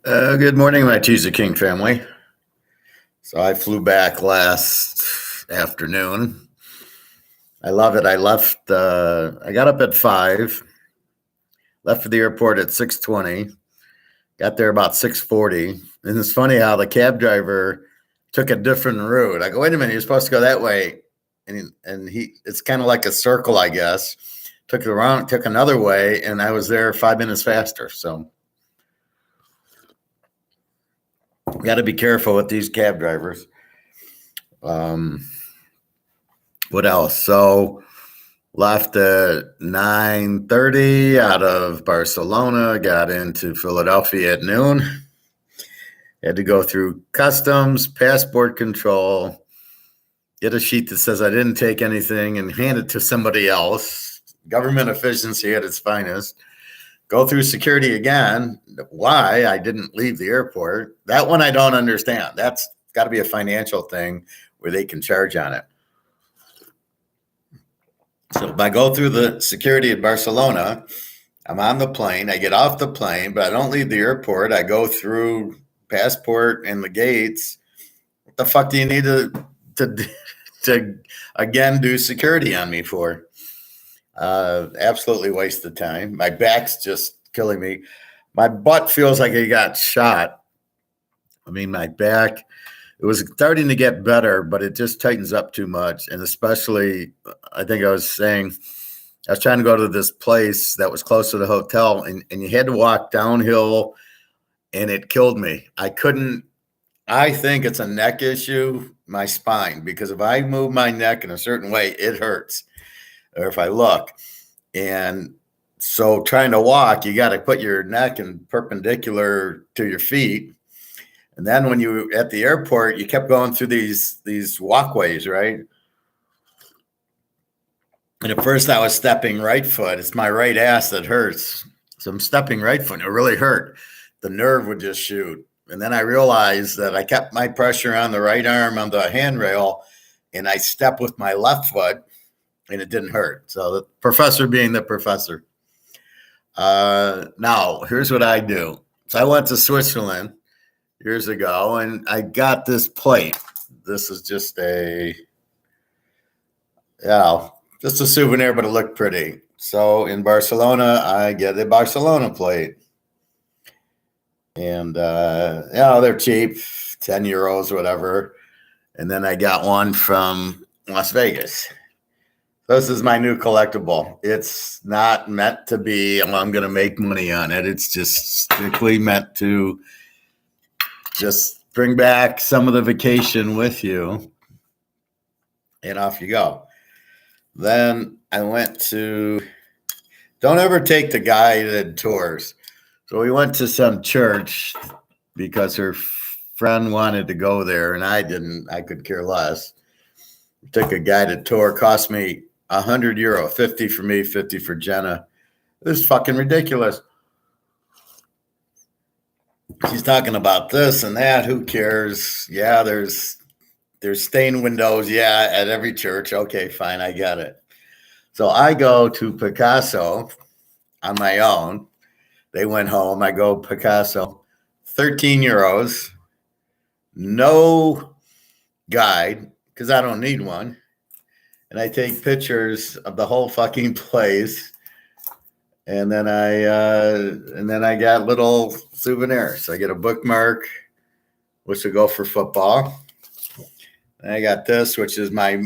Good morning, my Teaserking family. So I flew back last afternoon. I love it. I got up at 5, left for the airport at 6:20, got there about 6:40. And it's funny how the cab driver took a different route. I go, wait a minute, you're supposed to go that way. And it's kind of like a circle, I guess. Took it around, took another way, and I was there 5 minutes faster. So got to be careful with these cab drivers. What else? So left at 9:30 out of Barcelona, got into Philadelphia at noon. Had to go through customs, passport control, get a sheet that says I didn't take anything and hand it to somebody else. Government efficiency at its finest. Go through security again. Why I didn't leave the airport. That one I don't understand. That's got to be a financial thing where they can charge on it. So if I go through the security at Barcelona, I'm on the plane. I get off the plane, but I don't leave the airport. I go through passport and the gates. What the fuck do you need to again do security on me for? Absolutely wasted time. My back's just killing me. My butt feels like it got shot. I mean, my back, it was starting to get better, but it just tightens up too much. And especially, I think I was saying, I was trying to go to this place that was close to the hotel, and you had to walk downhill, and it killed me. I think it's a neck issue, my spine, because if I move my neck in a certain way, it hurts. Or if I look. And so trying to walk, you got to put your neck in perpendicular to your feet. And then when you at the airport, you kept going through these walkways, right? And at first I was stepping right foot. It's my right ass that hurts. So I'm stepping right foot. And it really hurt. The nerve would just shoot. And then I realized that I kept my pressure on the right arm on the handrail, and I stepped with my left foot, and it didn't hurt. So the professor being the professor. Now, here's what I do. So I went to Switzerland years ago, and I got this plate. This is just just a souvenir, but it looked pretty. So in Barcelona, I get a Barcelona plate. And, they're cheap, 10 euros, whatever. And then I got one from Las Vegas. This is my new collectible. It's not meant to be, I'm going to make money on it. It's just strictly meant to just bring back some of the vacation with you. And off you go. Then I went to, don't ever take the guided tours. So we went to some church because her friend wanted to go there and I didn't. I could care less. Took a guided tour, cost me €100, 50 for me, 50 for Jenna. It was fucking ridiculous. She's talking about this and that. Who cares? Yeah, there's stained windows. Yeah, at every church. Okay, fine, I get it. So I go to Picasso on my own. They went home. I go Picasso, 13 euros, no guide because I don't need one. And I take pictures of the whole fucking place. And then I got little souvenirs. I get a bookmark, which will go for football. And I got this, which is my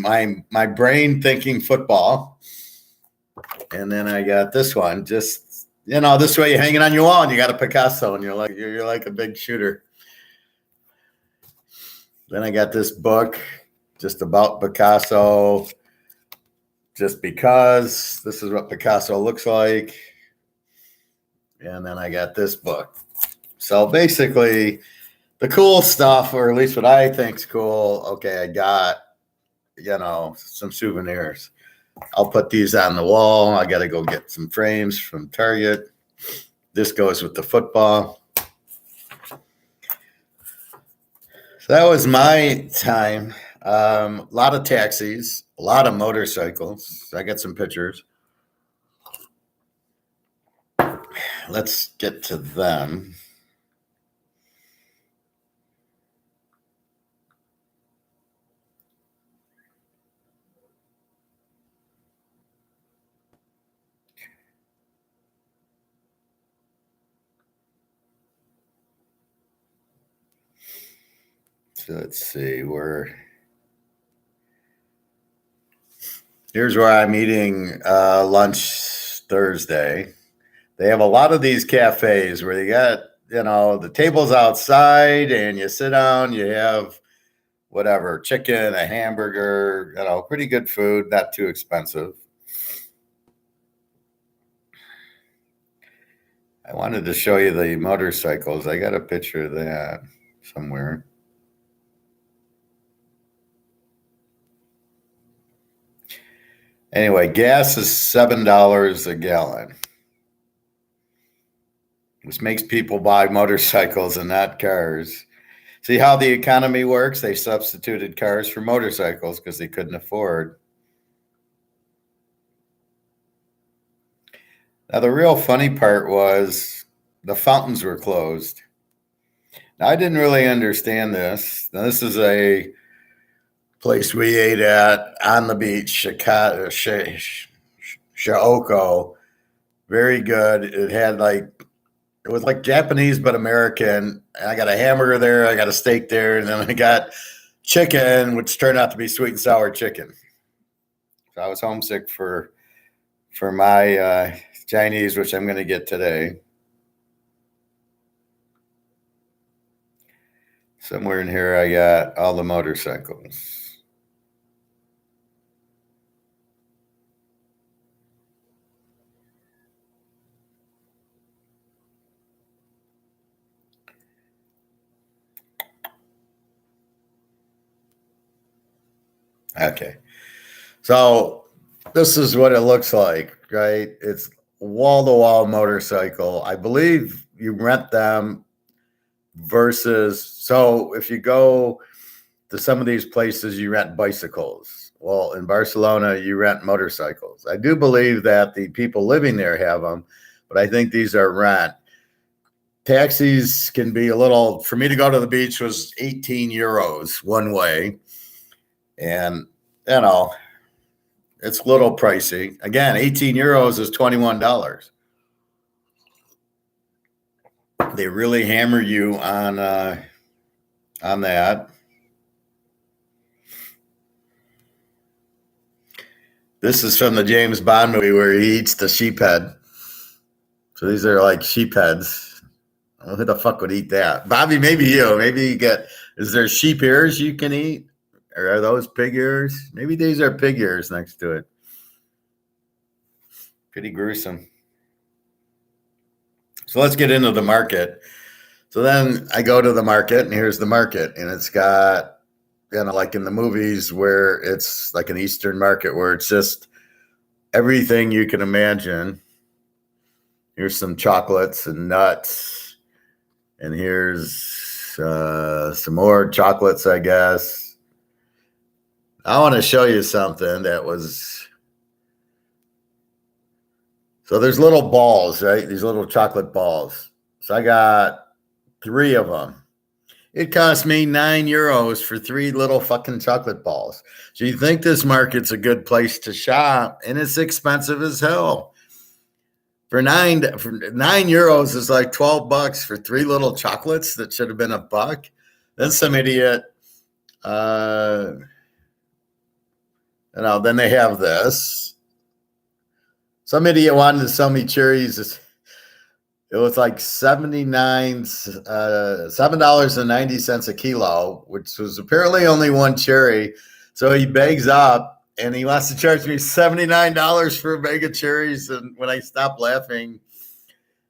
brain thinking football. And then I got this one, just this way you're hanging on your wall and you got a Picasso and you're like a big shooter. Then I got this book just about Picasso, just because this is what Picasso looks like. And then I got this book. So basically the cool stuff, or at least what I think's cool. Okay, I got, some souvenirs. I'll put these on the wall. I got to go get some frames from Target. This goes with the football. So that was my time. A lot of taxis, a lot of motorcycles. I got some pictures. Let's get to them. So let's see, here's where I'm eating lunch Thursday. They have a lot of these cafes where you got, the tables outside and you sit down, you have whatever, chicken, a hamburger, pretty good food, not too expensive. I wanted to show you the motorcycles. I got a picture of that somewhere. Anyway, gas is $7 a gallon. This makes people buy motorcycles and not cars. See how the economy works? They substituted cars for motorcycles because they couldn't afford. Now, the real funny part was the fountains were closed. Now, I didn't really understand this. Now, this is a place we ate at on the beach, Shaoko. Very good. It was like Japanese but American. And I got a hamburger there, I got a steak there, and then I got chicken, which turned out to be sweet and sour chicken. So I was homesick for my Chinese, which I'm going to get today. Somewhere in here, I got all the motorcycles. Okay. So this is what it looks like, right? It's wall-to-wall motorcycle. I believe you rent them so if you go to some of these places, you rent bicycles. Well, in Barcelona, you rent motorcycles. I do believe that the people living there have them, but I think these are rent. Taxis can be for me to go to the beach was 18 euros one way. And, it's a little pricey. Again, 18 euros is $21. They really hammer you on that. This is from the James Bond movie where he eats the sheep head. So these are like sheep heads. Who the fuck would eat that? Bobby, maybe you. Maybe you is there sheep ears you can eat? Or are those pig ears? Maybe these are pig ears next to it. Pretty gruesome. So let's get into the market. So then I go to the market, and here's the market. And it's got, like in the movies where it's like an Eastern market where it's just everything you can imagine. Here's some chocolates and nuts. And here's some more chocolates, I guess. I want to show you something that was. So there's little balls, right? These little chocolate balls. So I got 3 of them. It cost me 9 euros for 3 little fucking chocolate balls. So you think this market's a good place to shop, and it's expensive as hell. For 9 euros is like $12 for 3 little chocolates that should have been $1. Then some idiot, then they have this. Some idiot wanted to sell me cherries. It was like $7.90 a kilo, which was apparently only one cherry. So he begs up and he wants to charge me $79 for a bag of cherries. And when I stopped laughing,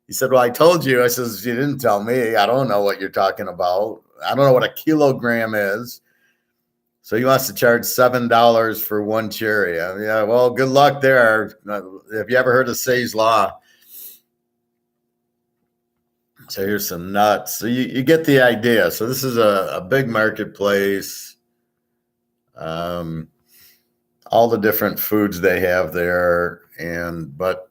he said, "Well, I told you." I says, "You didn't tell me. I don't know what you're talking about. I don't know what a kilogram is." So he wants to charge $7 for one cherry. Yeah, well, good luck there. Have you ever heard of Say's Law? So here's some nuts. So you get the idea. So this is a big marketplace. All the different foods they have there. But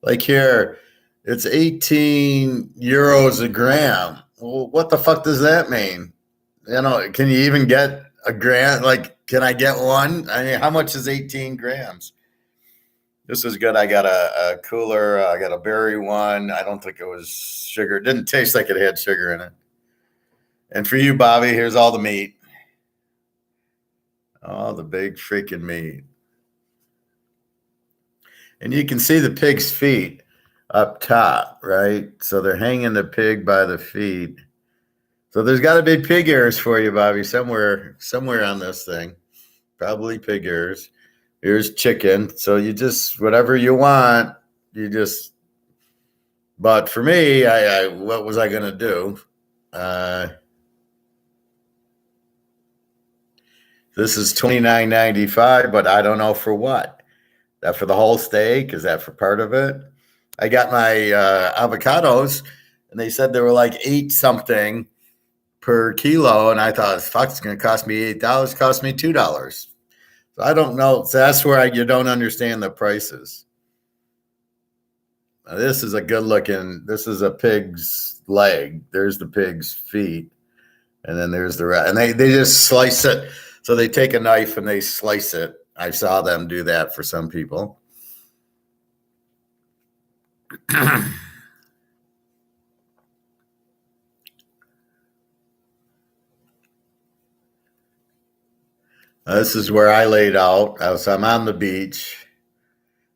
like here, it's 18 euros a gram. Well, what the fuck does that mean? Can you even get a gram? Like, can I get one? I mean, how much is 18 grams? This is good. I got a cooler. I got a berry one. I don't think it was sugar. It didn't taste like it had sugar in it. And for you, Bobby, here's all the meat. All the big freaking meat. And you can see the pig's feet up top, right? So they're hanging the pig by the feet. So there's got to be pig ears for you, Bobby, somewhere on this thing. Probably pig ears. Here's chicken. So you just, whatever you want, you just, but for me, I what was I going to do? This is $29.95, but I don't know for what. That for the whole steak? Is that for part of it? I got my avocados, and they said they were like 8 something per kilo, and I thought, fuck, it's going to cost me $8. Cost me $2. So I don't know. So that's where you don't understand the prices. Now, this is a good looking. This is a pig's leg. There's the pig's feet, and then there's the rest. And they just slice it. So they take a knife and they slice it. I saw them do that for some people. This is where I laid out. So I'm on the beach.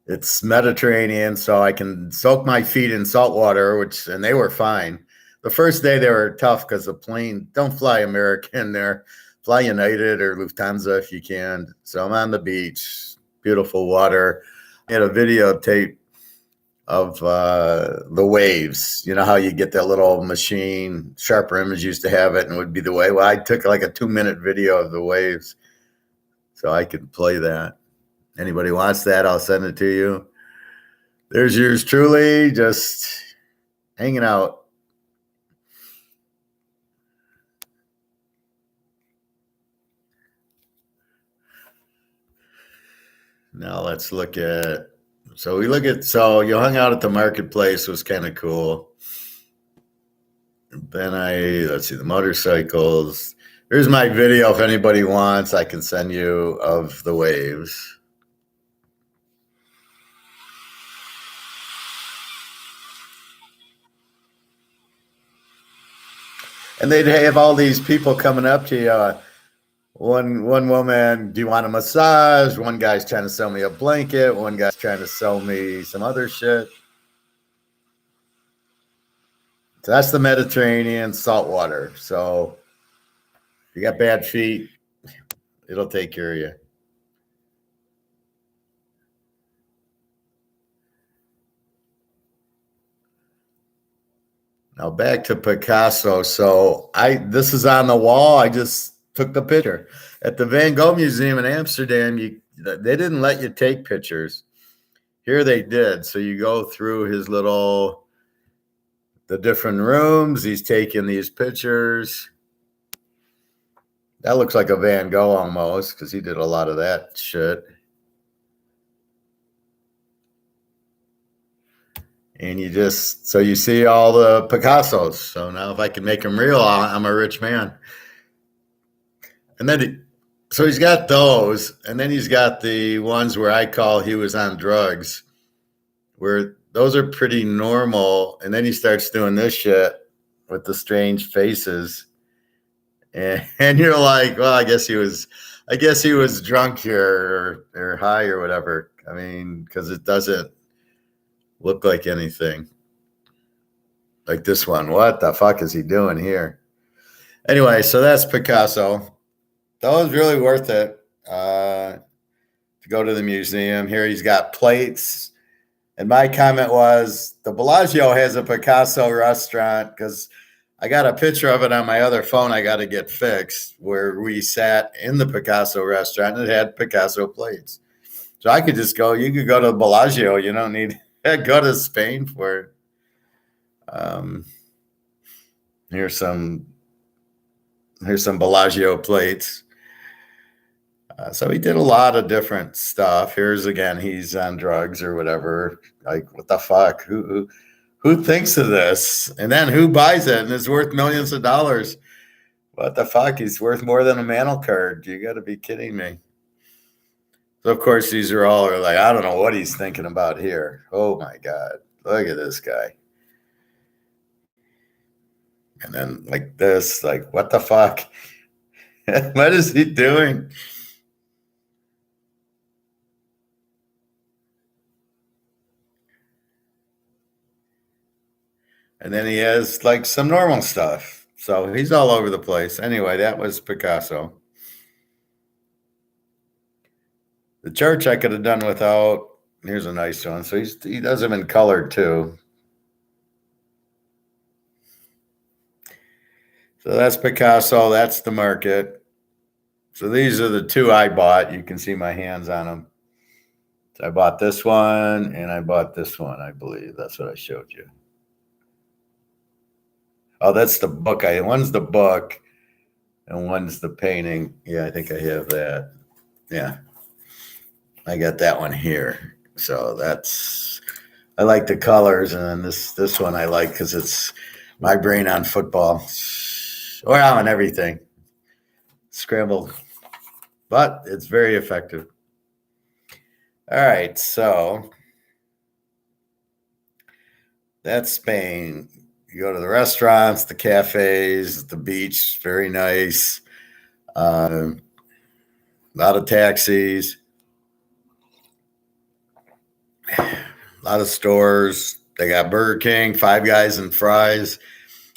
It's Mediterranean, so I can soak my feet in salt water, and they were fine. The first day they were tough because the plane, don't fly American there. Fly United or Lufthansa if you can. So I'm on the beach, beautiful water. I had a videotape of the waves. You know how you get that little machine, Sharper Image used to have it, and it would be the wave. Well, I took like a 2-minute video of the waves so I could play that. Anybody wants that, I'll send it to you. There's yours truly, just hanging out. Now let's look at, so you hung out at the marketplace, was kind of cool. Then let's see, the motorcycles. Here's my video if anybody wants, I can send you of the waves. And they'd have all these people coming up to you. One woman, do you want a massage? One guy's trying to sell me a blanket. One guy's trying to sell me some other shit. So that's the Mediterranean salt water. So if you got bad feet, it'll take care of you. Now back to Picasso. So this is on the wall. I just took the picture. At the Van Gogh Museum in Amsterdam, they didn't let you take pictures. Here they did. So you go through the different rooms. He's taking these pictures. That looks like a Van Gogh almost, because he did a lot of that shit. And so you see all the Picassos. So now if I can make them real, I'm a rich man. And then, so he's got those, and then he's got the ones where I call he was on drugs, where those are pretty normal. And then he starts doing this shit with the strange faces. And you're like, well, I guess he was drunk here or high or whatever. I mean, because it doesn't look like anything. Like this one. What the fuck is he doing here? Anyway, so that's Picasso. That was really worth it to go to the museum. Here he's got plates. And my comment was, the Bellagio has a Picasso restaurant, because I got a picture of it on my other phone I got to get fixed, where we sat in the Picasso restaurant and it had Picasso plates. So I could just go, you could go to the Bellagio. You don't need to go to Spain for it. Here's some Bellagio plates. So he did a lot of different stuff. Here's again, he's on drugs or whatever. Like, what the fuck? Who thinks of this? And then who buys it? And it's worth millions of dollars. What the fuck? He's worth more than a mantle card. You got to be kidding me. So of course these are all like, I don't know what he's thinking about here. Oh my God. Look at this guy. And then like this, like, what the fuck? What is he doing? And then he has like some normal stuff. So he's all over the place. Anyway, that was Picasso. The church I could have done without. Here's a nice one. So he does them in color too. So that's Picasso. That's the market. So these are the two I bought. You can see my hands on them. So I bought this one and I bought this one, I believe. That's what I showed you. Oh, that's the book. One's the book and one's the painting. Yeah, I think I have that. Yeah. I got that one here. So I like the colors, and then this one I like because it's my brain on football or on everything. Scrambled. But it's very effective. All right, so that's Spain. You go to the restaurants, the cafes, the beach, very nice. A lot of taxis, a lot of stores. They got Burger King, Five Guys, and fries.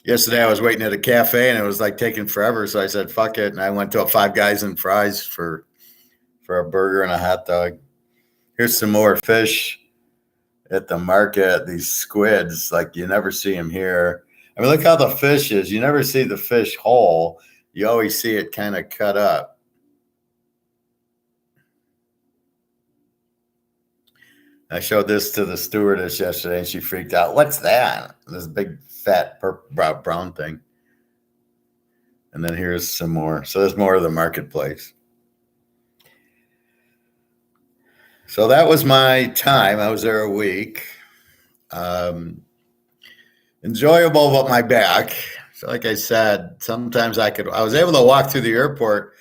Yesterday I was waiting at a cafe and it was like taking forever, so I said fuck it, and I went to a Five Guys and fries for a burger and a hot dog. Here's some more fish at the market. These squids, like you never see them here. I mean, look how the fish is. You never see the fish whole. You always see it kind of cut up. I showed this to the stewardess yesterday and she freaked out. What's that? This big fat brown thing. And then here's some more. So there's more of the marketplace. So that was my time. I was there a week. Enjoyable, but my back. So like I said, sometimes I was able to walk through the airport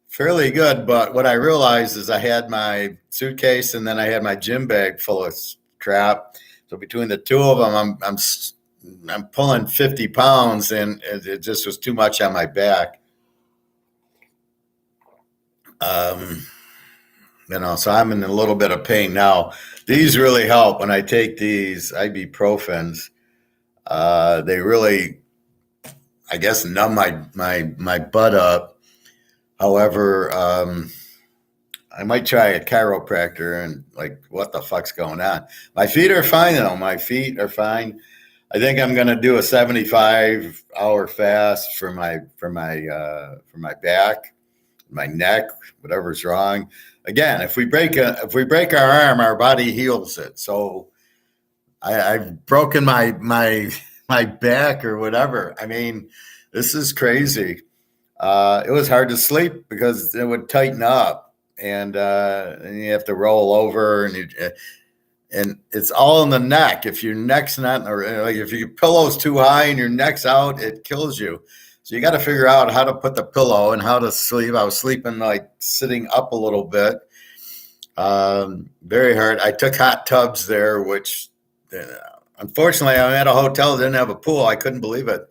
fairly good, but what I realized is I had my suitcase and then I had my gym bag full of crap. So between the two of them, I'm pulling 50 pounds, and it just was too much on my back. So I'm in a little bit of pain now. These really help when I take these ibuprofens. They really, I guess, numb my butt up. However, I might try a chiropractor and like, what the fuck's going on? My feet are fine though. My feet are fine. I think I'm going to do a 75-hour fast for my back, my neck, whatever's wrong. Again, if we break our arm, our body heals it. So I've broken my back or whatever. I mean, this is crazy. It was hard to sleep because it would tighten up, and you have to roll over, and it's all in the neck. If your neck's not, like if your pillow's too high and your neck's out, it kills you. So you got to figure out how to put the pillow and how to sleep. I was sleeping like sitting up a little bit. Very hard. I took hot tubs there, which unfortunately I'm at a hotel that didn't have a pool. I couldn't believe it.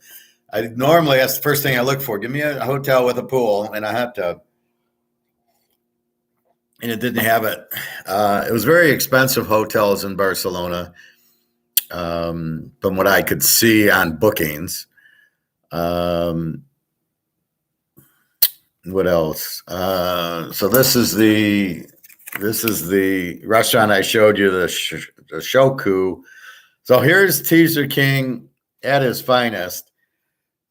Normally that's the first thing I look for. Give me a hotel with a pool and a hot tub. And it didn't have it. It was very expensive hotels in Barcelona, from what I could see on bookings. What else? So this is the restaurant I showed you, the Shoku. So here's Teaserking at his finest.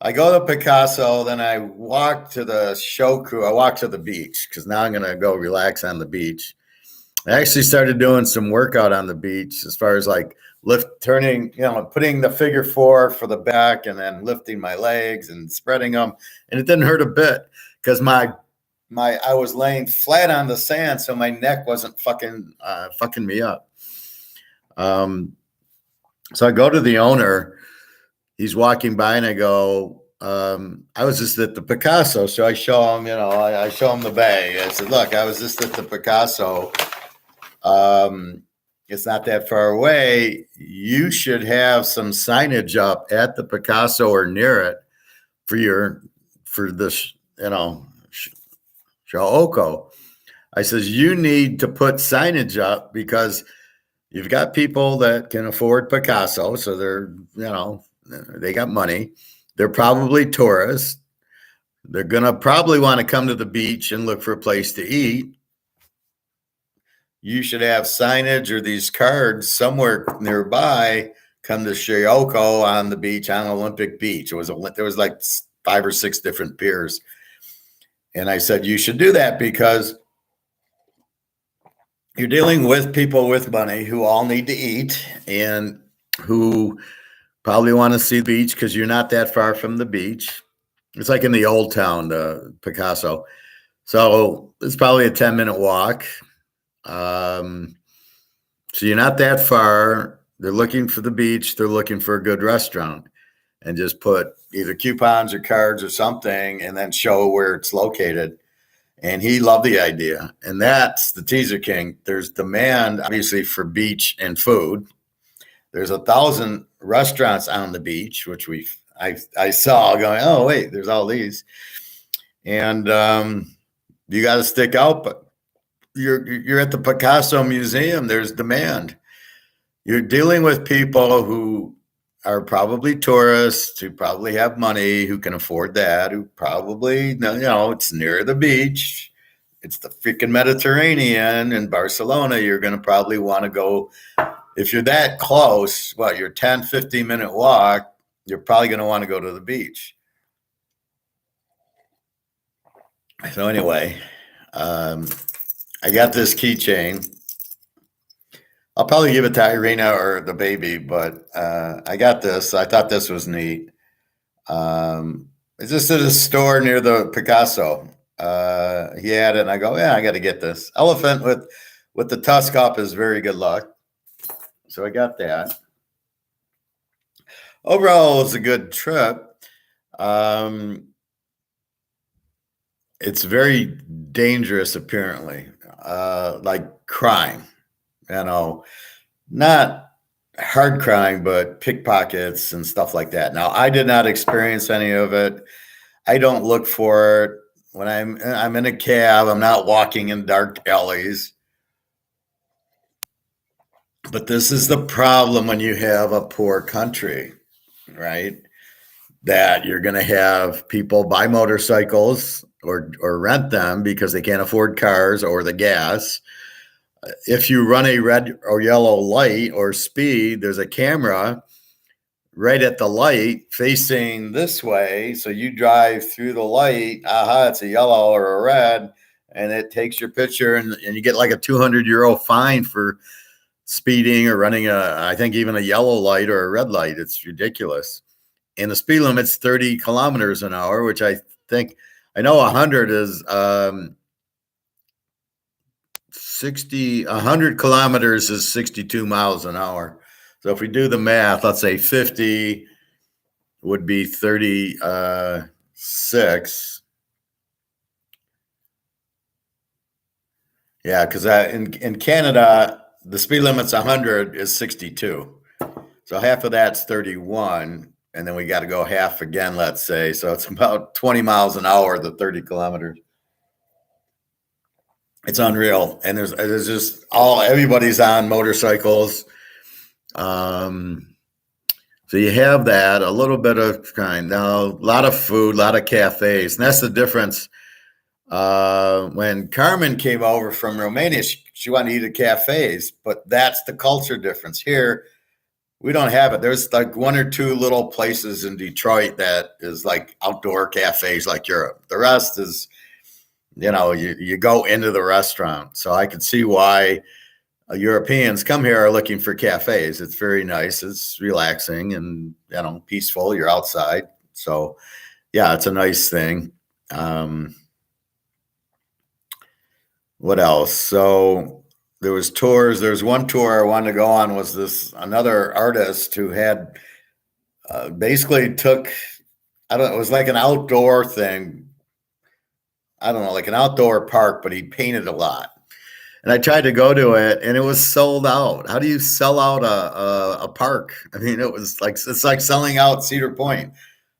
I go to Picasso, then I walk to the Shoku. I walk to the beach because now I'm going to go relax on the beach. I actually started doing some workout on the beach as far as like putting the figure four for the back and then lifting my legs and spreading them. And it didn't hurt a bit because I was laying flat on the sand, so my neck wasn't fucking me up. So I go to the owner. He's walking by and I go, I was just at the Picasso. So I show him, I show him the bag. I said, look, I was just at the Picasso. It's not that far away. You should have some signage up at the Picasso or near it for this, Shaoko. I says, you need to put signage up because you've got people that can afford Picasso. So they got money. They're probably tourists. They're going to probably want to come to the beach and look for a place to eat. You should have signage or these cards somewhere nearby. Come to Shioko on the beach on Olympic Beach. There was like 5 or 6 different piers. And I said, you should do that because you're dealing with people with money who all need to eat and who probably want to see the beach because you're not that far from the beach. It's like in the old town, Picasso. So it's probably a 10-minute walk. So you're not that far. They're looking for the beach. They're looking for a good restaurant. And just put either coupons or cards or something and then show where it's located. And he loved the idea. And that's the Teaser King. There's demand, obviously, for beach and food. There's 1,000 restaurants on the beach, which I saw going, oh, wait, there's all these. And you got to stick out, but you're at the Picasso Museum. There's demand. You're dealing with people who are probably tourists, who probably have money, who can afford that, who probably, it's near the beach. It's the freaking Mediterranean in Barcelona. You're going to probably want to go. If you're that close, your 10, 15-minute walk, you're probably going to want to go to the beach. So anyway, I got this keychain. I'll probably give it to Irina or the baby, but I got this. I thought this was neat. It's just at a store near the Picasso. He had it, and I go, yeah, I got to get this. Elephant with the tusk up is very good luck. So I got that. Overall, it was a good trip. It's very dangerous, apparently, like crime. Not hard crime, but pickpockets and stuff like that. Now, I did not experience any of it. I don't look for it when I'm in a cab. I'm not walking in dark alleys. But this is the problem when you have a poor country, right? That you're going to have people buy motorcycles or rent them because they can't afford cars or the gas. If you run a red or yellow light or speed, there's a camera right at the light facing this way. So you drive through the light, it's a yellow or a red, and it takes your picture and you get like a 200-euro fine for speeding or running I think even a yellow light or a red light. It's ridiculous. And the speed limit's 30 kilometers an hour, which I know 100 is 100 kilometers is 62 miles an hour. So if we do the math, let's say 50 would be 36. Yeah, because in Canada, the speed limit's 100 is 62. So half of that's 31. And then we got to go half again, let's say. So it's about 20 miles an hour, the 30 kilometers. It's unreal. And there's just everybody's on motorcycles. So you have that, a little bit of crime. Now, a lot of food, a lot of cafes. And that's the difference. When Carmen came over from Romania, she wanted to eat at cafes, but that's the culture difference. Here, we don't have it. There's like 1 or 2 little places in Detroit that is like outdoor cafes like Europe. The rest is, you go into the restaurant. So I could see why Europeans come here are looking for cafes. It's very nice. It's relaxing and, peaceful. You're outside. So, yeah, it's a nice thing. What else? So there was tours. There's one tour I wanted to go on was another artist who had basically took, it was like an outdoor thing. I don't know, like an outdoor park, but he painted a lot. And I tried to go to it and it was sold out. How do you sell out a park? I mean, it's like selling out Cedar Point.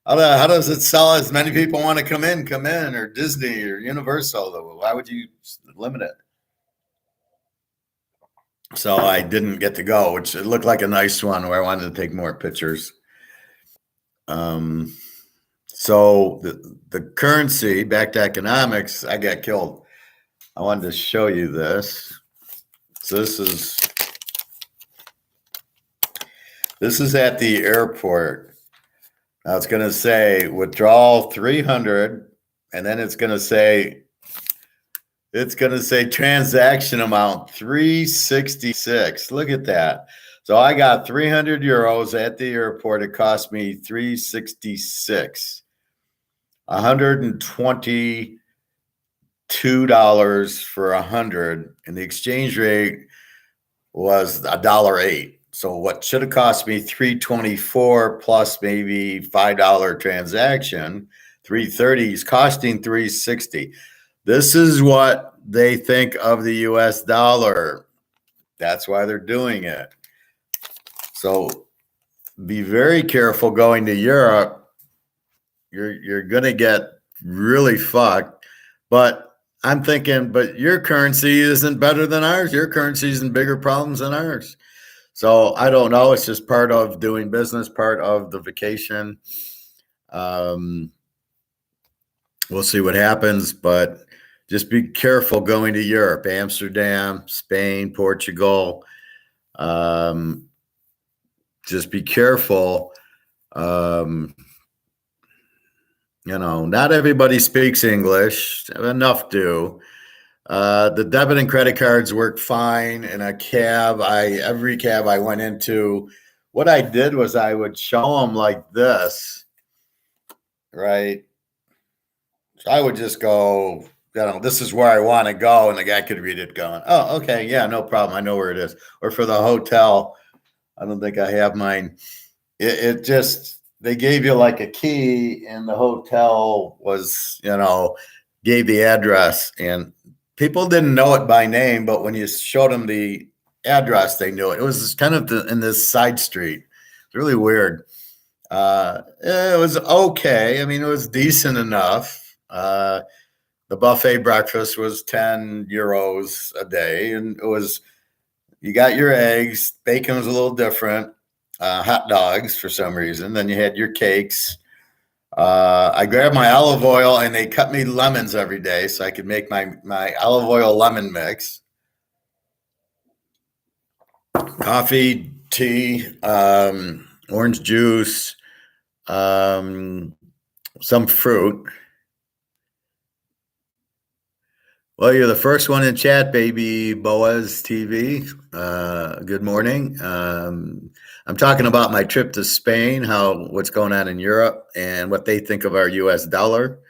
How does it sell? As many people want to come in, or Disney or Universal. Why would you limit it? So I didn't get to go, which it looked like a nice one where I wanted to take more pictures. Um, so the currency, back to economics, I got killed. I wanted to show you this. So this is at the airport. Now it's going to say withdrawal 300, and then it's going to say transaction amount 366. Look at that. So I got 300 euros at the airport. It cost me 366. $122 for 100, and the exchange rate was $1.08. So what should have cost me 324 plus maybe $5 transaction, 330 is costing 360. This is what they think of the US dollar. That's why they're doing it. So be very careful going to Europe. You're going to get really fucked. But I'm thinking, but your currency isn't better than ours. Your currency is in bigger problems than ours. So I don't know. It's just part of doing business, part of the vacation. We'll see what happens, but just be careful going to Europe, Amsterdam, Spain, Portugal. Just be careful. Not everybody speaks English. Enough do. The debit and credit cards work fine. In a cab, every cab I went into, what I did was I would show them like this, right? So I would just go, this is where I want to go, and the guy could read it going, oh, okay, yeah, no problem. I know where it is. Or for the hotel, I don't think I have mine. It just, they gave you like a key, and the hotel was, gave the address, and people didn't know it by name, but when you showed them the address, they knew it. It was kind of in this side street. It's really weird. It was okay. I mean, it was decent enough. The buffet breakfast was 10 euros a day, and you got your eggs. Bacon was a little different. Hot dogs for some reason. Then you had your cakes. I grabbed my olive oil, and they cut me lemons every day so I could make my olive oil lemon mix. Coffee, tea, orange juice, some fruit. Well, you're the first one in chat, baby. Boaz TV. Good morning. I'm talking about my trip to Spain, what's going on in Europe, and what they think of our U.S. dollar.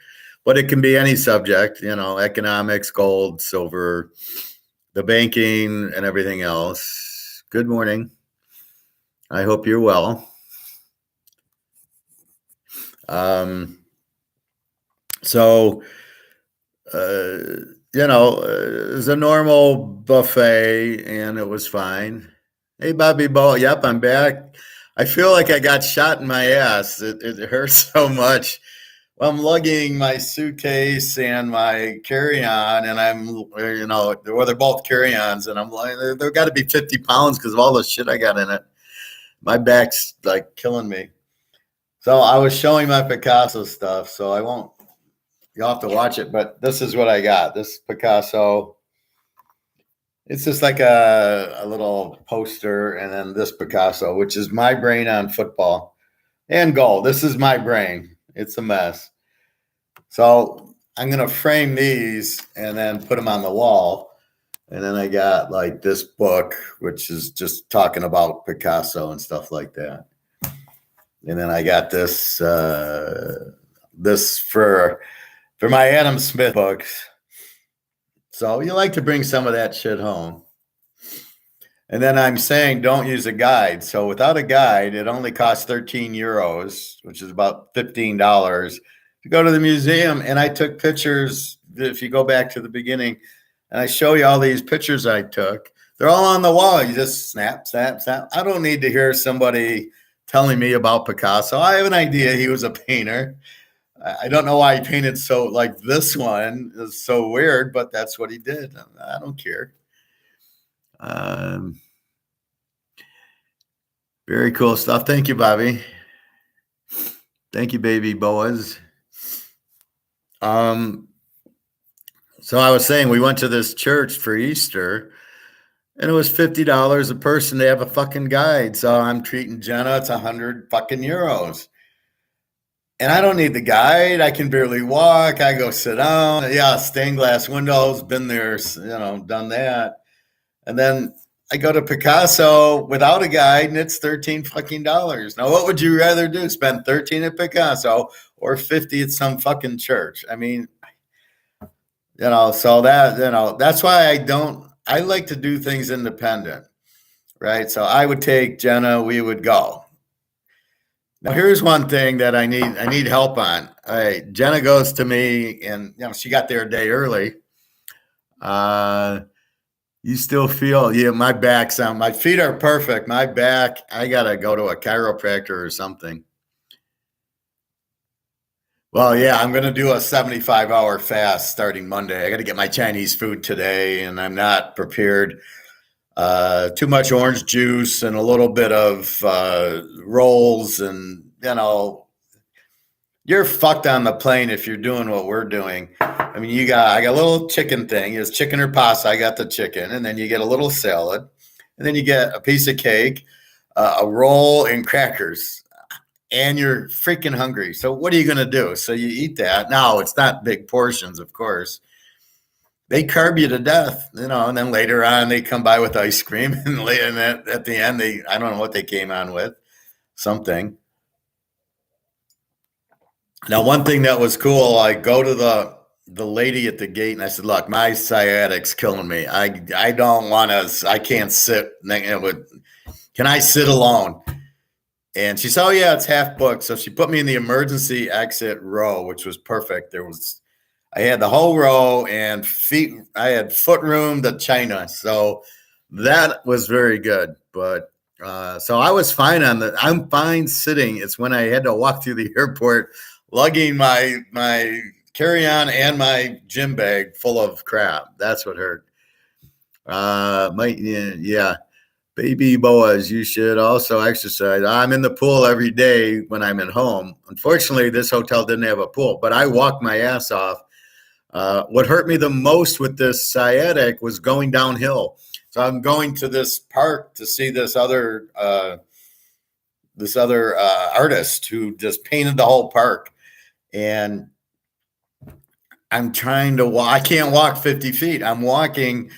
But it can be any subject, economics, gold, silver, the banking, and everything else. Good morning. I hope you're well. It was a normal buffet, and it was fine. Hey, Bobby Bo. Yep, I'm back. I feel like I got shot in my ass. It hurts so much. Well, I'm lugging my suitcase and my carry-on, and they're both carry-ons, and I'm like, they've got to be 50 pounds because of all the shit I got in it. My back's like killing me. So I was showing my Picasso stuff, so I won't. You'll have to watch it, but this is what I got. This Picasso. It's just like a little poster, and then this Picasso, which is my brain on football and gold. This is my brain. It's a mess. So I'm going to frame these and then put them on the wall. And then I got like this book, which is just talking about Picasso and stuff like that. And then I got this for my Adam Smith books. So you like to bring some of that shit home. And then I'm saying don't use a guide. So without a guide, it only costs 13 euros, which is about $15 to go to the museum. And I took pictures. If you go back to the beginning, and I show you all these pictures I took, they're all on the wall. You just snap, snap, snap. I don't need to hear somebody telling me about Picasso. I have an idea he was a painter. I don't know why he painted so like this one is so weird, but that's what he did. I don't care. Um, Very cool stuff. Thank you, Bobby. Thank you, baby Boaz. So I was saying we went to this church for Easter, and it was $50 a person to have a fucking guide. So I'm treating Jenna, it's 100 fucking euros. And I don't need the guide. I can barely walk. I go sit down. Yeah, stained glass windows, been there, done that. And then I go to Picasso without a guide, and it's 13 fucking dollars. Now, what would you rather do? Spend 13 at Picasso or 50 at some fucking church? I mean, so that's why I like to do things independent, right? So I would take Jenna, we would go. Now, here's one thing that I need help on. All right, Jenna goes to me, and she got there a day early. You still feel, my my feet are perfect. My back, I gotta go to a chiropractor or something. Well, yeah, I'm gonna do a 75-hour fast starting Monday. I gotta get my Chinese food today, and I'm not prepared. Too much orange juice and a little bit of rolls, and you're fucked on the plane if you're doing what we're doing. I mean, I got a little chicken thing. It's chicken or pasta. I got the chicken, and then you get a little salad, and then you get a piece of cake, a roll, and crackers, and you're freaking hungry. So what are you going to do? So you eat that. Now, it's not big portions, of course. They carb you to death, and then later on they come by with ice cream, and at the end, I don't know what they came on with, something. Now, one thing that was cool, I go to the lady at the gate, and I said, "Look, my sciatic's killing me. I don't want to. I can't sit. Can I sit alone?" And she said, "Oh yeah, it's half booked." So she put me in the emergency exit row, which was perfect. I had the whole row, and I had foot room to China, so that was very good. But so I was fine I'm fine sitting. It's when I had to walk through the airport, lugging my carry-on and my gym bag full of crap. That's what hurt. Yeah. Baby Boaz, you should also exercise. I'm in the pool every day when I'm at home. Unfortunately, this hotel didn't have a pool, but I walked my ass off. What hurt me the most with this sciatic was going downhill. So I'm going to this park to see this other artist who just painted the whole park. And I'm trying to walk. I can't walk 50 feet. I'm walking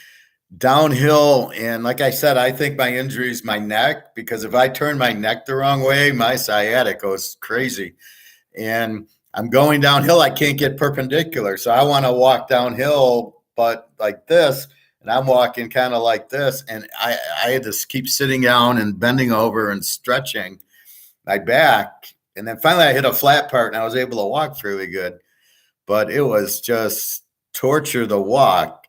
downhill. And like I said, I think my injury is my neck, because if I turn my neck the wrong way, my sciatic goes crazy. And I'm going downhill. I can't get perpendicular. So I want to walk downhill, but like this, and I'm walking kind of like this. And I had to keep sitting down and bending over and stretching my back. And then finally I hit a flat part, and I was able to walk fairly good, but it was just torture to walk.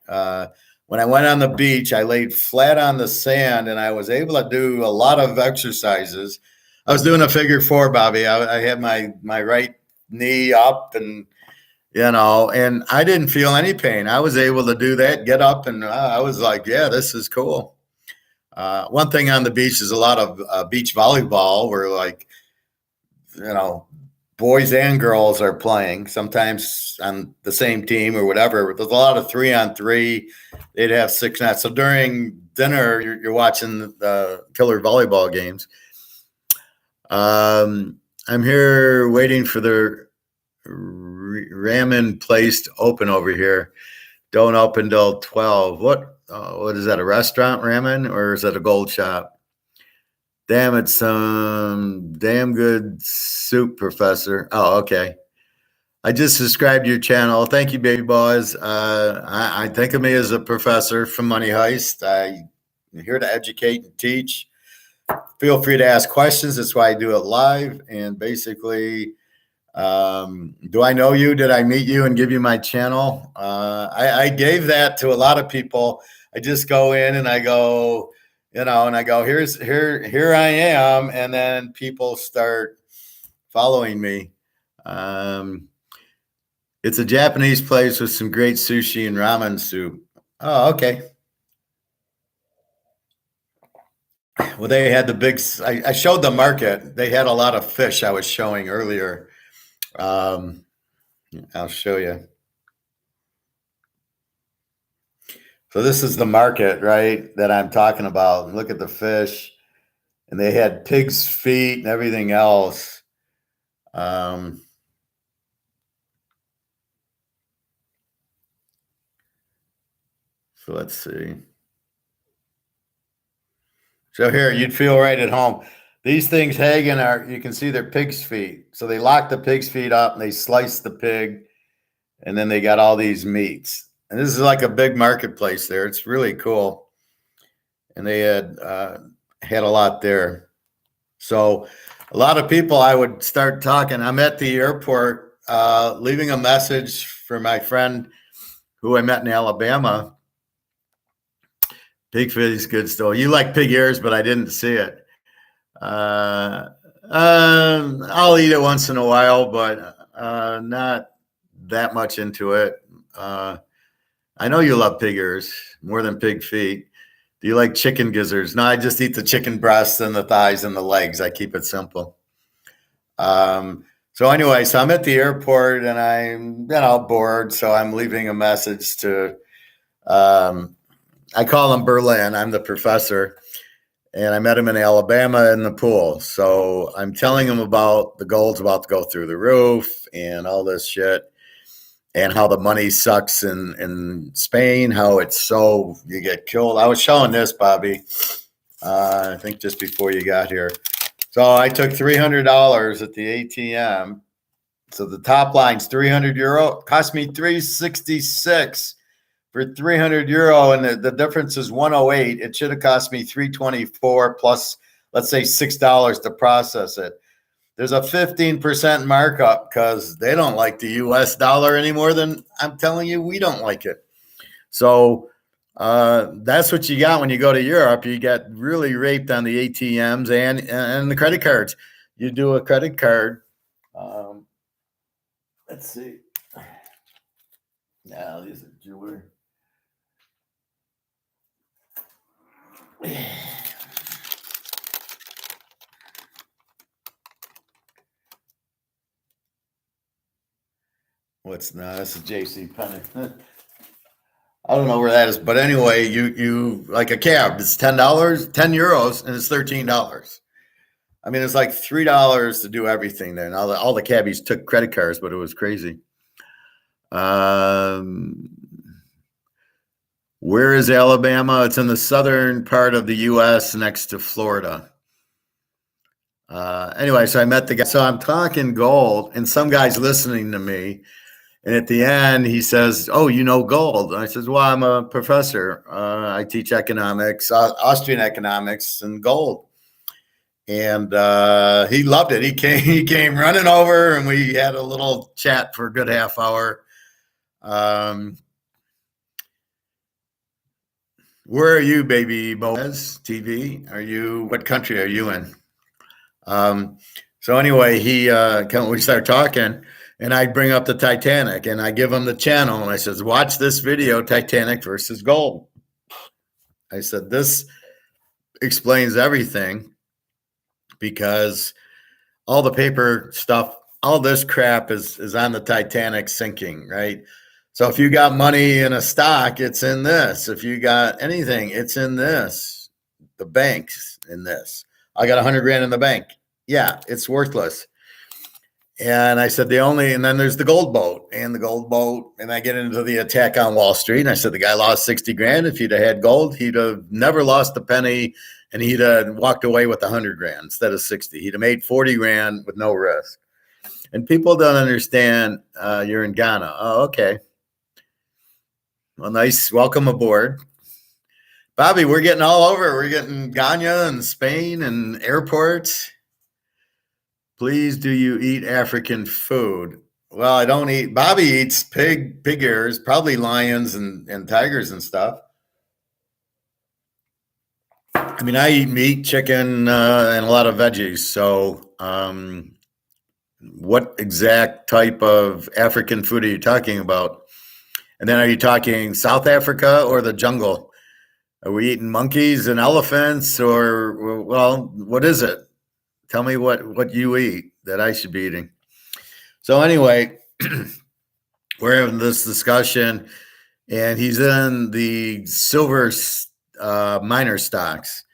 When I went on the beach, I laid flat on the sand, and I was able to do a lot of exercises. I was doing a figure four, Bobby. I had my right knee up, and and I didn't feel any pain. I was able to do that, get up, and I was like, yeah, this is cool. One thing on the beach is a lot of beach volleyball, where boys and girls are playing, sometimes on the same team or whatever. There's a lot of 3-on-3. They'd have 6 nets. So during dinner, you're watching the killer volleyball games. I'm here waiting for the ramen place to open over here. Don't open till 12. What is that, a restaurant, ramen, or is that a gold shop? Damn, it's some damn good soup, Professor. Oh, okay. I just subscribed to your channel. Thank you, baby boys. I think of me as a professor from Money Heist. I'm here to educate and teach. Feel free to ask questions. That's why I do it live. And basically, do I know you? Did I meet you and give you my channel? I gave that to a lot of people. I just go in and I go, you know, and I go, here I am. And then people start following me. It's a Japanese place with some great sushi and ramen soup. Oh, okay. Well, they had the big, I showed the market. They had a lot of fish I was showing earlier. Um, I'll show you. So this is the market, right, that I'm talking about. Look at the fish. And they had pig's feet and everything else. Um, so let's see. So here, you'd feel right at home. These things, Hagen, are, you can see they're pig's feet. So they lock the pig's feet up and they slice the pig, and then they got all these meats. And this is like a big marketplace there. It's really cool. And they had a lot there. So a lot of people, I would start talking. I'm at the airport, leaving a message for my friend who I met in Alabama. Pig feet is good still. You like pig ears, but I didn't see it. I'll eat it once in a while, but not that much into it. I know you love pig ears more than pig feet. Do you like chicken gizzards? No, I just eat the chicken breasts and the thighs and the legs. I keep it simple. So anyway, so I'm at the airport and I'm, bored. So I'm leaving a message to, I call him Berlin. I'm the professor. And I met him in Alabama in the pool. So I'm telling him about the gold's about to go through the roof and all this shit, and how the money sucks in Spain, how it's so you get killed. I was showing this, Bobby, I think just before you got here. So I took $300 at the ATM. So the top line's 300 euro, cost me 366 for 300 euro, and the difference is 108. It should have cost me 324 plus, let's say, $6 to process it. There's a 15% markup because they don't like the US dollar any more than I'm telling you we don't like it. So that's what you got when you go to Europe. You get really raped on the ATMs and the credit cards. You do a credit card. Let's see. Now these are jewelry. What's now? This is JC Penney. I don't know where that is, but anyway, you like a cab. It's $10, 10 euros, and it's $13. I mean, it's like $3 to do everything there. And all the cabbies took credit cards, but it was crazy. Where is Alabama? It's in the southern part of the U.S. next to Florida. Anyway, so I met the guy. So I'm talking gold, and some guy's listening to me. And at the end, he says, "Oh, you know gold?" And I says, "Well, I'm a professor. I teach economics, Austrian economics, and gold." And he loved it. He came running over, and we had a little chat for a good half hour. Where are you, baby Boaz TV? What country are you in? So anyway, we start talking. And I bring up the Titanic, and I give him the channel, and I says, "Watch this video, Titanic versus gold." I said, "This explains everything, because all the paper stuff, all this crap is on the Titanic sinking, right? So if you got money in a stock, it's in this. If you got anything, it's in this. The bank's in this. I got 100 grand in the bank. Yeah, it's worthless." And I said, and then there's the gold boat, and I get into the attack on Wall Street. And I said, the guy lost 60 grand. If he'd have had gold, he'd have never lost a penny, and he'd have walked away with 100 grand instead of 60. He'd have made 40 grand with no risk. And people don't understand, you're in Ghana. Oh, okay. Well, nice. Welcome aboard. Bobby, we're getting all over. We're getting Ghana and Spain and airports. Please, do you eat African food? Well, I don't eat. Bobby eats pig ears, probably lions and tigers and stuff. I mean, I eat meat, chicken, and a lot of veggies. So, what exact type of African food are you talking about? And then are you talking South Africa or the jungle? Are we eating monkeys and elephants, or well, what is it? Tell me what you eat that I should be eating. So anyway, we're having this discussion, and he's in the silver miner stocks,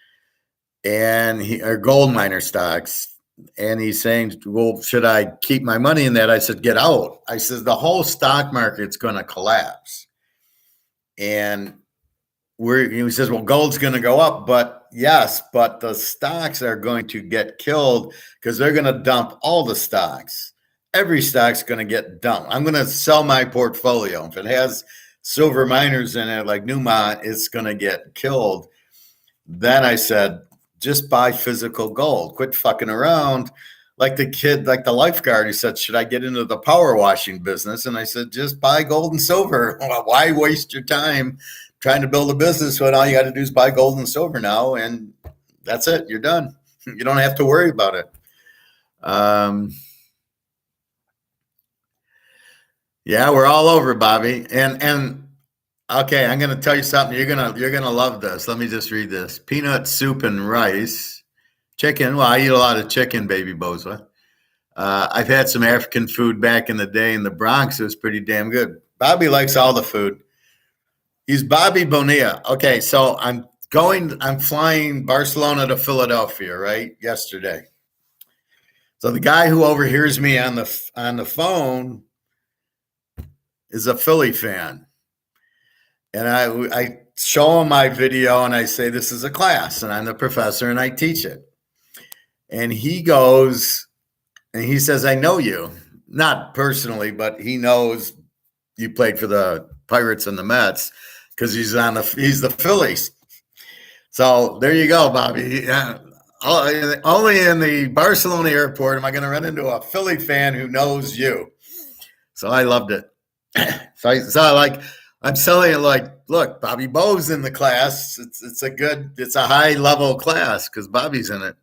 and or gold miner stocks, and he's saying, "Well, should I keep my money in that?" I said, "Get out." I said, "The whole stock market's going to collapse," and he says, "Well, gold's going to go up," but yes, but the stocks are going to get killed because they're going to dump all the stocks. Every stock's going to get dumped. I'm going to sell my portfolio. If it has silver miners in it, like Newmont, it's going to get killed. Then I said, just buy physical gold. Quit fucking around. Like the kid, like the lifeguard who said, should I get into the power washing business? And I said, just buy gold and silver. Why waste your time trying to build a business when all you got to do is buy gold and silver now? And that's it. You're done. You don't have to worry about it. Yeah, we're all over, Bobby. And okay, I'm going to tell you something. You're gonna love this. Let me just read this. Peanut soup and rice, chicken. Well, I eat a lot of chicken, baby Boza. I've had some African food back in the day in the Bronx. It was pretty damn good. Bobby likes all the food. He's Bobby Bonilla. Okay, so I'm flying Barcelona to Philadelphia, right? Yesterday. So the guy who overhears me on the phone is a Philly fan. And I show him my video and I say, this is a class and I'm the professor and I teach it. And he goes and he says, I know you. Not personally, but he knows you played for the Pirates and the Mets because he's the Phillies. So there you go, Bobby. Only in the Barcelona airport am I going to run into a Philly fan who knows you. So I loved it. I'm selling it like, look, Bobby Bo's in the class. It's a high level class because Bobby's in it.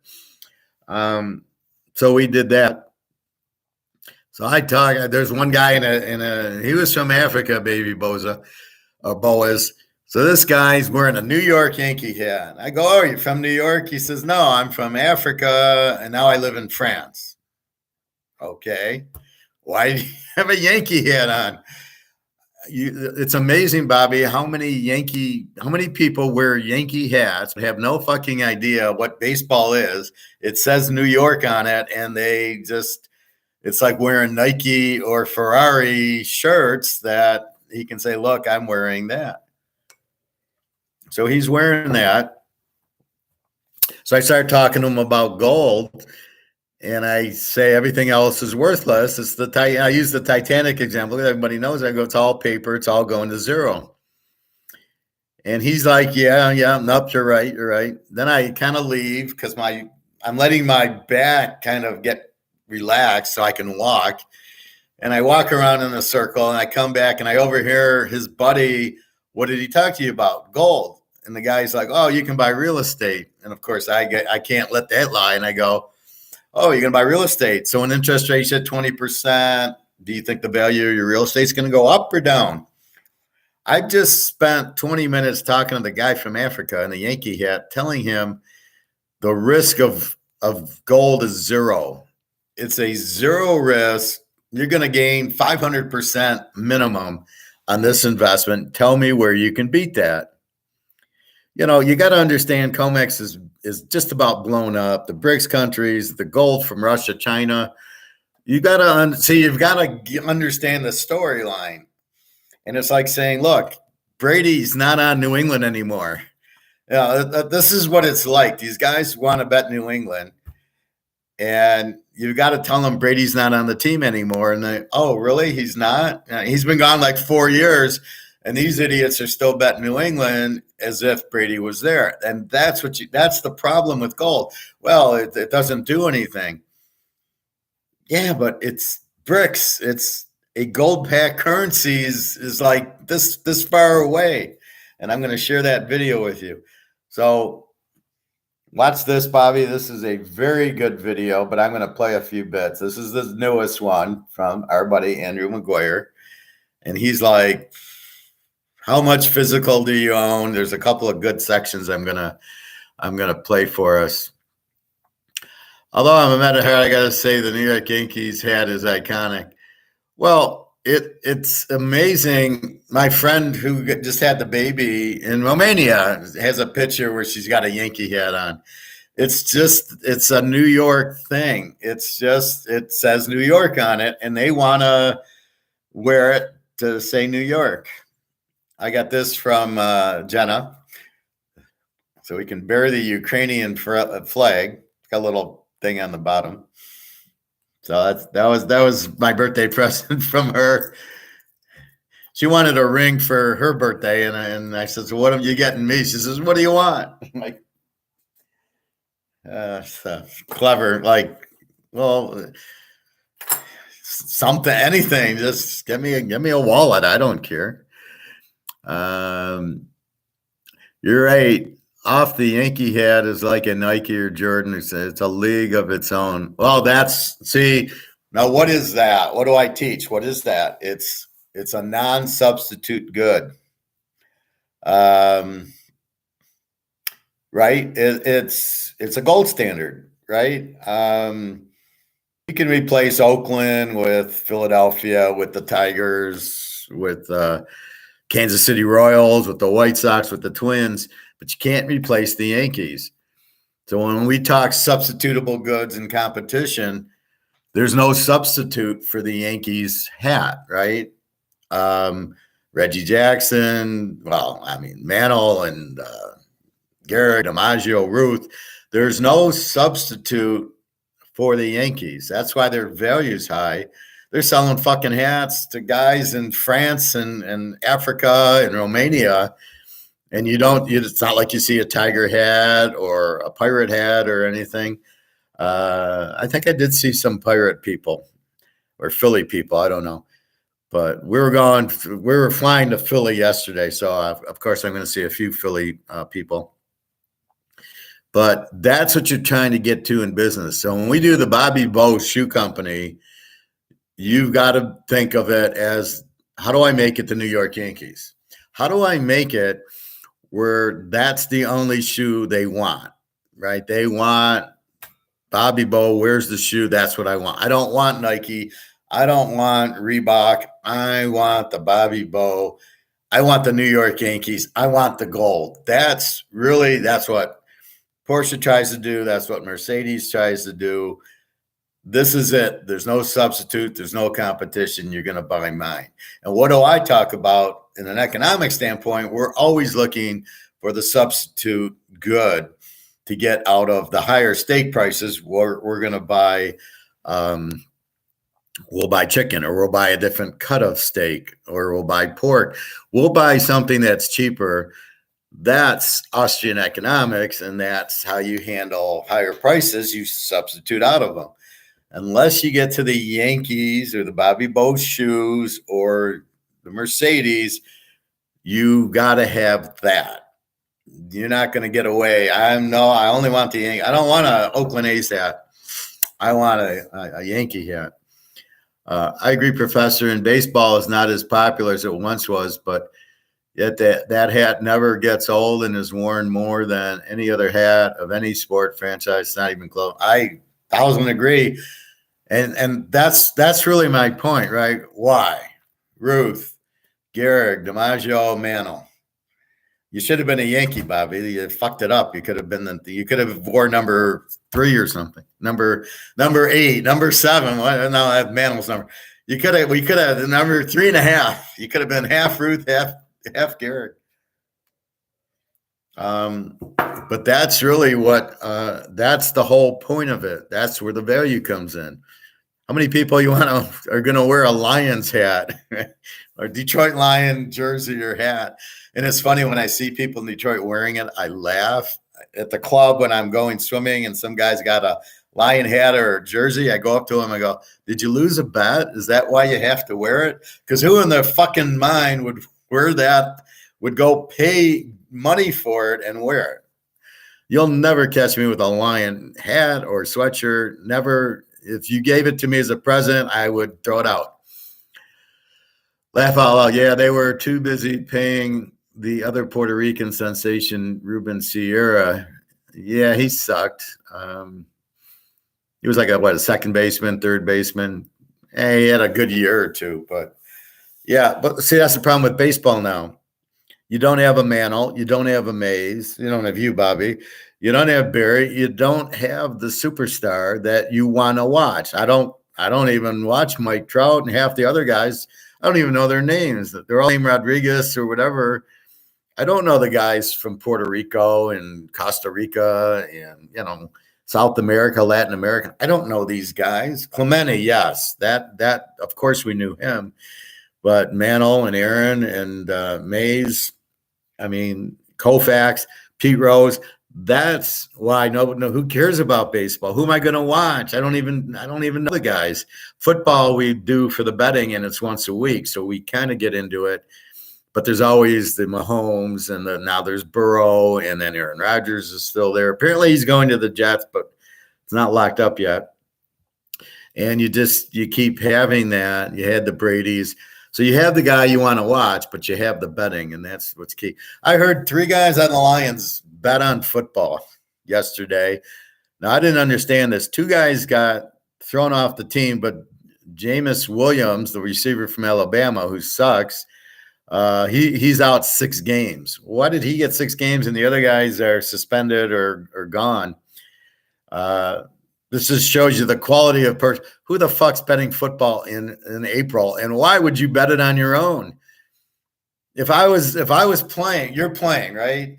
So we did that. So there's one guy he was from Africa, baby Boza, or Boaz. So this guy's wearing a New York Yankee hat. I go, oh, are you from New York? He says, no, I'm from Africa, and now I live in France. Okay. Why do you have a Yankee hat on? It's amazing, Bobby, how many people wear Yankee hats but have no fucking idea what baseball is. It says New York on it, and it's like wearing Nike or Ferrari shirts that he can say, look, I'm wearing that. So he's wearing that. So I started talking to him about gold. And I say everything else is worthless. I use the Titanic example. Everybody knows. I go, it's all paper. It's all going to zero. And he's like, yeah, nope, you're right. Then I kind of leave because I'm letting my back kind of get relaxed so I can walk. And I walk around in a circle and I come back and I overhear his buddy. What did he talk to you about? Gold. And the guy's like, oh, you can buy real estate. And of course I can't let that lie. And I go, oh, you're going to buy real estate. So when interest rates at 20%, do you think the value of your real estate is going to go up or down? I just spent 20 minutes talking to the guy from Africa in the Yankee hat, telling him the risk of gold is zero. It's a zero risk. You're going to gain 500% minimum on this investment. Tell me where you can beat that. You got to understand COMEX is just about blown up. The BRICS countries, the gold from Russia, China. You've got to understand the storyline. And it's like saying, look, Brady's not on New England anymore. This is what it's like. These guys want to bet New England. And you've got to tell them Brady's not on the team anymore. And they, oh, really? He's not? He's been gone like 4 years. And these idiots are still betting New England as if Brady was there. And that's the problem with gold. Well, it doesn't do anything. Yeah, but it's BRICS. It's a gold pack currency is like this far away. And I'm going to share that video with you. So Watch this, Bobby. This is a very good video, but I'm going to play a few bits. This is the newest one from our buddy Andrew McGuire. And he's like, how much physical do you own? There's a couple of good sections I'm gonna play for us. Although I'm a matter of I gotta say the New York Yankees hat is iconic. Well, it's amazing. My friend who just had the baby in Romania has a picture where she's got a Yankee hat on. It's a New York thing. It says New York on it, and they want to wear it to say New York. I got this from Jenna. So we can bear the Ukrainian flag. It's got a little thing on the bottom. So that was my birthday present from her. She wanted a ring for her birthday, and I said, "So what are you getting me?" She says, "What do you want?" I'm like, so clever. Like, well, something, anything. Just give me a wallet. I don't care. You're right. Off the Yankee hat is like a Nike or Jordan. It's a league of its own. Well, now what is that? What do I teach? What is that? It's a non-substitute good. Right? It's a gold standard, right? You can replace Oakland with Philadelphia, with the Tigers, with Kansas City Royals, with the White Sox, with the Twins, but you can't replace the Yankees. So when we talk substitutable goods in competition, there's no substitute for the Yankees hat, right? Reggie Jackson, Mantle and Garrett, DiMaggio, Ruth. There's no substitute for the Yankees. That's why their value's high. They're selling fucking hats to guys in France and Africa and Romania. And it's not like you see a Tiger hat or a Pirate hat or anything. I think I did see some Pirate people or Philly people. I don't know. But we were flying to Philly yesterday. So, of course, I'm going to see a few Philly people. But that's what you're trying to get to in business. So when we do the Bobby Bow Shoe Company, you've got to think of it as, how do I make it the New York Yankees? How do I make it where that's the only shoe they want, right? They want Bobby Bow, where's the shoe? That's what I want. I don't want Nike. I don't want Reebok. I want the Bobby Bow. I want the New York Yankees. I want the gold. That's what Porsche tries to do. That's what Mercedes tries to do. This is it. There's no substitute. There's no competition. You're going to buy mine. And what do I talk about in an economic standpoint? We're always looking for the substitute good to get out of the higher steak prices. We're going to buy, we'll buy chicken, or we'll buy a different cut of steak, or we'll buy pork. We'll buy something that's cheaper. That's Austrian economics, and that's how you handle higher prices. You substitute out of them. Unless you get to the Yankees or the Bobby Bow shoes or the Mercedes, you got to have that. You're not going to get away. I only want the Yankee. I don't want an Oakland A's hat. I want a Yankee hat. I agree, Professor. And baseball is not as popular as it once was, but yet that hat never gets old and is worn more than any other hat of any sport franchise. It's not even close. I 1,000% agree. And that's really my point, right? Why? Ruth, Gehrig, DiMaggio, Mantle. You should have been a Yankee, Bobby. You fucked it up. You could have been you could have wore number 3 or something. Number 8, number 7. Well, no, I have Mantle's number. We could have the number 3.5. You could have been half Ruth, half Gehrig. But that's really that's the whole point of it. That's where the value comes in. How many people are going to wear a Lions hat or Detroit Lion jersey or hat? And it's funny when I see people in Detroit wearing it, I laugh. At the club when I'm going swimming and some guy's got a Lion hat or a jersey, I go up to him, I go, did you lose a bet? Is that why you have to wear it? Because who in their fucking mind would wear that, would go pay money for it and wear it? You'll never catch me with a Lion hat or sweatshirt. Never. If you gave it to me as a present, I would throw it out. Laugh out loud. Yeah, they were too busy paying the other Puerto Rican sensation, Ruben Sierra. Yeah, he sucked. He was like a second baseman, third baseman. He had a good year or two, but yeah. But see, that's the problem with baseball now. You don't have a Mantle. You don't have a Mays. You don't have you, Bobby. You don't have Barry. You don't have the superstar that you want to watch. I don't. I don't even watch Mike Trout and half the other guys. I don't even know their names. They're all named Rodriguez or whatever. I don't know the guys from Puerto Rico and Costa Rica and South America, Latin America. I don't know these guys. Clemente, yes, that of course we knew him, but Mantle and Aaron and Mays. I mean, Koufax, Pete Rose. That's why no who cares about baseball. Who am I going to watch? I don't even know the guys. Football we do for the betting, and it's once a week, so we kind of get into it. But there's always the Mahomes, and now there's Burrow, and then Aaron Rodgers is still there. Apparently, he's going to the Jets, but it's not locked up yet. And you keep having that. You had the Brady's. So you have the guy you want to watch, but you have the betting, and that's what's key. I heard 3 guys on the Lions bet on football yesterday. Now, I didn't understand this. 2 guys got thrown off the team, but Jameis Williams, the receiver from Alabama, who sucks, he's out 6 games. Why did he get 6 games and the other guys are suspended or gone? This just shows you the quality of person. Who the fuck's betting football in April? And why would you bet it on your own? If I was playing, you're playing, right?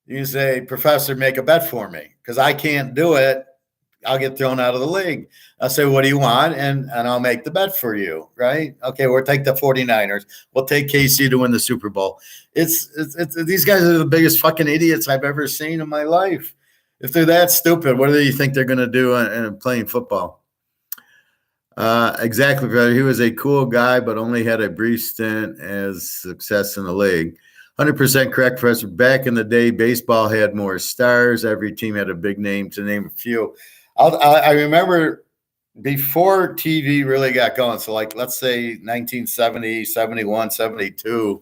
You say, Professor, make a bet for me because I can't do it. I'll get thrown out of the league. I'll say, what do you want? And I'll make the bet for you, right? Okay, we'll take the 49ers. We'll take KC to win the Super Bowl. It's these guys are the biggest fucking idiots I've ever seen in my life. If they're that stupid, what do you think they're going to do in playing football? Exactly, brother. He was a cool guy, but only had a brief stint as success in the league. 100% correct, Professor. Back in the day, baseball had more stars. Every team had a big name, to name a few. I remember before TV really got going. So, like, let's say 1970, 71, 72,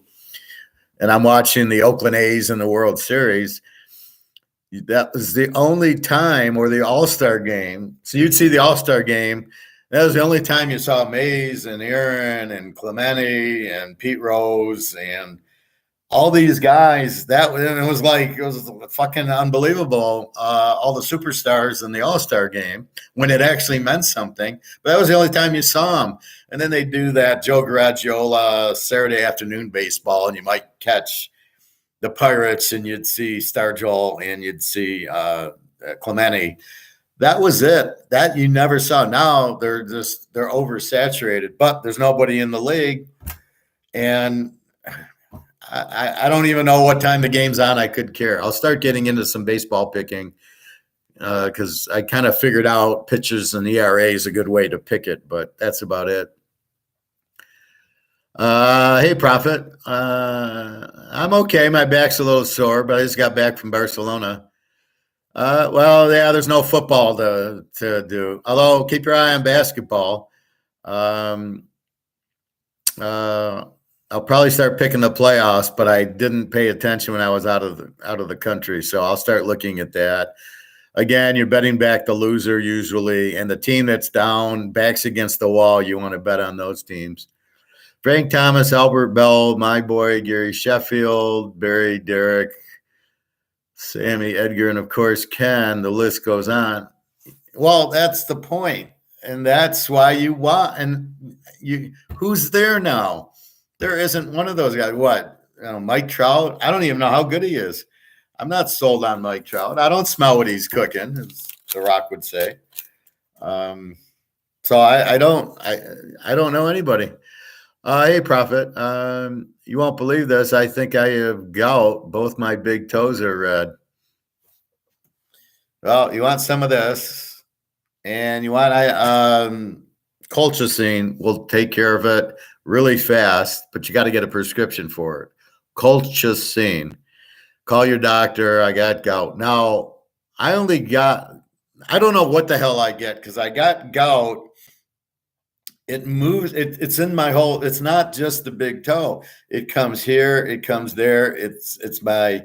and I'm watching the Oakland A's in the World Series. That was the only time, or the All-Star game. So you'd see the All-Star game. That was the only time you saw Mays and Aaron and Clemente and Pete Rose and all these guys. It was fucking unbelievable. All the superstars in the All-Star game when it actually meant something. But that was the only time you saw them. And then they do that Joe Garagiola Saturday afternoon baseball, and you might catch the Pirates, and you'd see Stargell, and you'd see Clemente. That was it. That you never saw. Now they're oversaturated, but there's nobody in the league, and I don't even know what time the game's on. I could care. I'll start getting into some baseball picking because I kind of figured out pitches and ERA is a good way to pick it, but that's about it. Hey, Prophet. I'm okay. My back's a little sore, but I just got back from Barcelona. Well, yeah, there's no football to do. Although, keep your eye on basketball. I'll probably start picking the playoffs, but I didn't pay attention when I was out of the country, so I'll start looking at that. Again, you're betting back the loser usually, and the team that's down, backs against the wall, you want to bet on those teams. Frank Thomas, Albert Bell, my boy, Gary Sheffield, Barry, Derek, Sammy, Edgar, and of course, Ken. The list goes on. Well, that's the point. And that's why you want, and who's there now? There isn't one of those guys. What? Mike Trout? I don't even know how good he is. I'm not sold on Mike Trout. I don't smell what he's cooking, as The Rock would say. So I don't know anybody. Hey, Prophet. You won't believe this. I think I have gout. Both my big toes are red. Well, you want some of this, and you want colchicine will take care of it really fast, but you got to get a prescription for it. Colchicine. Call your doctor. I got gout. Now, I only got, I don't know what the hell I get because I got gout. It moves, it's in my whole, it's not just the big toe. It comes here, it comes there. It's my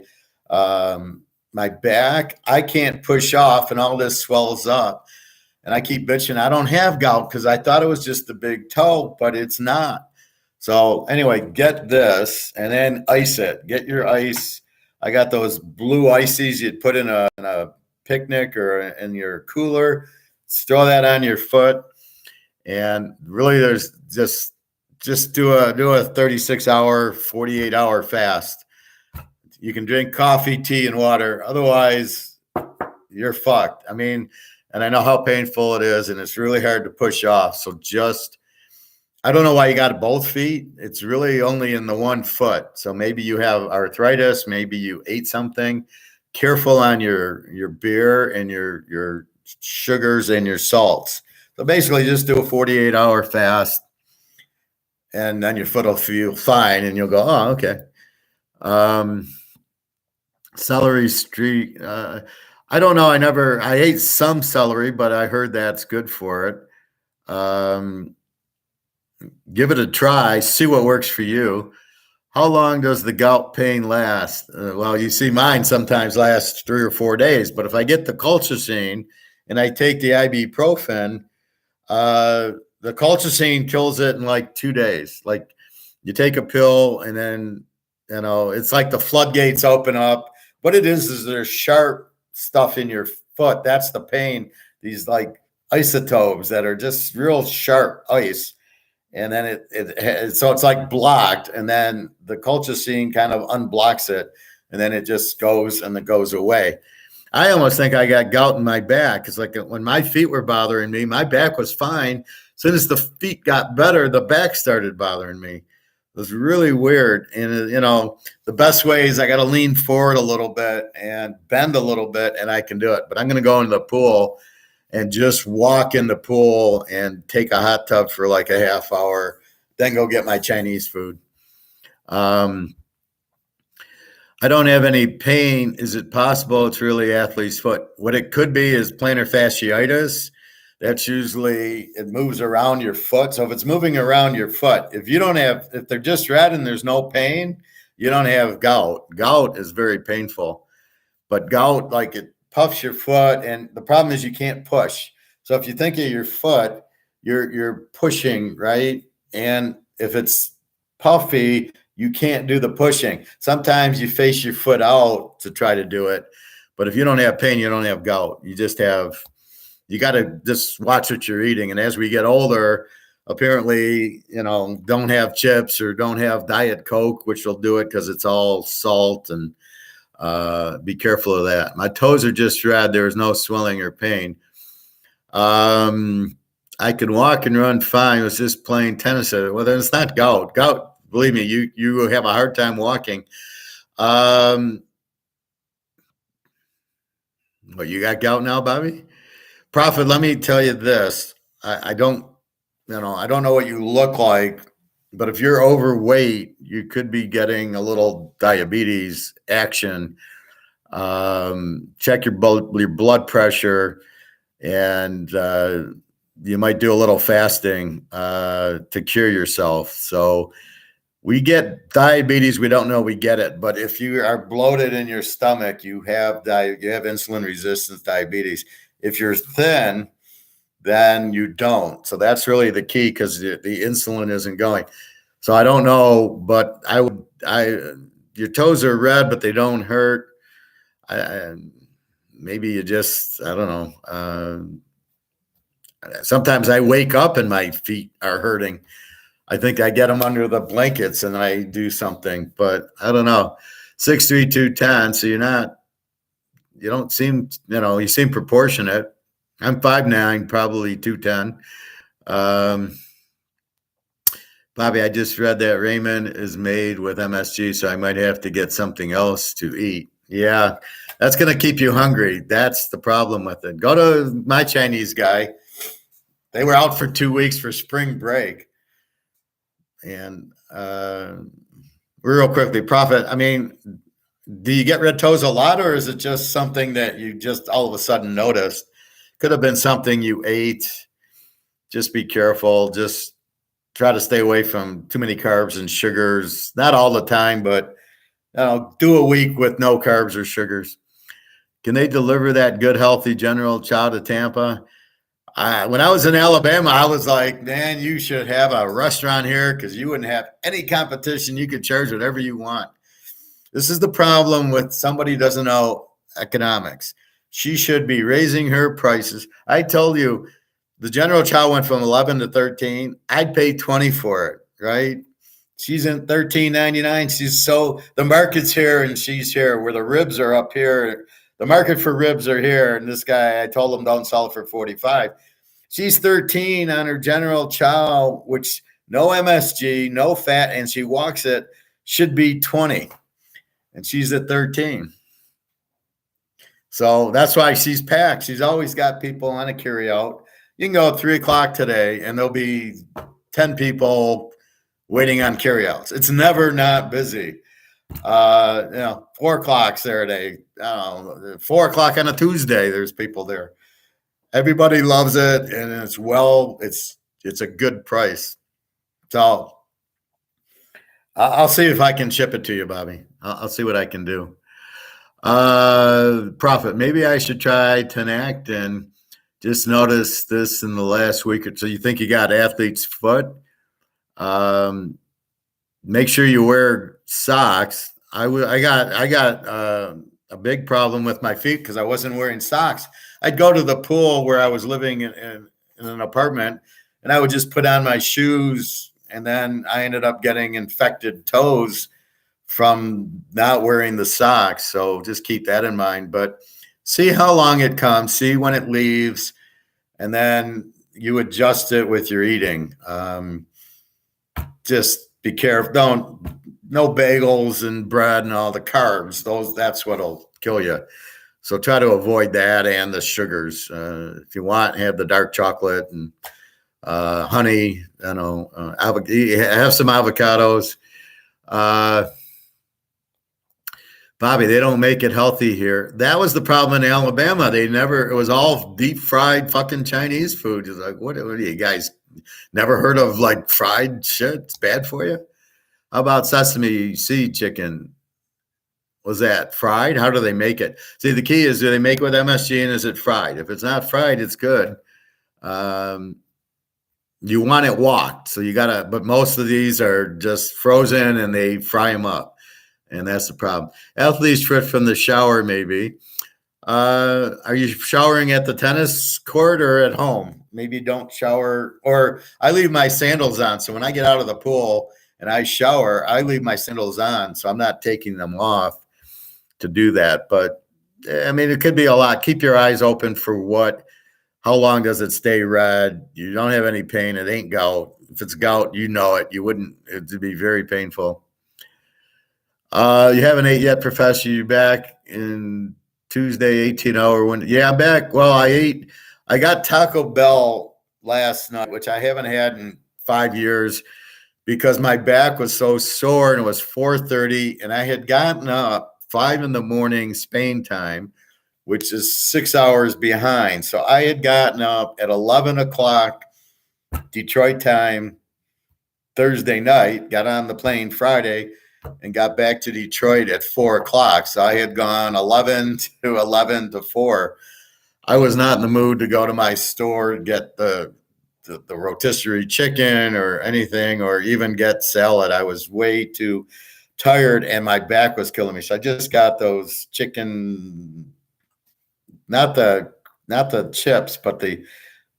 back. I can't push off and all this swells up. And I keep bitching, I don't have gout because I thought it was just the big toe, but it's not. So anyway, get this and then ice it. Get your ice. I got those blue ices you'd put in a picnic or in your cooler. Just throw that on your foot, and really, there's just do a 36-hour, 48-hour fast. You can drink coffee, tea, and water. Otherwise, you're fucked. I mean, and I know how painful it is, and it's really hard to push off. So just, I don't know why you got both feet. It's really only in the one foot. So maybe you have arthritis. Maybe you ate something. Careful on your beer and your sugars and your salts. So basically, just do a 48-hour fast, and then your foot will feel fine, and you'll go, oh, okay. Celery street. I don't know. I ate some celery, but I heard that's good for it. Give it a try. See what works for you. How long does the gout pain last? Well, you see, mine sometimes lasts 3 or 4 days. But if I get the colchicine and I take the ibuprofen, the colchicine kills it in like 2 days. Like you take a pill and then, it's like the floodgates open up. What it is there's sharp stuff in your foot. That's the pain. These like isotopes that are just real sharp ice. And then so it's like blocked, and then the colchicine kind of unblocks it, and then it just goes and it goes away. I almost think I got gout in my back. It's like when my feet were bothering me, my back was fine. As soon as the feet got better, the back started bothering me. It was really weird. And, the best way is I got to lean forward a little bit and bend a little bit, and I can do it. But I'm going to go into the pool and just walk in the pool and take a hot tub for like a half hour, then go get my Chinese food. I don't have any pain. Is it possible it's really athlete's foot? What it could be is plantar fasciitis. That's usually, it moves around your foot. So if it's moving around your foot, if they're just red and there's no pain, you don't have gout. Gout is very painful, but gout, like it puffs your foot. And the problem is you can't push. So if you think of your foot, you're pushing, right? And if it's puffy, you can't do the pushing. Sometimes you face your foot out to try to do it. But if you don't have pain, you don't have gout. You got to just watch what you're eating. And as we get older, apparently, don't have chips or don't have Diet Coke, which will do it because it's all salt, and be careful of that. My toes are just red. There is no swelling or pain. I can walk and run fine. It was just playing tennis. Well, then it's not gout. Gout, believe me, you have a hard time walking. Well, you got gout now, Bobby? Prophet, let me tell you this. I don't know what you look like, but if you're overweight, you could be getting a little diabetes action. Check your blood pressure, and you might do a little fasting to cure yourself. So we get diabetes. We don't know we get it, but if you are bloated in your stomach, you have insulin resistance diabetes. If you're thin, then you don't. So that's really the key, because the insulin isn't going. So I don't know, but your toes are red, but they don't hurt. Maybe you just, I don't know. Sometimes I wake up and my feet are hurting. I think I get them under the blankets and I do something, but I don't know. 6'3", 210. So you don't seem, you seem proportionate. I'm 5'9", probably 210. Bobby, I just read that ramen is made with MSG, so I might have to get something else to eat. Yeah, that's going to keep you hungry. That's the problem with it. Go to my Chinese guy. They were out for 2 weeks for spring break. And real quickly, Prophet, I mean, Do you get red toes a lot, or is it just something that you just all of a sudden noticed? Could have been something you ate. Just be careful. Just try to stay away from too many carbs and sugars. Not all the time, but do a week with no carbs or sugars. Can they deliver that good, healthy General Chow to Tampa? When I was in Alabama, I was like, man, you should have a restaurant here because you wouldn't have any competition. You could charge whatever you want. This is the problem with somebody who doesn't know economics. She should be raising her prices. I told you the General Chow went from 11 to 13. I'd pay 20 for it, right? She's in 13.99. The market's here and she's here, where the ribs are up here. The market for ribs are here. And this guy, I told him don't sell it for 45. She's 13 on her General Chow, which no MSG, no fat, and she walks it, should be 20. And she's at 13. So that's why she's packed. She's always got people on a carry out. You can go at 3 o'clock today and there'll be 10 people waiting on carry outs. It's never not busy. 4 o'clock Saturday, 4 o'clock on a Tuesday, there's people there. Everybody loves it, and it's a good price. So I'll see if I can ship it to you, Bobby. I'll see what I can do. Profit. Maybe I should try Tenact and just notice this in the last week or so. You think you got athlete's foot? Make sure you wear socks. I got a big problem with my feet because I wasn't wearing socks. I'd go to the pool where I was living in an apartment, and I would just put on my shoes, and then I ended up getting infected toes from not wearing the socks. So just keep that in mind. But see how long it comes, see when it leaves, and then you adjust it with your eating. Just be careful. No bagels and bread and all the carbs. That's what'll kill you. So try to avoid that and the sugars. If you want, have the dark chocolate and honey. Have some avocados. Bobby, they don't make it healthy here. That was the problem in Alabama. It was all deep fried fucking Chinese food. It's like, what are you guys never heard of like fried shit? It's bad for you. How about sesame seed chicken? Was that fried? How do they make it? See, the key is, do they make it with MSG and is it fried? If it's not fried, it's good. You want it walked. So but most of these are just frozen and they fry them up. And that's the problem. Athlete's foot from the shower, maybe. Are you showering at the tennis court or at home? Maybe don't shower. Or I leave my sandals on. So when I get out of the pool and I shower, I leave my sandals on. So I'm not taking them off to do that. But I mean, it could be a lot. Keep your eyes open for how long does it stay red? You don't have any pain. It ain't gout. If it's gout, you know it. It'd be very painful. You haven't ate yet, Professor. You back in Tuesday, 18-hour window? Yeah, I'm back. Well, I got Taco Bell last night, which I haven't had in 5 years because my back was so sore, and it was 4:30, and I had gotten up 5 a.m. Spain time, which is 6 hours behind. So I had gotten up at 11 o'clock Detroit time Thursday night, got on the plane Friday, and got back to Detroit at 4 o'clock. So I had gone 11 to 4. I was not in the mood to go to my store and get the rotisserie chicken or anything, or even get salad. I was way too tired and my back was killing me. So I just got those chicken, not the chips, but the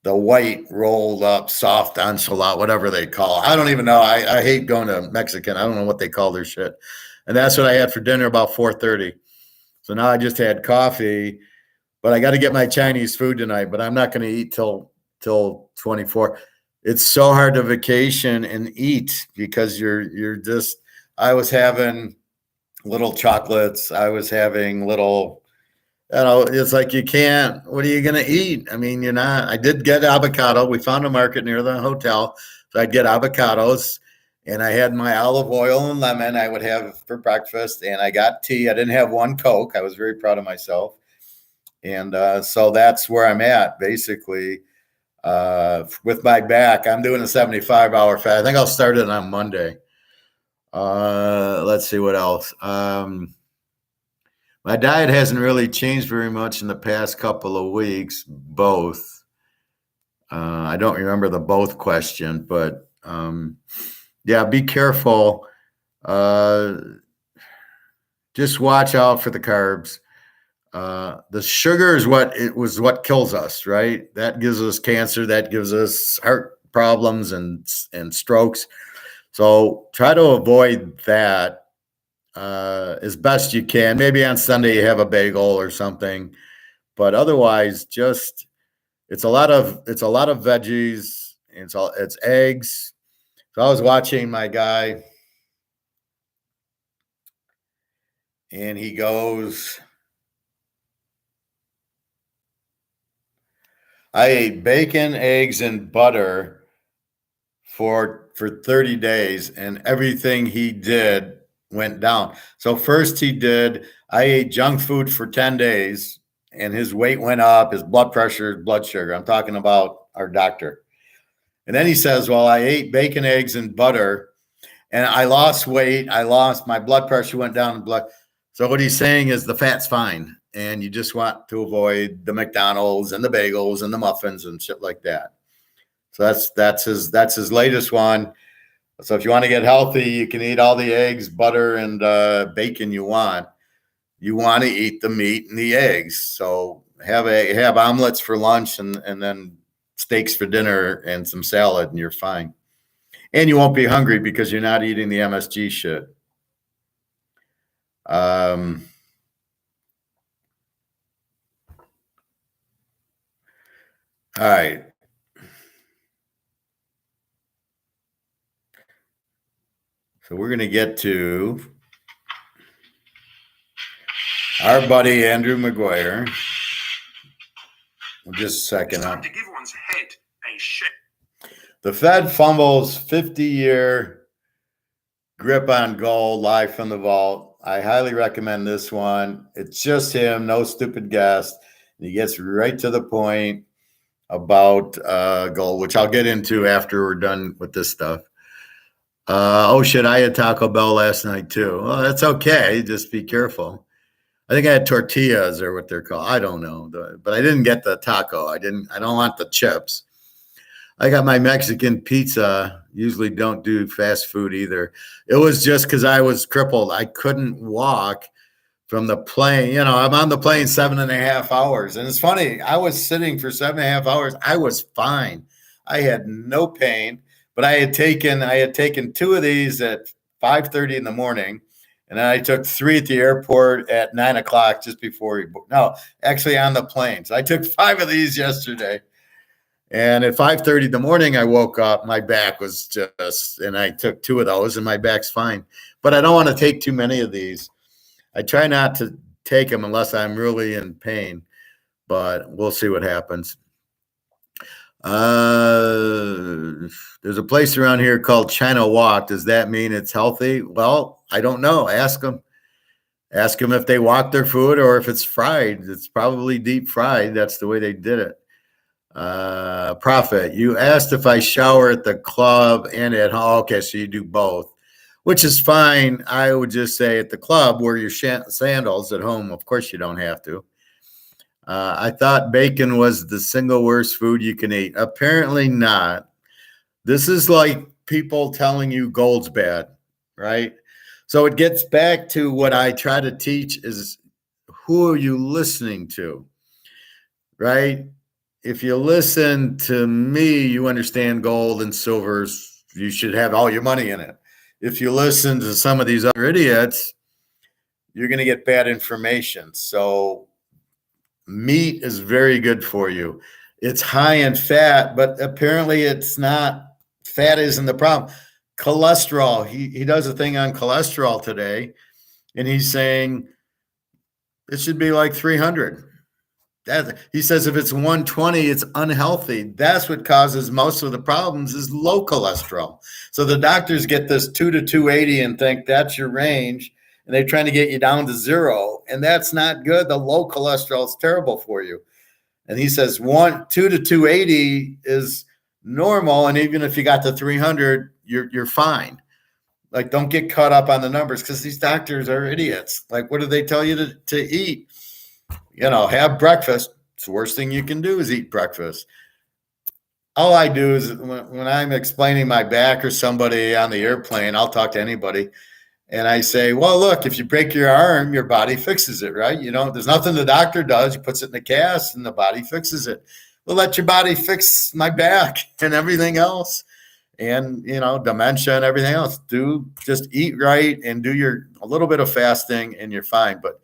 white rolled up soft enchilada, whatever they call it. I don't even know. I hate going to Mexican. I don't know what they call their shit. And that's what I had for dinner about 4:30. So now I just had coffee, but I got to get my Chinese food tonight, but I'm not going to eat till 24. It's so hard to vacation and eat because you're just, I was having little chocolates. I was having little, it's like you can't, what are you going to eat? I mean, you're not, I did get avocado. We found a market near the hotel. So I'd get avocados and I had my olive oil and lemon I would have for breakfast, and I got tea. I didn't have one Coke. I was very proud of myself. And so that's where I'm at, basically. With my back, I'm doing a 75-hour fast. I think I'll start it on Monday. Let's see what else. My diet hasn't really changed very much in the past couple of weeks, both. I don't remember the both question, but yeah, be careful. Just watch out for the carbs. The sugar is what kills us, right? That gives us cancer. That gives us heart problems and strokes. So try to avoid that as best you can. Maybe on Sunday you have a bagel or something, but otherwise, just it's a lot of veggies. It's eggs. So I was watching my guy, and he goes, I ate bacon, eggs, and butter for 30 days, and everything he did went down. So first I ate junk food for 10 days, and his weight went up, his blood pressure, blood sugar. I'm talking about our doctor. And then he says, well, I ate bacon, eggs, and butter, and I lost weight. My blood pressure went down. So what he's saying is the fat's fine, and you just want to avoid the McDonald's and the bagels and the muffins and shit like that. So that's his latest one. So if you want to get healthy, you can eat all the eggs, butter, and bacon you want. You want to eat the meat and the eggs. So have omelets for lunch and then steaks for dinner and some salad, and you're fine. And you won't be hungry because you're not eating the MSG shit. All right. So we're going to get to our buddy Andrew McGuire. Just a second. It's time to give one's head a shake. The Fed fumbles 50-year grip on gold live from the vault. I highly recommend this one. It's just him, no stupid guest. He gets right to the point about gold, which I'll get into after we're done with this stuff. Oh shit, I had Taco Bell last night too. Well, that's okay. Just be careful. I think I had tortillas or what they're called. I don't know, but I didn't get the taco. I don't want the chips. I got my Mexican pizza. Usually don't do fast food either. It was just because I was crippled. I couldn't walk from the plane. You know, I'm on the plane 7.5 hours. And it's funny, I was sitting for 7.5 hours. I was fine. I had no pain, but I had taken 2 of these at 5:30 in the morning. And then I took 3 at the airport at 9 o'clock just before actually on the plane. So I took 5 of these yesterday. And at 5:30 in the morning, I woke up, my back was and I took 2 of those and my back's fine. But I don't want to take too many of these. I try not to take them unless I'm really in pain, but we'll see what happens. There's a place around here called China Walk. Does that mean it's healthy? Well, I don't know. Ask them. Ask them if they walk their food or if it's fried. It's probably deep fried. That's the way they did it. Prophet, you asked if I shower at the club and at home. Okay, so you do both, which is fine. I would just say at the club, wear your sandals. At home, of course, you don't have to. I thought bacon was the single worst food you can eat. Apparently not. This is like people telling you gold's bad, right? So it gets back to what I try to teach is who are you listening to, right? If you listen to me, you understand gold and silvers. You should have all your money in it. If you listen to some of these other idiots, you're going to get bad information. So meat is very good for you. It's high in fat, but apparently it's not. Fat isn't the problem. Cholesterol. He does a thing on cholesterol today, and he's saying it should be like 300. He says if it's 120, it's unhealthy. That's what causes most of the problems is low cholesterol. So the doctors get this 2 to 280 and think that's your range, and they're trying to get you down to zero, and that's not good. The low cholesterol is terrible for you. And he says 2 to 280 is normal, and even if you got to 300, you're fine. Like, don't get caught up on the numbers because these doctors are idiots. Like, what do they tell you to eat? Have breakfast. It's the worst thing you can do is eat breakfast. All I do is when I'm explaining my back or somebody on the airplane, I'll talk to anybody. And I say, well, look, if you break your arm, your body fixes it, right? There's nothing the doctor does. He puts it in a cast and the body fixes it. Well, let your body fix my back and everything else. And, dementia and everything else. Just eat right and do a little bit of fasting and you're fine. But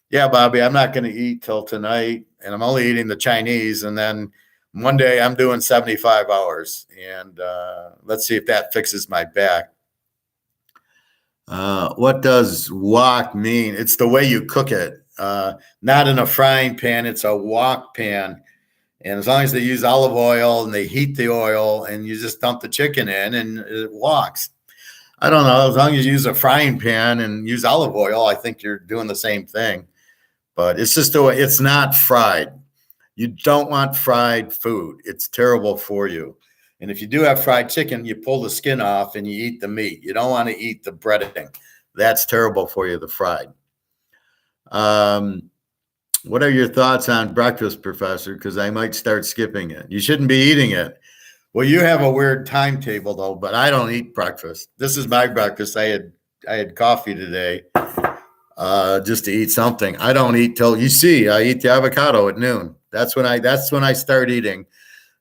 yeah, Bobby, I'm not going to eat till tonight, and I'm only eating the Chinese. And then one day I'm doing 75 hours, and let's see if that fixes my back. What does wok mean? It's the way you cook it, not in a frying pan. It's a wok pan. And as long as they use olive oil and they heat the oil and you just dump the chicken in and it woks. I don't know. As long as you use a frying pan and use olive oil, I think you're doing the same thing. But it's just the way. It's not fried. You don't want fried food. It's terrible for you. And if you do have fried chicken, you pull the skin off and you eat the meat. You don't want to eat the breading. That's terrible for you, the fried. What are your thoughts on breakfast, Professor? Because I might start skipping it. You shouldn't be eating it. Well, you have a weird timetable, though, but I don't eat breakfast. This is my breakfast. I had coffee today. Just to eat something. I don't eat till I eat the avocado at noon. That's when I start eating.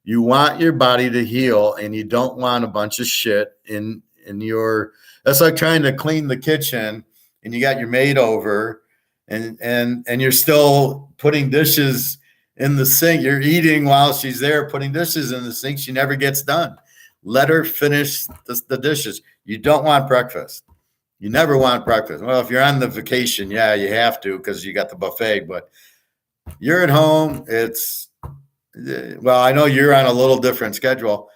You want your body to heal, and you don't want a bunch of shit in your. That's like trying to clean the kitchen, and you got your maid over, and you're still putting dishes in the sink. You're eating while she's there, putting dishes in the sink. She never gets done. Let her finish the dishes. You don't want breakfast. You never want breakfast. Well, if you're on the vacation, yeah, you have to because you got the buffet. But you're at home. I know you're on a little different schedule.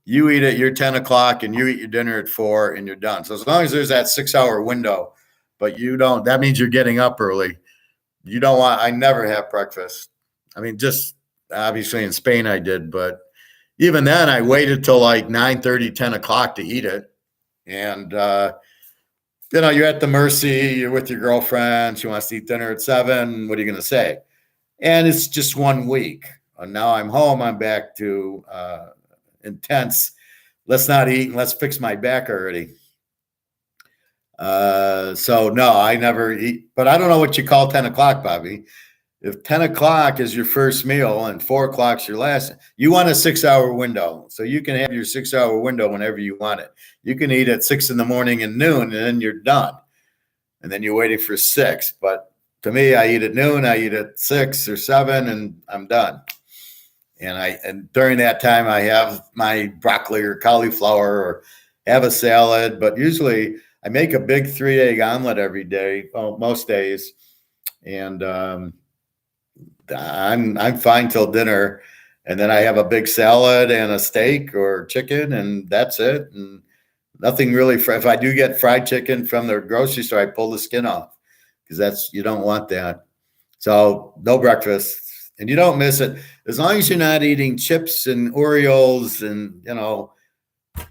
You eat at your 10 o'clock and you eat your dinner at 4 and you're done. So as long as there's that 6-hour window, but you don't, that means you're getting up early. I never have breakfast. I mean, just obviously in Spain I did, but even then I waited till like 9:30, 10 o'clock to eat it. And, you're at the mercy. You're with your girlfriend. She wants to eat dinner at 7. What are you going to say? And it's just 1 week. And now I'm home. I'm back to intense. Let's not eat and let's fix my back already. So no, I never eat. But I don't know what you call 10 o'clock, Bobby. If 10 o'clock is your first meal and 4 o'clock's your last, you want a 6-hour window. So you can have your 6-hour window whenever you want it. You can eat at 6 in the morning and noon, and then you're done. And then you're waiting for 6. But to me, I eat at noon, I eat at 6 or 7, and I'm done. And during that time, I have my broccoli or cauliflower or have a salad. But usually I make a big 3-egg omelet every day, most days. And I'm fine till dinner, and then I have a big salad and a steak or chicken, and that's it. And nothing really. If I do get fried chicken from the grocery store, I pull the skin off because you don't want that. So no breakfast, and you don't miss it as long as you're not eating chips and Oreos and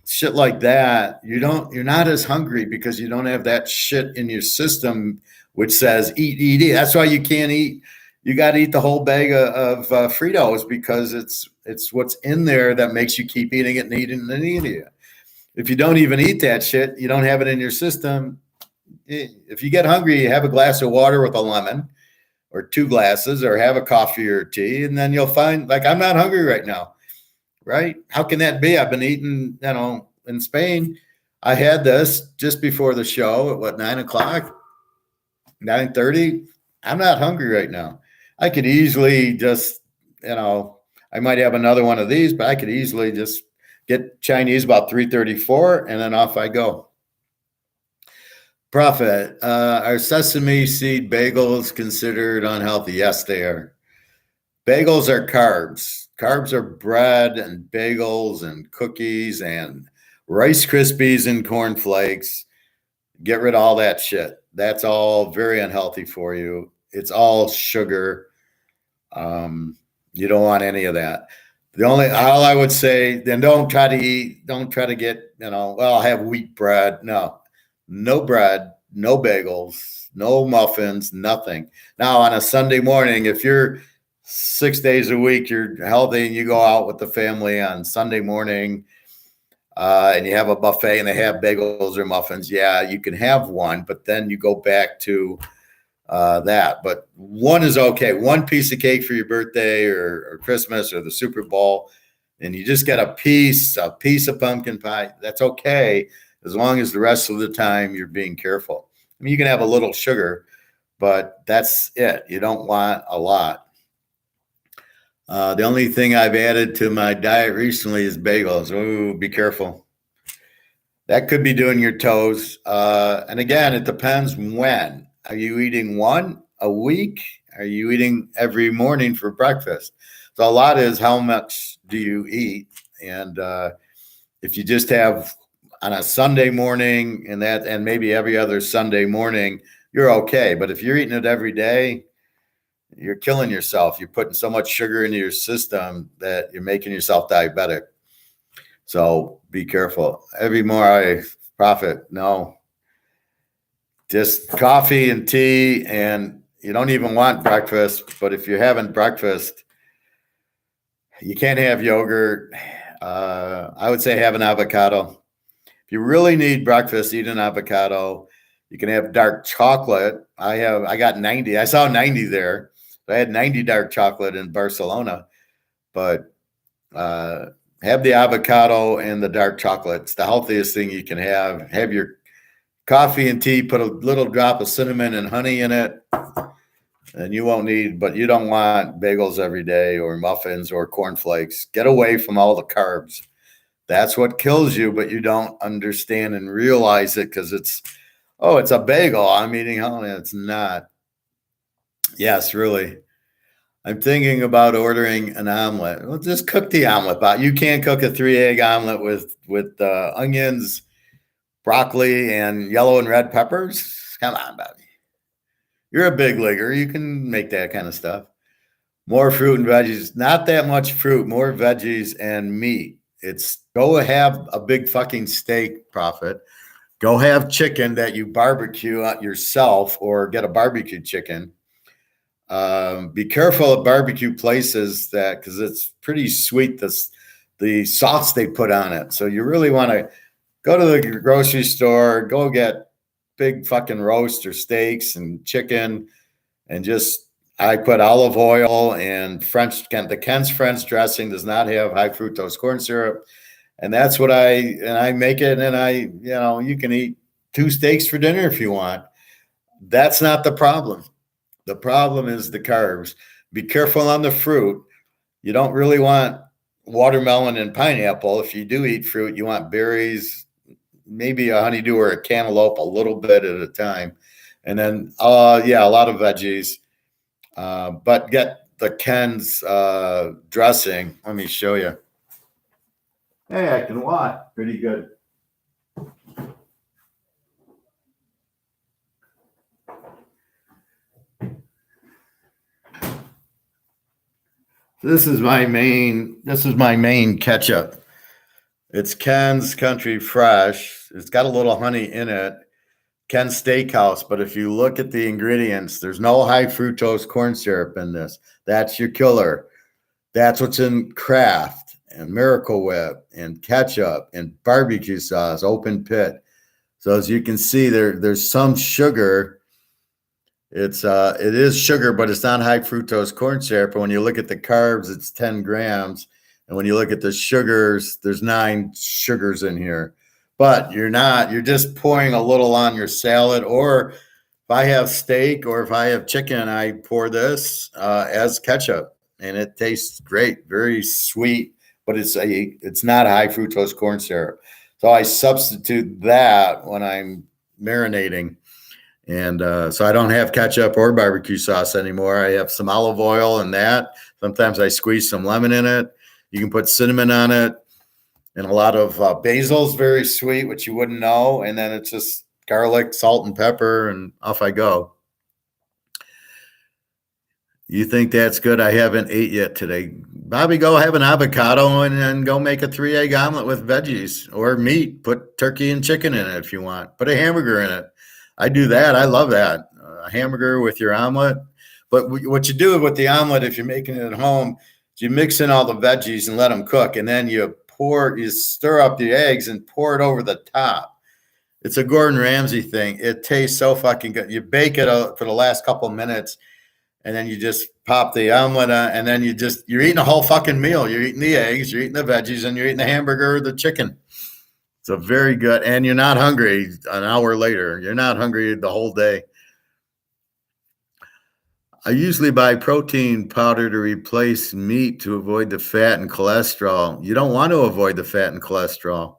shit like that. You're not as hungry because you don't have that shit in your system which says eat, eat, eat. That's why you can't eat. You got to eat the whole bag of Fritos because it's what's in there that makes you keep eating it and eating it and eating it. If you don't even eat that shit, you don't have it in your system. If you get hungry, you have a glass of water with a lemon or 2 glasses or have a coffee or tea, and then you'll find, like, I'm not hungry right now, right? How can that be? I've been eating, in Spain. I had this just before the show at 9 o'clock, 9:30. I'm not hungry right now. I could easily just, I might have another one of these, but I could easily just get Chinese about 3:34 and then off I go. Prophet, are sesame seed bagels considered unhealthy? Yes, they are. Bagels are carbs. Carbs are bread and bagels and cookies and Rice Krispies and cornflakes. Get rid of all that shit. That's all very unhealthy for you. It's all sugar. You don't want any of that. All I would say, then don't try to get, well, I'll have wheat bread. No bread, no bagels, no muffins, nothing. Now, on a Sunday morning, if you're 6 days a week, you're healthy and you go out with the family on Sunday morning, and you have a buffet and they have bagels or muffins, yeah, you can have one, but then you go back to that. But one is okay. One piece of cake for your birthday or Christmas or the Super Bowl, and you just get a piece of pumpkin pie. That's okay, as long as the rest of the time you're being careful. I mean, you can have a little sugar, but that's it. You don't want a lot. The only thing I've added to my diet recently is bagels. Ooh, be careful. That could be doing your toes. And again, it depends when. Are you eating one a week? Are you eating every morning for breakfast? So a lot is how much do you eat? And if you just have on a Sunday morning and maybe every other Sunday morning, you're okay. But if you're eating it every day, you're killing yourself. You're putting so much sugar into your system that you're making yourself diabetic. So be careful. Every more I profit, no. Just coffee and tea, and you don't even want breakfast. But if you're having breakfast, you can't have yogurt. I would say have an avocado. If you really need breakfast, eat an avocado. You can have dark chocolate. I got 90. I saw 90 there. I had 90 dark chocolate in Barcelona, but have the avocado and the dark chocolate. It's the healthiest thing you can have. Have your coffee and tea, put a little drop of cinnamon and honey in it, and you won't need, but you don't want bagels every day or muffins or cornflakes. Get away from all the carbs. That's what kills you, but you don't understand and realize it because it's a bagel I'm eating. Oh, it's not. Yes, really. I'm thinking about ordering an omelet. Well, just cook the omelet. But you can't cook a 3-egg omelet with onions, broccoli, and yellow and red peppers. Come on, Bobby. You're a big leaguer. You can make that kind of stuff. More fruit and veggies. Not that much fruit. More veggies and meat. It's go have a big fucking steak, Prophet. Go have chicken that you barbecue yourself or get a barbecue chicken. Be careful at barbecue places because it's pretty sweet, the sauce they put on it. So you really want to go to the grocery store, go get big fucking roast or steaks and chicken, and I put olive oil and the Ken's French dressing does not have high fructose corn syrup. And that's what I make it. And you can eat 2 steaks for dinner if you want. That's not the problem. The problem is the carbs. Be careful on the fruit. You don't really want watermelon and pineapple. If you do eat fruit, you want berries, maybe a honeydew or a cantaloupe, a little bit at a time. And then, a lot of veggies. But get the Ken's dressing. Let me show you. Hey, I can walk pretty good. This is my main ketchup. It's Ken's Country Fresh. It's got a little honey in it. Ken's Steakhouse, but if you look at the ingredients, there's no high fructose corn syrup in this. That's your killer. That's what's in Kraft and Miracle Whip and ketchup and barbecue sauce, open pit. So as you can see, there's some sugar. It is sugar, but it's not high fructose corn syrup. And when you look at the carbs, it's 10 grams. And when you look at the sugars, there's 9 sugars in here. But you're just pouring a little on your salad. Or if I have steak or if I have chicken, I pour this as ketchup. And it tastes great, very sweet, but it's not high fructose corn syrup. So I substitute that when I'm marinating. And so I don't have ketchup or barbecue sauce anymore. I have some olive oil and that. Sometimes I squeeze some lemon in it. You can put cinnamon on it, and a lot of basil's very sweet, which you wouldn't know. And then it's just garlic, salt, and pepper, and off I go. You think that's good? I haven't ate yet today. Bobby, go have an avocado and then go make a 3-egg omelet with veggies or meat. Put turkey and chicken in it if you want. Put a hamburger in it. I do that. I love that. A hamburger with your omelet. But what you do with the omelet, if you're making it at home, is you mix in all the veggies and let them cook. And then you stir up the eggs and pour it over the top. It's a Gordon Ramsay thing. It tastes so fucking good. You bake it for the last couple of minutes, and then you just pop the omelet on, and then you're eating a whole fucking meal. You're eating the eggs, you're eating the veggies, and you're eating the hamburger or the chicken. It's a very good, and you're not hungry an hour later. You're not hungry the whole day. I usually buy protein powder to replace meat to avoid the fat and cholesterol. You don't want to avoid the fat and cholesterol.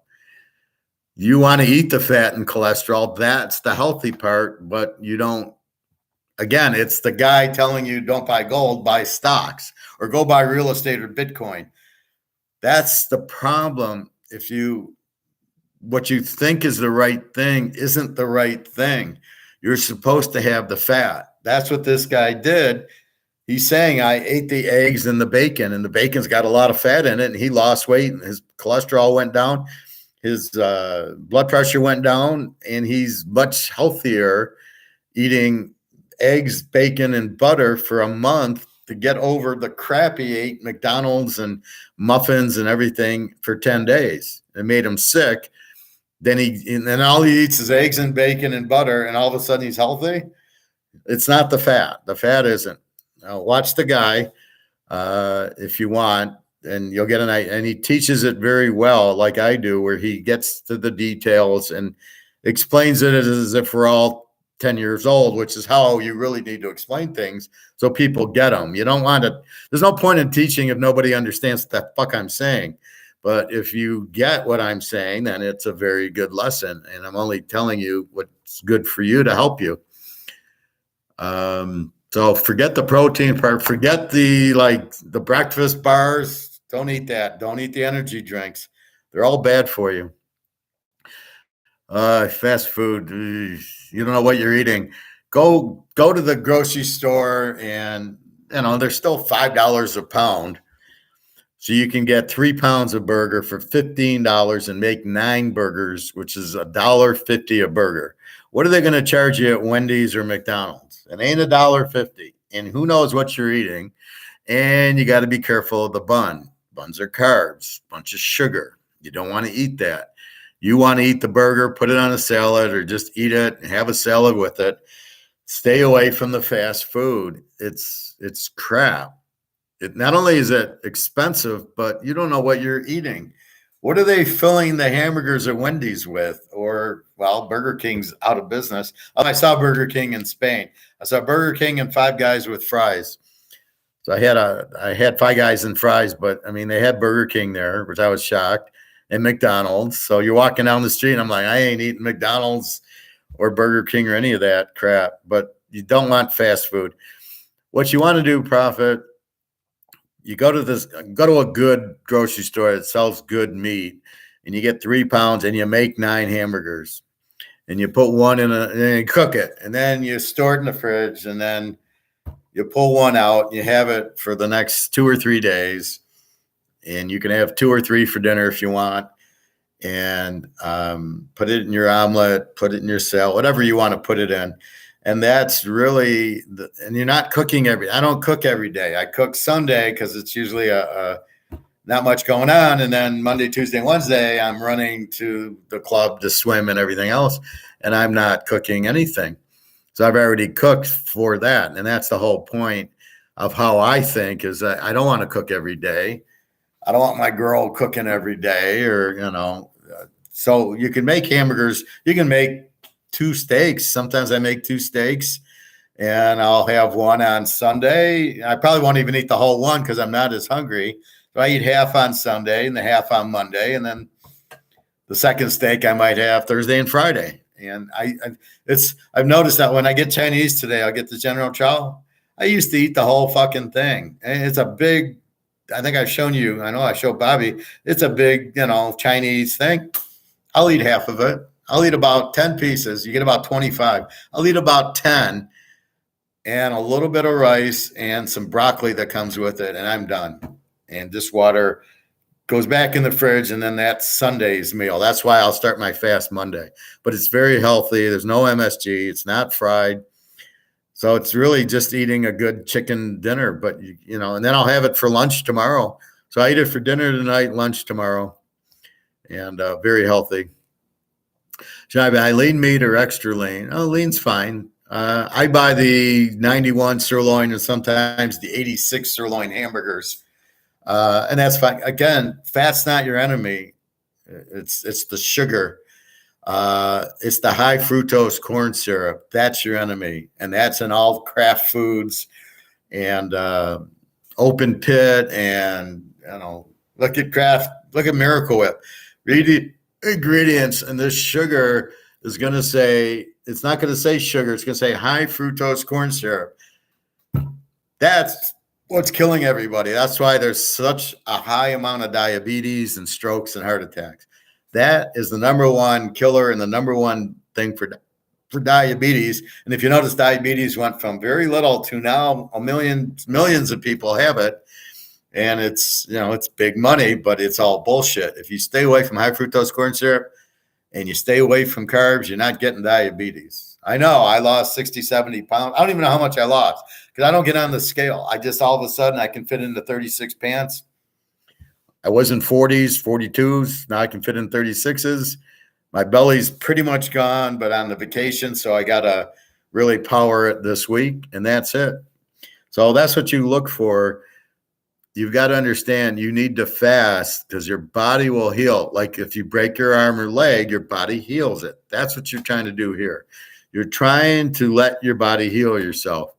You want to eat the fat and cholesterol. That's the healthy part, but you don't. Again, it's the guy telling you don't buy gold, buy stocks, or go buy real estate or Bitcoin. That's the problem. What you think is the right thing isn't the right thing. You're supposed to have the fat. That's what this guy did. He's saying, I ate the eggs and the bacon's got a lot of fat in it, and he lost weight, and his cholesterol went down, his blood pressure went down, and he's much healthier eating eggs, bacon, and butter for a month to get over the crap he ate, McDonald's and muffins and everything for 10 days. It made him sick. Then all he eats is eggs and bacon and butter, and all of a sudden he's healthy. It's not the fat. The fat isn't. Now watch the guy if you want, and you'll get an idea. And he teaches it very well, like I do, where he gets to the details and explains it as if we're all 10 years old, which is how you really need to explain things so people get them. You don't want to, there's no point in teaching if nobody understands what the fuck I'm saying. But if you get what I'm saying, then it's a very good lesson. And I'm only telling you what's good for you to help you. So forget the protein part, forget the breakfast bars. Don't eat that. Don't eat the energy drinks. They're all bad for you. Fast food. You don't know what you're eating. Go to the grocery store, and they're still $5 a pound. So you can get 3 pounds of burger for $15 and make 9 burgers, which is $1.50 a burger. What are they going to charge you at Wendy's or McDonald's? It ain't $1.50. And who knows what you're eating. And you got to be careful of the bun. Buns are carbs, bunch of sugar. You don't want to eat that. You want to eat the burger, put it on a salad, or just eat it and have a salad with it. Stay away from the fast food. It's crap. It not only is it expensive, but you don't know what you're eating. What are they filling the hamburgers at Wendy's with? Or, well, Burger King's out of business. Oh, I saw Burger King in Spain. I saw Burger King and Five Guys with fries. So I had Five Guys and fries, but I mean, they had Burger King there, which I was shocked, and McDonald's. So you're walking down the street, and I'm like, I ain't eating McDonald's or Burger King or any of that crap. But you don't want fast food. What you want to do, Prophet, you go to a good grocery store that sells good meat, and you get 3 pounds and you make 9 hamburgers, and you put one and you cook it, and then you store it in the fridge, and then you pull one out and you have it for the next 2 or 3 days, and you can have 2 or 3 for dinner if you want, and put it in your omelet, put it in your salad, whatever you want to put it in. And that's really, and you're not cooking I don't cook every day. I cook Sunday because it's usually not much going on. And then Monday, Tuesday, Wednesday, I'm running to the club to swim and everything else. And I'm not cooking anything. So I've already cooked for that. And that's the whole point of how I think is that I don't want to cook every day. I don't want my girl cooking every day so you can make hamburgers. You can make 2 steaks. Sometimes I make 2 steaks, and I'll have one on Sunday. I probably won't even eat the whole one because I'm not as hungry. So I eat half on Sunday and the half on Monday, and then the second steak I might have Thursday and Friday. And I've noticed that when I get Chinese today, I'll get the General Chow. I used to eat the whole fucking thing. And it's a big, I think I've shown you, I know I showed Bobby, it's a big, Chinese thing. I'll eat half of it. I'll eat about 10 pieces. You get about 25. I'll eat about 10 and a little bit of rice and some broccoli that comes with it, and I'm done. And this water goes back in the fridge, and then that's Sunday's meal. That's why I'll start my fast Monday. But it's very healthy. There's no MSG. It's not fried. So it's really just eating a good chicken dinner. But, and then I'll have it for lunch tomorrow. So I eat it for dinner tonight, lunch tomorrow, and very healthy. Should I buy lean meat or extra lean? Oh, lean's fine. I buy the 91 sirloin and sometimes the 86 sirloin hamburgers. And that's fine. Again, fat's not your enemy. It's the sugar. It's the high fructose corn syrup. That's your enemy. And that's in all Kraft Foods and Open Pit. And, look at Miracle Whip. Read the ingredients. And this sugar is going to say, it's not going to say sugar. It's going to say high fructose corn syrup. That's what's killing everybody. That's why there's such a high amount of diabetes and strokes and heart attacks. That is the number one killer and the number one thing for diabetes. And if you notice, diabetes went from very little to now millions of people have it. And it's big money, but it's all bullshit. If you stay away from high fructose corn syrup and you stay away from carbs, you're not getting diabetes. I know I lost 60, 70 pounds. I don't even know how much I lost because I don't get on the scale. I just all of a sudden I can fit into 36 pants. I was in 40s, 42s. Now I can fit in 36s. My belly's pretty much gone, but on the vacation. So I got to really power it this week, and that's it. So that's what you look for. You've got to understand you need to fast because your body will heal. Like if you break your arm or leg, your body heals it. That's what you're trying to do here. You're trying to let your body heal yourself.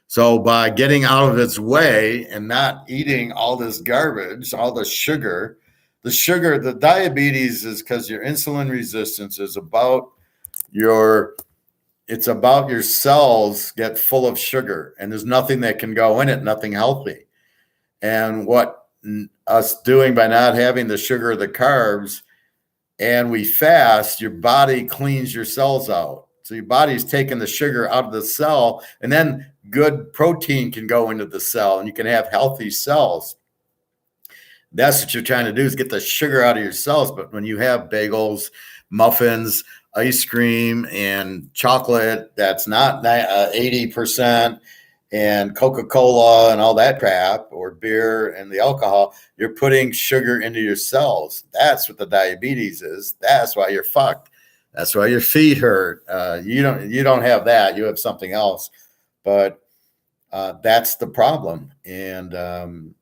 So by getting out of its way and not eating all this garbage, all the sugar, the diabetes is because your insulin resistance is about your cells get full of sugar and there's nothing that can go in it, nothing healthy. And what us doing by not having the sugar, the carbs, and we fast, your body cleans your cells out. So your body's taking the sugar out of the cell, and then good protein can go into the cell, and you can have healthy cells. That's what you're trying to do is get the sugar out of your cells. But when you have bagels, muffins, ice cream, and chocolate that's not 80%, and Coca-Cola and all that crap, or beer and the alcohol, you're putting sugar into your cells. That's what the diabetes is. That's why you're fucked. That's why your feet hurt. You don't have that. You have something else. But that's the problem. And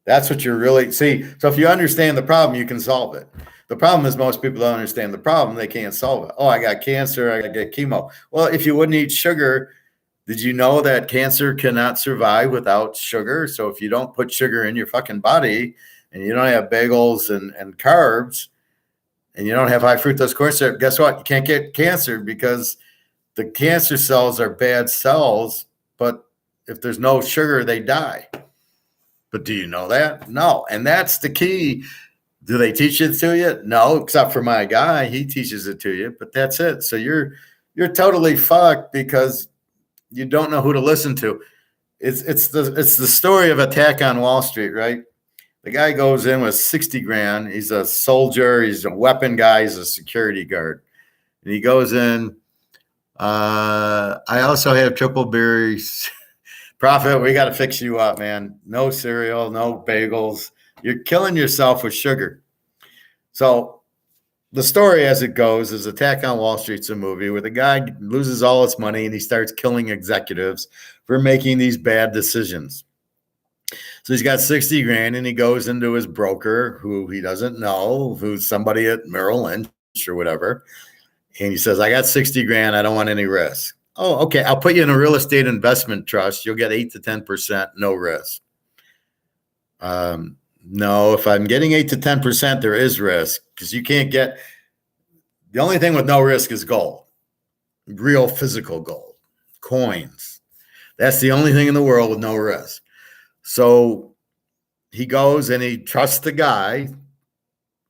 that's what you're really see. So if you understand the problem, you can solve it. The problem is most people don't understand the problem. They can't solve it. Oh, I got cancer. I got to get chemo. Well, if you wouldn't eat sugar, did you know that cancer cannot survive without sugar? So if you don't put sugar in your fucking body and you don't have bagels and carbs and you don't have high fructose corn syrup, guess what? You can't get cancer because the cancer cells are bad cells, but if there's no sugar, they die. But do you know that? No. And that's the key. Do they teach it to you? No, except for my guy. He teaches it to you, but that's it. So you're totally fucked because you don't know who to listen to. It's the story of Attack on Wall Street, right? The guy goes in with 60 grand. He's a soldier. He's a weapon guy. He's a security guard. And he goes in. I also have triple berries. Prophet, we got to fix you up, man. No cereal, no bagels. You're killing yourself with sugar. So the story as it goes is Attack on Wall Street's a movie where the guy loses all his money and he starts killing executives for making these bad decisions. So he's got 60 grand and he goes into his broker who he doesn't know, who's somebody at Merrill Lynch or whatever. And he says, I got 60 grand. I don't want any risk. Oh, okay. I'll put you in a real estate investment trust. You'll get 8 to 10%, no risk. No, if I'm getting 8 to 10%, there is risk because you can't get The only thing with no risk is gold, real physical gold, coins. That's the only thing in the world with no risk. So he goes and he trusts the guy,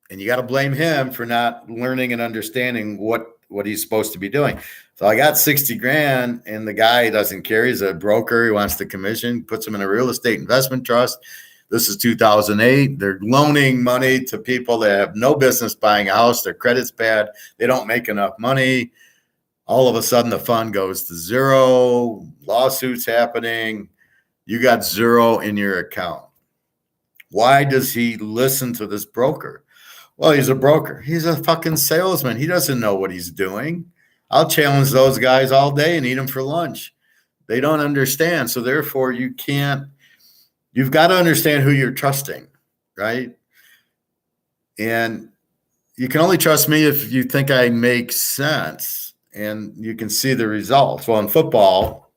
and you got to blame him for not learning and understanding what he's supposed to be doing. So I got 60 grand, and the guy doesn't care. He's a broker. He wants the commission, puts him in a real estate investment trust. This is 2008. They're loaning money to people that have no business buying a house. Their credit's bad. They don't make enough money. All of a sudden, the fund goes to zero. Lawsuits happening. You got zero in your account. Why does he listen to this broker? Well, he's a broker. He's a fucking salesman. He doesn't know what he's doing. I'll challenge those guys all day and eat them for lunch. They don't understand. So therefore, you've got to understand who you're trusting, right? And you can only trust me if you think I make sense and you can see the results. Well, in football,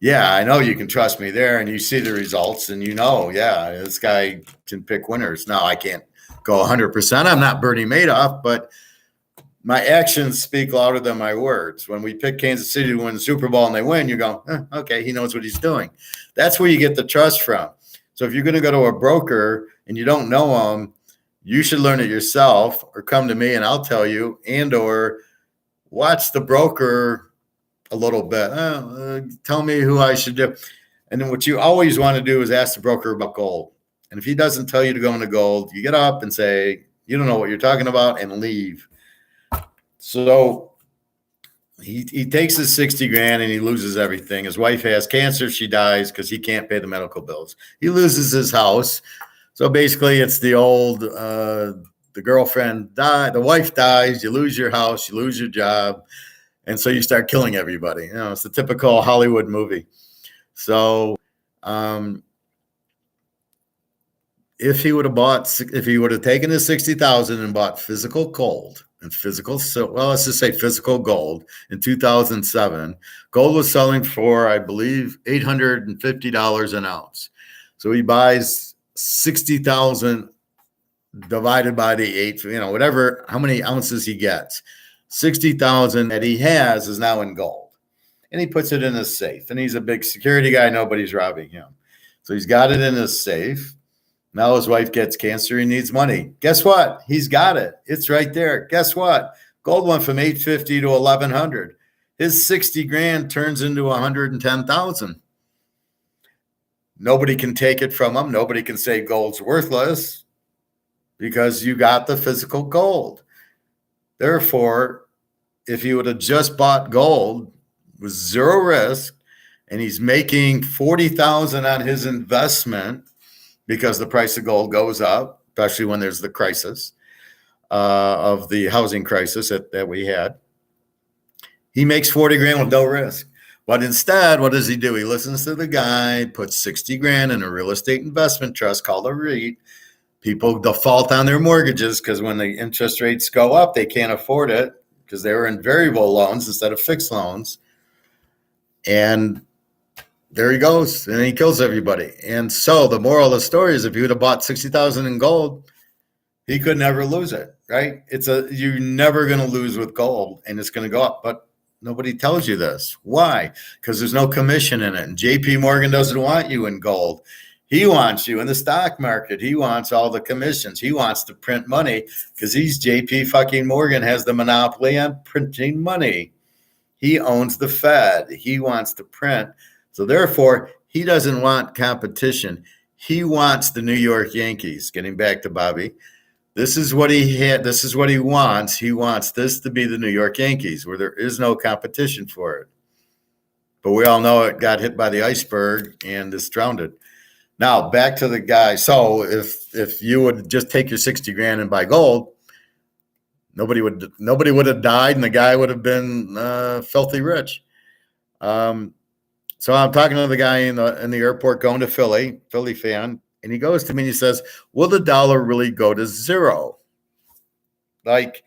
yeah, I know you can trust me there, and you see the results, and yeah, this guy can pick winners. Now, I can't go 100%. I'm not Bernie Madoff, but my actions speak louder than my words. When we pick Kansas City to win the Super Bowl and they win, you go, okay, he knows what he's doing. That's where you get the trust from. So if you're going to go to a broker and you don't know him, you should learn it yourself, or come to me and I'll tell you, and or watch the broker a little bit. Tell me who I should do. And then what you always want to do is ask the broker about gold. And if he doesn't tell you to go into gold, you get up and say, you don't know what you're talking about, and leave. So he takes his 60 grand and he loses everything. His wife has cancer. She dies because he can't pay the medical bills. He loses his house. So basically it's the old, the girlfriend died, the wife dies, you lose your house, you lose your job. And so you start killing everybody. It's the typical Hollywood movie. So if he would have taken his 60,000 and bought physical gold and let's just say physical gold in 2007, gold was selling for, I believe, $850 an ounce. So he buys 60,000 divided by the 8, whatever, how many ounces he gets. 60,000 that he has is now in gold, and he puts it in his safe, and he's a big security guy. Nobody's robbing him. So he's got it in his safe. Now his wife gets cancer. He needs money. Guess what? He's got it. It's right there. Guess what? Gold went from 850 to 1,100. His 60 grand turns into 110,000. Nobody can take it from him. Nobody can say gold's worthless because you got the physical gold. Therefore, if he would have just bought gold with zero risk, and he's making 40,000 on his investment because the price of gold goes up, especially when there's the crisis of the housing crisis that we had, he makes 40 grand with no risk. But instead, what does he do? He listens to the guy, puts 60 grand in a real estate investment trust called a REIT. People default on their mortgages because when the interest rates go up, they can't afford it because they were in variable loans instead of fixed loans. And there he goes, and he kills everybody. And so the moral of the story is, if he would have bought 60,000 in gold, he could never lose it, right? You're never going to lose with gold, and it's going to go up. But nobody tells you this. Why? Because there's no commission in it. And JP Morgan doesn't want you in gold. He wants you in the stock market. He wants all the commissions. He wants to print money because he's JP fucking Morgan, has the monopoly on printing money. He owns the Fed. He wants to print. So therefore, he doesn't want competition. He wants the New York Yankees. Getting back to Bobby, this is what he had. This is what he wants. He wants this to be the New York Yankees, where there is no competition for it. But we all know it got hit by the iceberg and is drowned. Now back to the guy. So if you would just take your 60 grand and buy gold, nobody would have died, and the guy would have been filthy rich. So I'm talking to the guy in the airport going to Philly fan, and he goes to me and he says, "Will the dollar really go to zero?" Like,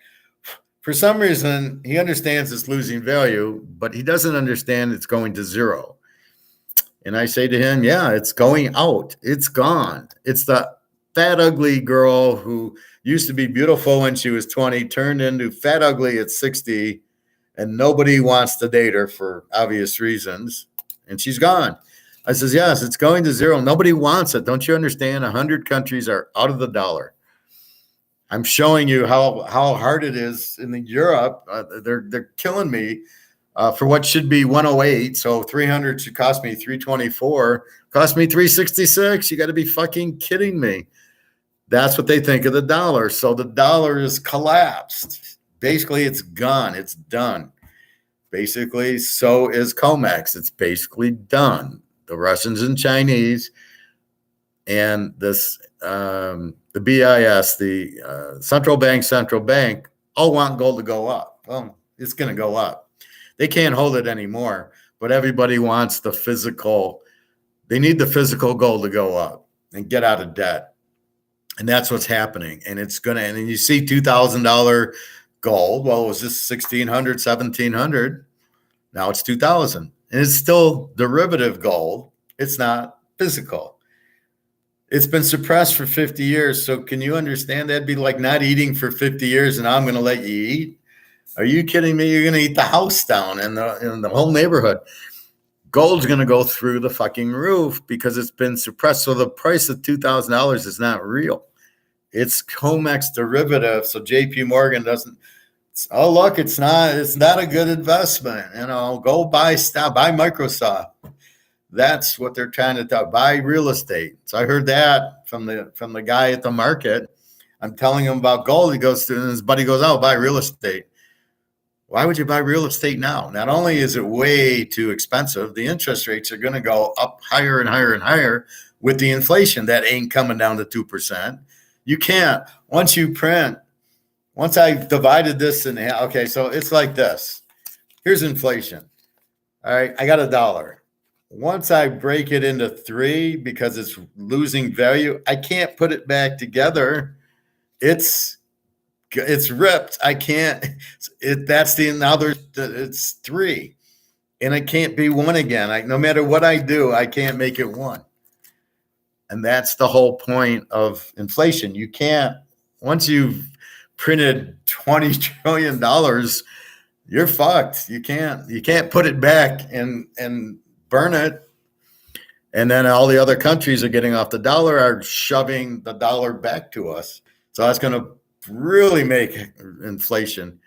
for some reason, he understands it's losing value, but he doesn't understand it's going to zero. And I say to him, yeah, it's going out. It's gone. It's the fat, ugly girl who used to be beautiful when she was 20, turned into fat ugly at 60, and nobody wants to date her for obvious reasons, and she's gone. I says, yes, it's going to zero. Nobody wants it. Don't you understand? 100 countries are out of the dollar. I'm showing you how hard it is in Europe. They're killing me for what should be 108. So 300 should cost me 324. Cost me 366. You got to be fucking kidding me. That's what they think of the dollar. So the dollar is collapsed. Basically, it's gone. It's done. Basically, so is COMEX. It's basically done. The Russians and Chinese and this the BIS, the central bank, all want gold to go up. Well, it's going to go up. They can't hold it anymore, but everybody wants the physical. They need the physical gold to go up and get out of debt. And that's what's happening. And it's going to, and you see $2,000 gold. Well, it was just 1,600, 1,700. Now it's 2,000. And it's still derivative gold. It's not physical. It's been suppressed for 50 years. So can you understand? That'd be like not eating for 50 years and I'm going to let you eat. Are you kidding me? You're going to eat the house down and the whole neighborhood. Gold's going to go through the fucking roof because it's been suppressed. So the price of $2,000 is not real. It's COMEX derivative. So JP Morgan doesn't, oh, look, it's not a good investment. You know, go buy Microsoft. That's what they're trying to tell. Buy real estate. So I heard that from the guy at the market. I'm telling him about gold. He goes to, and his buddy goes, oh, buy real estate. Why would you buy real estate now? Not only is it way too expensive, the interest rates are going to go up higher and higher and higher with the inflation. That ain't coming down to 2%. You can't. Once I divided this in half, okay, so it's like this. Here's inflation. All right, I got $1. Once I break it into 3 because it's losing value, I can't put it back together. It's ripped. I can't. It's 3, and it can't be 1 again. No matter what I do, I can't make it 1. And that's the whole point of inflation. You can't. Once you've printed $20 trillion, you're fucked. You can't put it back and burn it. And then all the other countries are getting off the dollar, are shoving the dollar back to us. So that's going to really make inflation.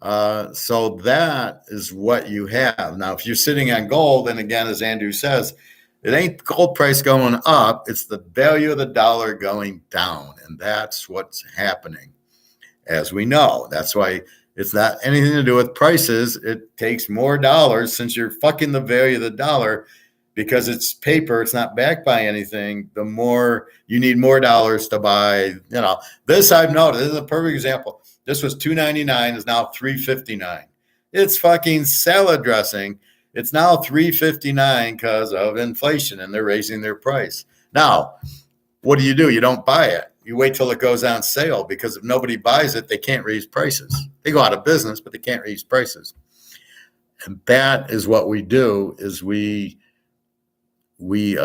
So that is what you have. Now, if you're sitting on gold, and again, as Andrew says, it ain't gold price going up. It's the value of the dollar going down. And that's what's happening, as we know. That's why it's not anything to do with prices. It takes more dollars since you're fucking the value of the dollar because it's paper. It's not backed by anything. The more you need more dollars to buy, this I've noticed. This is a perfect example. This was $2.99 is now $3.59. It's fucking salad dressing. It's now $3.59 because of inflation and they're raising their price. Now, what do? You don't buy it. You wait till it goes on sale because if nobody buys it, they can't raise prices. They go out of business, but they can't raise prices. And that is what we do is we see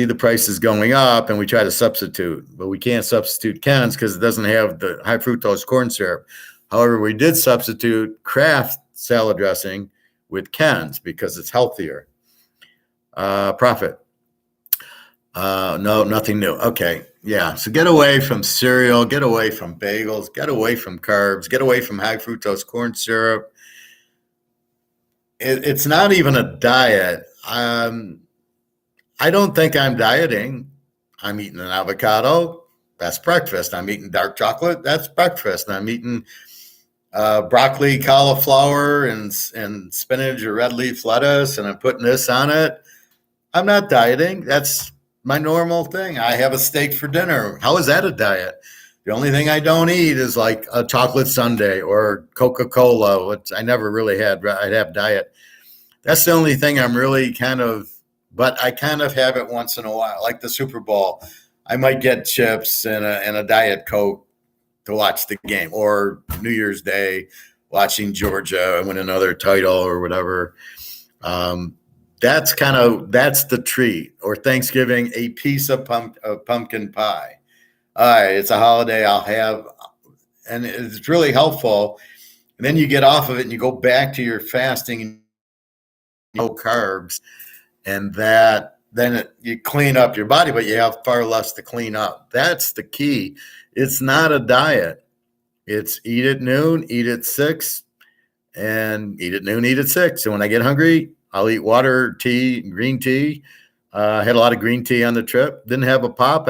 the prices going up and we try to substitute, but we can't substitute Ken's because it doesn't have the high fructose corn syrup. However, we did substitute Kraft salad dressing with Ken's because it's healthier. Profit. No, nothing new. Okay. Yeah. So get away from cereal, get away from bagels, get away from carbs, get away from high fructose corn syrup. It's not even a diet. I don't think I'm dieting. I'm eating an avocado. That's breakfast. I'm eating dark chocolate. That's breakfast. I'm eating broccoli, cauliflower, and spinach or red leaf lettuce, and I'm putting this on it. I'm not dieting. That's my normal thing. I have a steak for dinner. How is that a diet? The only thing I don't eat is like a chocolate sundae or Coca-Cola, which I never really had. I'd have diet. That's the only thing I'm really but I kind of have it once in a while, like the Super Bowl. I might get chips and a Diet Coke to watch the game, or New Year's Day watching Georgia win another title or whatever. That's the treat. Or Thanksgiving, a piece of pumpkin pie. All right, it's a holiday. I'll have, and it's really helpful. And then you get off of it and you go back to your fasting and no carbs, and that then you clean up your body, but you have far less to clean up. That's the key. It's not a diet. It's eat at noon, eat at 6, and eat at noon, eat at 6. And when I get hungry, I'll eat water, tea, green tea. I had a lot of green tea on the trip. Didn't have a pop.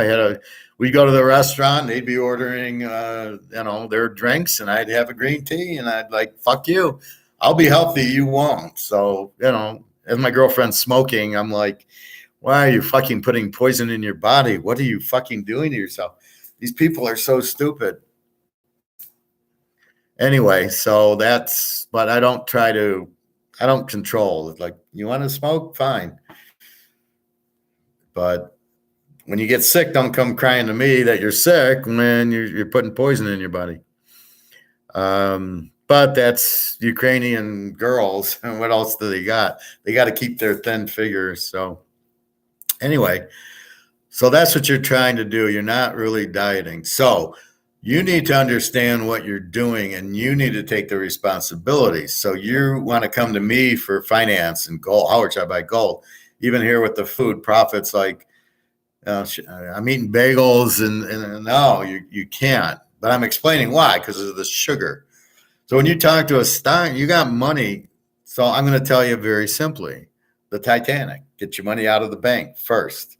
We'd go to the restaurant. They'd be ordering, their drinks, and I'd have a green tea, and I'd like, fuck you. I'll be healthy. You won't. So, as my girlfriend's smoking, I'm like, why are you fucking putting poison in your body? What are you fucking doing to yourself? These people are so stupid. Anyway, but I don't control. It's like, you want to smoke? Fine. But when you get sick, don't come crying to me that you're sick when you're putting poison in your body. But that's Ukrainian girls. And what else do they got? They got to keep their thin figures. So anyway, so that's what you're trying to do. You're not really dieting. So you need to understand what you're doing, and you need to take the responsibility. So you want to come to me for finance and gold. How much I buy gold? Even here with the food profits, like I'm eating bagels, and no, you can't. But I'm explaining why, because of the sugar. So when you talk to a stock, you got money. So I'm going to tell you very simply, the Titanic. Get your money out of the bank first.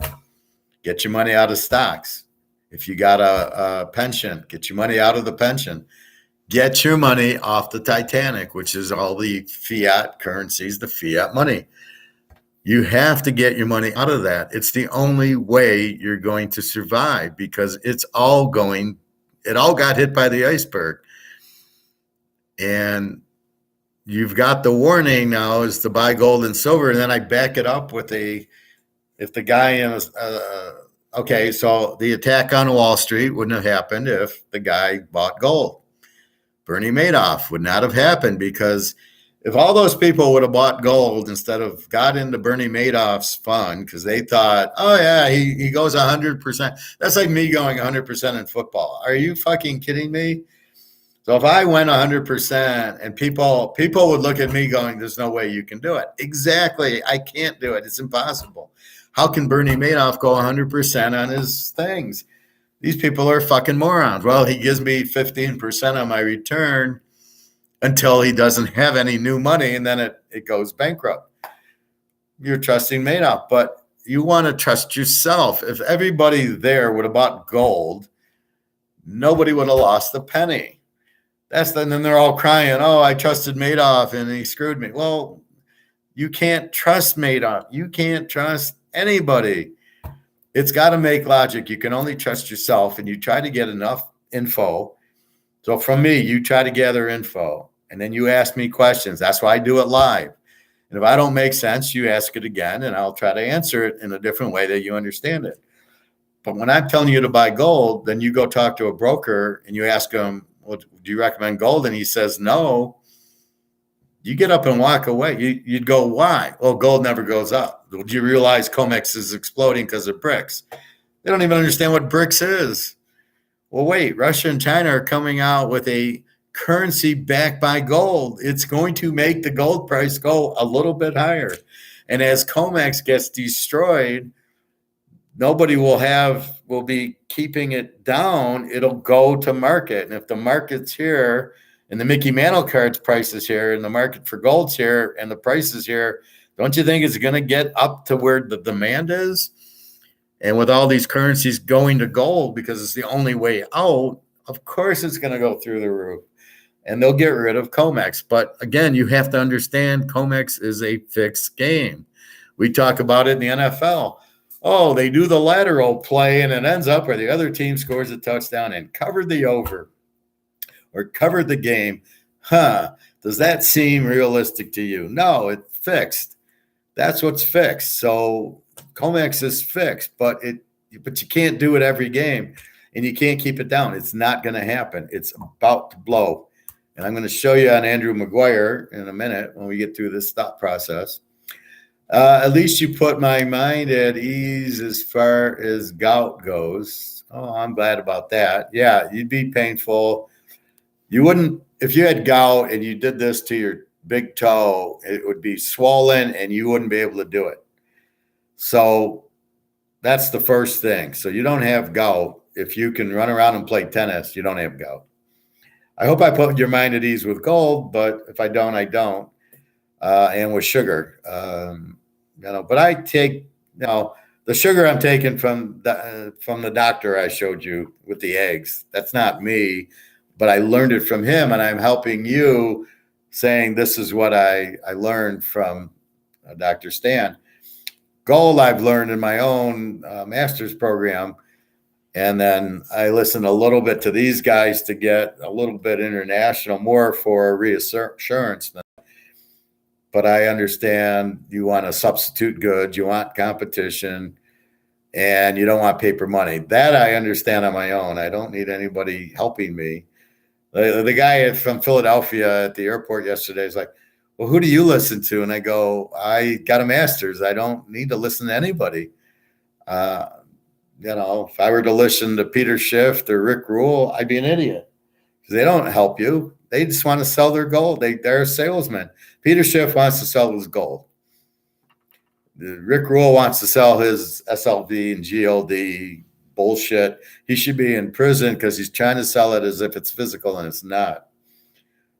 Get your money out of stocks. If you got a pension, get your money out of the pension. Get your money off the Titanic, which is all the fiat currencies, the fiat money. You have to get your money out of that. It's the only way you're going to survive, because it all got hit by the iceberg. And you've got the warning now is to buy gold and silver. And then I back it up with if the guy okay, so the attack on Wall Street wouldn't have happened if the guy bought gold. Bernie Madoff would not have happened, because if all those people would have bought gold instead of got into Bernie Madoff's fund because they thought, oh, yeah, he goes 100%. That's like me going 100% in football. Are you fucking kidding me? So if I went 100% and people would look at me going, there's no way you can do it. Exactly. I can't do it. It's impossible. How can Bernie Madoff go 100% on his things? These people are fucking morons. Well, he gives me 15% on my return until he doesn't have any new money, and then it goes bankrupt. You're trusting Madoff, but you want to trust yourself. If everybody there would have bought gold, nobody would have lost a penny. And then they're all crying, oh, I trusted Madoff and he screwed me. Well, you can't trust Madoff. You can't trust anybody. It's got to make logic. You can only trust yourself, and you try to get enough info. So from me, you try to gather info, and then you ask me questions. That's why I do it live. And if I don't make sense, you ask it again, and I'll try to answer it in a different way that you understand it. But when I'm telling you to buy gold, then you go talk to a broker and you ask him, well, do you recommend gold? And he says no. You get up and walk away. You'd go, why? Well, gold never goes up. Do you realize COMEX is exploding because of BRICS? They don't even understand what BRICS is. Well, wait, Russia and China are coming out with a currency backed by gold. It's going to make the gold price go a little bit higher. And as COMEX gets destroyed, nobody will be keeping it down. It'll go to market. And if the market's here, and the Mickey Mantle cards price is here, and the market for gold's here, and the price is here, don't you think it's going to get up to where the demand is? And with all these currencies going to gold because it's the only way out, of course it's going to go through the roof. And they'll get rid of COMEX. But again, you have to understand COMEX is a fixed game. We talk about it in the NFL. Oh, they do the lateral play, and it ends up where the other team scores a touchdown and covered the over or covered the game. Does that seem realistic to you? No, it's fixed. That's what's fixed. So COMEX is fixed, but you can't do it every game, and you can't keep it down. It's not going to happen. It's about to blow. And I'm going to show you on Andrew Maguire in a minute when we get through this thought process. At least you put my mind at ease as far as gout goes. Oh, I'm glad about that. Yeah, you'd be painful. You wouldn't, if you had gout and you did this to your big toe, it would be swollen and you wouldn't be able to do it. So that's the first thing. So you don't have gout. If you can run around and play tennis, you don't have gout. I hope I put your mind at ease with gold, but if I don't, I don't. And with sugar, but I take, the sugar I'm taking from the doctor I showed you with the eggs. That's not me, but I learned it from him, and I'm helping you, saying this is what I learned from Dr. Stan. Gold I've learned in my own master's program, and then I listen a little bit to these guys to get a little bit international, more for reassurance. But I understand you want to substitute goods, you want competition, and you don't want paper money. That I understand on my own. I don't need anybody helping me. The guy from Philadelphia at the airport yesterday is like, well, who do you listen to? And I go, I got a master's. I don't need to listen to anybody. Uh, if I were to listen to Peter Schiff or Rick Rule, I'd be an idiot. They don't help you. They just want to sell their gold. They're a salesman. Peter Schiff wants to sell his gold. Rick Rule wants to sell his SLV and GLD bullshit. He should be in prison because he's trying to sell it as if it's physical and it's not.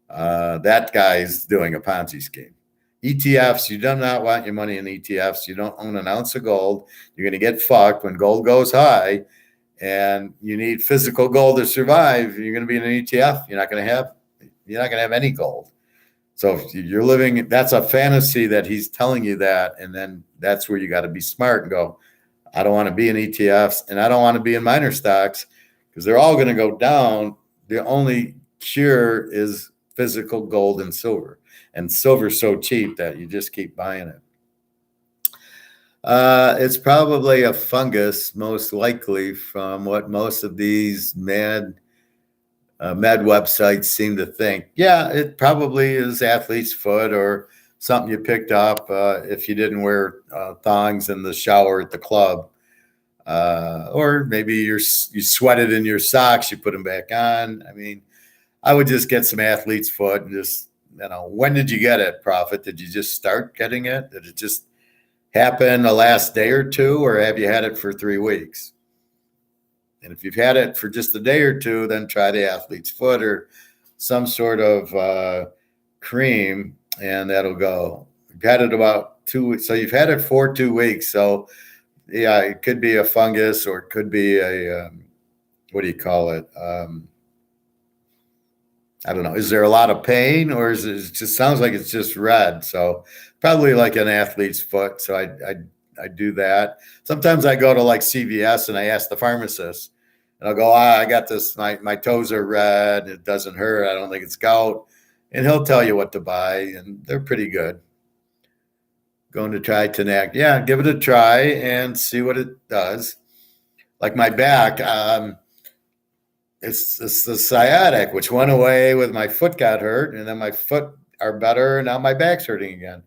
That guy's doing a Ponzi scheme. ETFs, you do not want your money in ETFs. You don't own an ounce of gold. You're going to get fucked when gold goes high, and you need physical gold to survive. You're going to be in an ETF. You're not going to have any gold. So if you're living, that's a fantasy that he's telling you that, and then that's where you got to be smart and go, I don't want to be in ETFs, and I don't want to be in minor stocks because they're all going to go down. The only cure is physical gold and silver. And silver's so cheap that you just keep buying it. It's probably a fungus, most likely, from what most of these med websites seem to think. Yeah, it probably is athlete's foot or something you picked up if you didn't wear thongs in the shower at the club. Or maybe you sweated in your socks, you put them back on. I mean, I would just get some athlete's foot and just, when did you get it, Prophet? Did you just start getting it? Did it just happen the last day or two, or have you had it for 3 weeks? And if you've had it for just a day or two, then try the athlete's foot or some sort of cream, and that'll go. You've had it about 2 weeks. So you've had it for 2 weeks. So, yeah, it could be a fungus or it could be a, what do you call it? I don't know. Is there a lot of pain, or is it just sounds like it's just red? So probably like an athlete's foot. So I do that. Sometimes I go to like CVS and I ask the pharmacist, and I'll go, I got this. My toes are red. It doesn't hurt. I don't think it's gout. And he'll tell you what to buy, and they're pretty good. Going to try Tenac. Yeah, give it a try and see what it does. Like my back, it's the sciatic, which went away with my foot got hurt, and then my foot are better, and now my back's hurting again.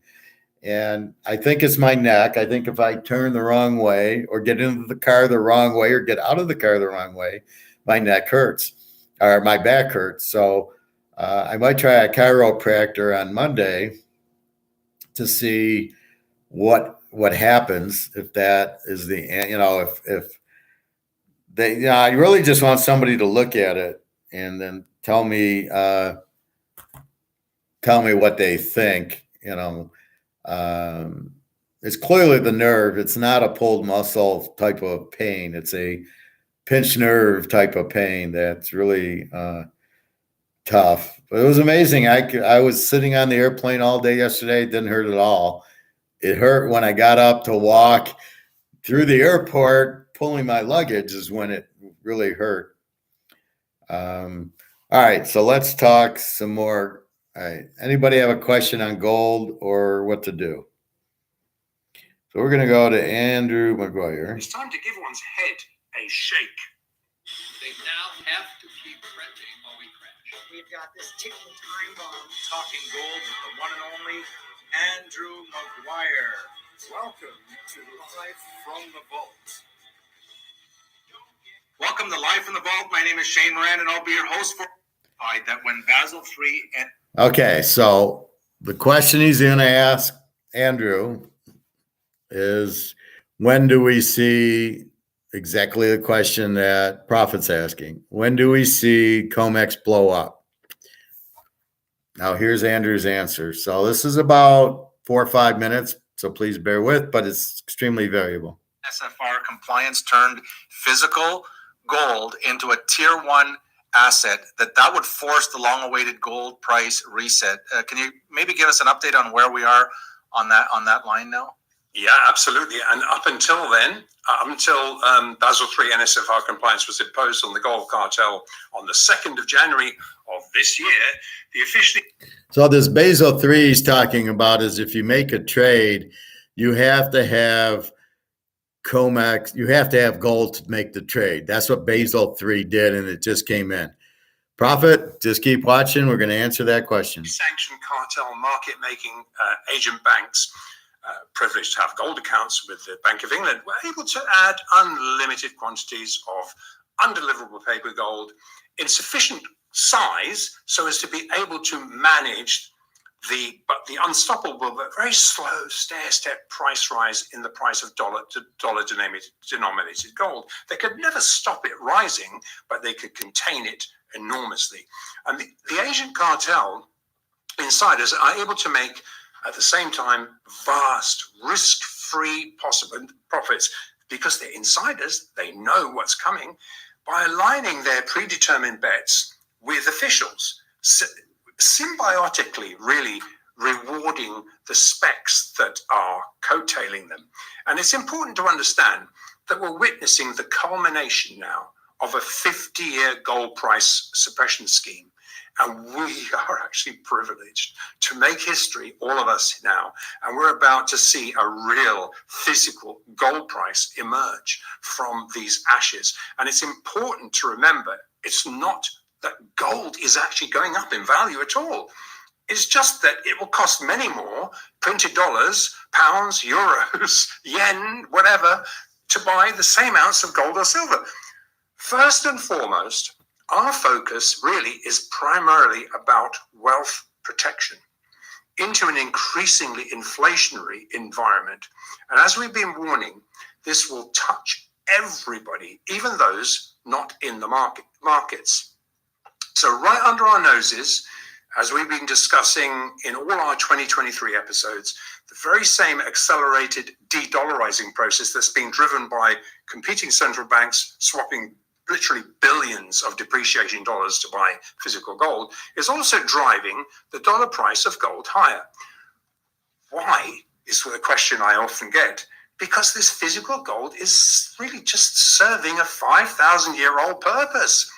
And I think it's my neck. I think if I turn the wrong way or get into the car the wrong way or get out of the car the wrong way, my neck hurts or my back hurts. So I might try a chiropractor on Monday to see what happens if that is the, if they, I really just want somebody to look at it and then tell me what they think. It's clearly the nerve. It's not a pulled muscle type of pain. It's a pinched nerve type of pain that's really tough. But it was amazing. I was sitting on the airplane all day yesterday. It didn't hurt at all. It hurt when I got up to walk through the airport. Pulling my luggage is when it really hurt. All right, so let's talk some more. All right, anybody have a question on gold or what to do? So we're going to go to Andrew McGuire. It's time to give one's head a shake. They now have to keep renting while we crash. We've got this ticking time bomb. Talking gold with the one and only Andrew McGuire. Welcome to Live from the Vault. Welcome to Live from the Vault. My name is Shane Moran, and I'll be your host for that when Basel III and Okay, so the question he's going to ask Andrew is, when do we see exactly the question that Prophet's asking? When do we see COMEX blow up? Now, here's Andrew's answer. So this is about 4 or 5 minutes, so please bear with, but it's extremely variable. SFR compliance turned physical gold into a tier 1 asset, that would force the long-awaited gold price reset. Can you maybe give us an update on where we are on that line now? Yeah, absolutely. And up until then, Basel III NSFR compliance was imposed on the gold cartel on the 2nd of January of this year, the officially... So this Basel III he's talking about is if you make a trade, you have to have COMEX, you have to have gold to make the trade. That's what Basel III did, and it just came in. Prophet, just keep watching. We're going to answer that question. Sanctioned cartel market-making agent banks privileged to have gold accounts with the Bank of England were able to add unlimited quantities of undeliverable paper gold in sufficient size so as to be able to manage the unstoppable but very slow stair-step price rise in the price of dollar denominated gold. They could never stop it rising, but they could contain it enormously. And the Asian cartel insiders are able to make, at the same time, vast risk-free possible profits because they're insiders. They know what's coming by aligning their predetermined bets with officials, symbiotically really rewarding the specs that are coattailing them. And it's important to understand that we're witnessing the culmination now of a 50-year gold price suppression scheme. And we are actually privileged to make history, all of us now. And we're about to see a real physical gold price emerge from these ashes. And it's important to remember, it's not that gold is actually going up in value at all. It's just that it will cost many more printed dollars, pounds, euros, yen, whatever, to buy the same ounce of gold or silver. First and foremost, our focus really is primarily about wealth protection into an increasingly inflationary environment. And as we've been warning, this will touch everybody, even those not in the markets. So right under our noses, as we've been discussing in all our 2023 episodes, the very same accelerated de-dollarizing process that's being driven by competing central banks swapping literally billions of depreciating dollars to buy physical gold is also driving the dollar price of gold higher. Why is the question I often get. Because this physical gold is really just serving a 5,000-year-old purpose,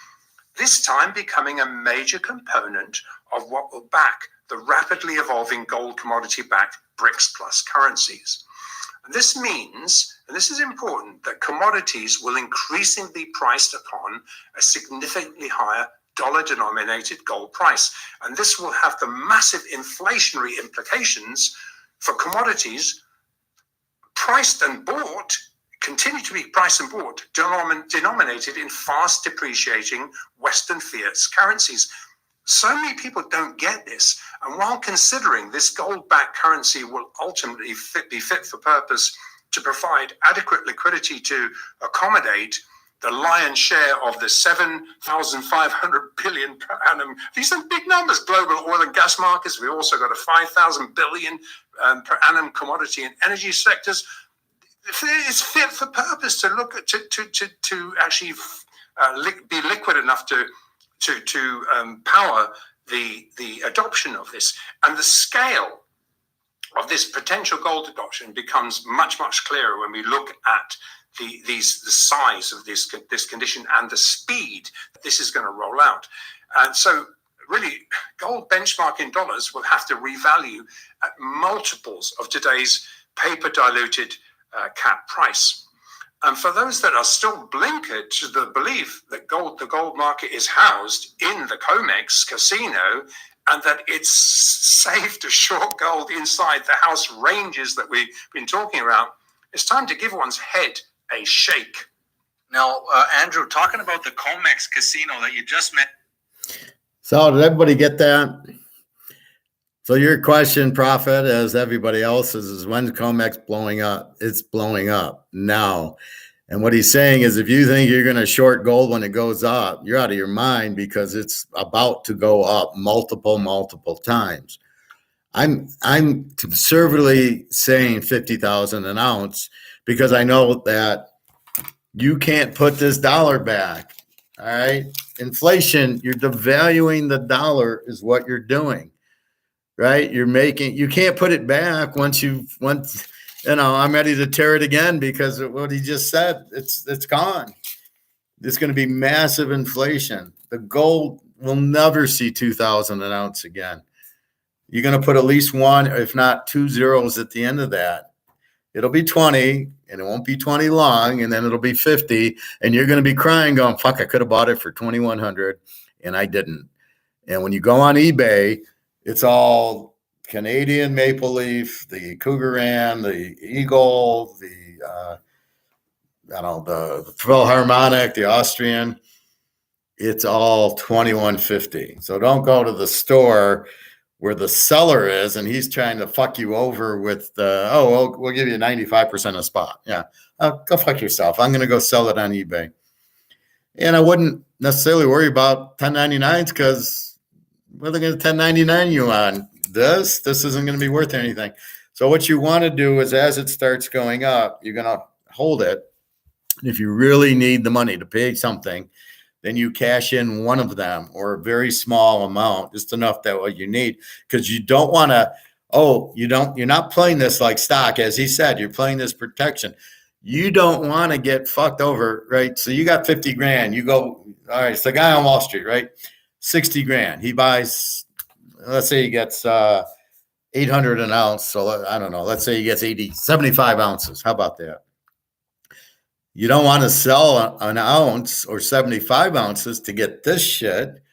this time becoming a major component of what will back the rapidly evolving gold commodity-backed BRICS plus currencies. And this means, and this is important, that commodities will increasingly be priced upon a significantly higher dollar-denominated gold price. And this will have the massive inflationary implications for commodities priced and bought, continue to be priced and bought, denominated in fast depreciating Western fiat currencies. So many people don't get this. And while considering this gold-backed currency will ultimately be fit for purpose to provide adequate liquidity to accommodate the lion's share of the 7,500 billion per annum. These are big numbers, global oil and gas markets. We also got a 5,000 billion per annum commodity and energy sectors. It's fit for purpose to look at, to actually be liquid enough to power the adoption of this. And the scale of this potential gold adoption becomes much, much clearer when we look at the size of this condition and the speed that this is going to roll out. And so really, gold benchmark in dollars will have to revalue at multiples of today's paper diluted cap price. And for those that are still blinkered to the belief that the gold market is housed in the COMEX casino and that it's safe to short gold inside the house ranges that we've been talking about, it's time to give one's head a shake. Now, Andrew, talking about the Comex casino that you just met. So did everybody get that? So your question, Prophet, as everybody else's, is when's Comex blowing up? It's blowing up now. And what he's saying is if you think you're going to short gold when it goes up, you're out of your mind because it's about to go up multiple times. I'm conservatively saying 50,000 an ounce because I know that you can't put this dollar back. All right. Inflation, you're devaluing the dollar is what you're doing. Right? You can't put it back once, I'm ready to tear it again because of what he just said. It's gone. There's going to be massive inflation. The gold will never see 2,000 an ounce again. You're going to put at least one, if not two zeros at the end of that. It'll be 20 and it won't be 20 long. And then it'll be 50 and you're going to be crying going, fuck, I could have bought it for 2,100 and I didn't. And when you go on eBay, it's all Canadian maple leaf, the Cougaran, the Eagle, the Philharmonic, the Austrian. It's all 2150. So don't go to the store where the seller is and he's trying to fuck you over with we'll give you 95% of spot. Yeah, go fuck yourself. I'm going to go sell it on eBay. And I wouldn't necessarily worry about 1099s because what are they going to 1099 you on? This isn't going to be worth anything. So what you want to do is as it starts going up, you're going to hold it. And if you really need the money to pay something, then you cash in one of them or a very small amount, just enough that what you need, because you don't want to, you're not playing this like stock. As he said, you're playing this protection. You don't want to get fucked over, right? So you got 50 grand. You go, all right, it's the guy on Wall Street, right? 60 grand. He buys, let's say he gets 800 an ounce. So I don't know. Let's say he gets 75 ounces. How about that? You don't want to sell an ounce or 75 ounces to get this shit.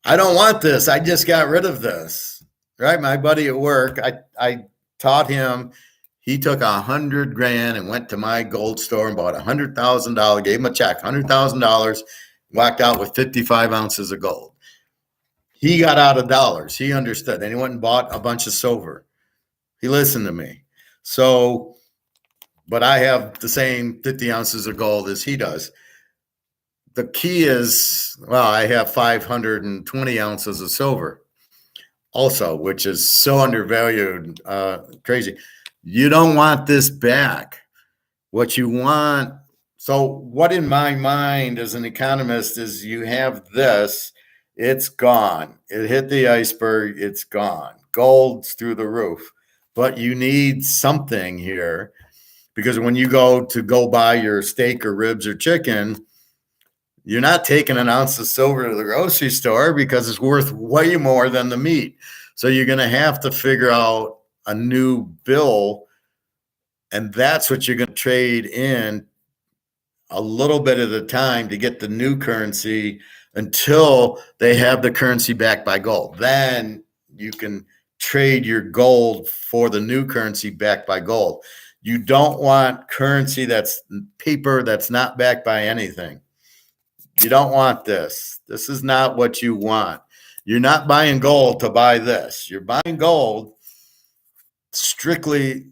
I don't want this. I just got rid of this, right? My buddy at work, I taught him. He took 100 grand and went to my gold store and bought $100,000, gave him a check, $100,000, walked out with 55 ounces of gold. He got out of dollars. He understood. Then he went and bought a bunch of silver. He listened to me. So, but I have the same 50 ounces of gold as he does. The key is, I have 520 ounces of silver also, which is so undervalued, crazy. You don't want this back. What you want, so what in my mind as an economist is you have this, it's gone. It hit the iceberg, it's gone. Gold's through the roof. But you need something here because when you go buy your steak or ribs or chicken, you're not taking an ounce of silver to the grocery store because it's worth way more than the meat. So you're going to have to figure out a new bill, and that's what you're going to trade in a little bit at a time to get the new currency until they have the currency backed by gold. Then you can trade your gold for the new currency backed by gold. You don't want currency that's paper that's not backed by anything. You don't want this. This is not what you want. You're not buying gold to buy this. You're buying gold strictly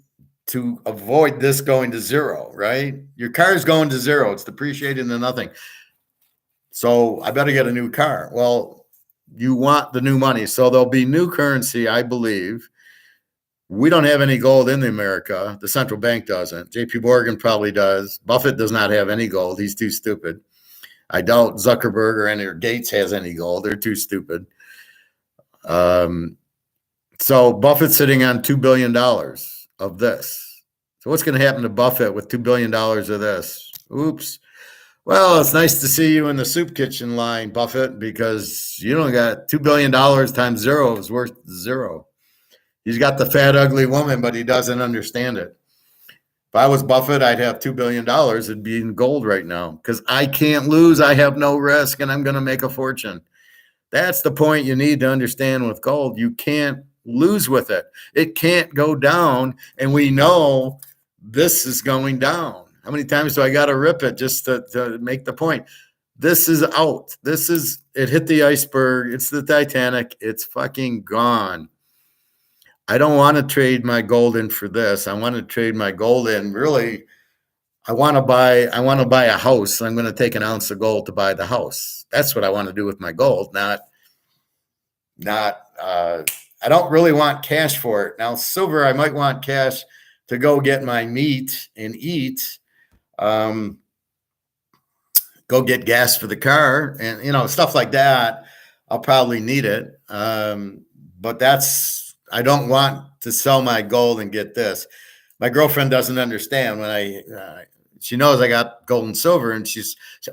to avoid this going to zero, right? Your car's going to zero. It's depreciating to nothing. So I better get a new car. Well, you want the new money. So there'll be new currency, I believe. We don't have any gold in America. The central bank doesn't. JP Morgan probably does. Buffett does not have any gold. He's too stupid. I doubt Zuckerberg or any or Gates has any gold. They're too stupid. So Buffett's sitting on $2 billion of this. So what's going to happen to Buffett with $2 billion of this? Oops. Well, it's nice to see you in the soup kitchen line, Buffett, because you don't got $2 billion times zero is worth zero. He's got the fat, ugly woman, but he doesn't understand it. If I was Buffett, I'd have $2 billion. It'd be in gold right now because I can't lose. I have no risk, and I'm going to make a fortune. That's the point you need to understand with gold. You can't lose with it. It can't go down, and we know this is going down. How many times do I got to rip it just to make the point? This is out. It hit the iceberg. It's the Titanic. It's fucking gone. I don't want to trade my gold in for this. I want to trade my gold in. Really, I want to buy a house. I'm going to take an ounce of gold to buy the house. That's what I want to do with my gold. I don't really want cash for it. Now, silver, I might want cash to go get my meat and eat. Go get gas for the car and, stuff like that. I'll probably need it. But I don't want to sell my gold and get this. My girlfriend doesn't understand when she knows I got gold and silver and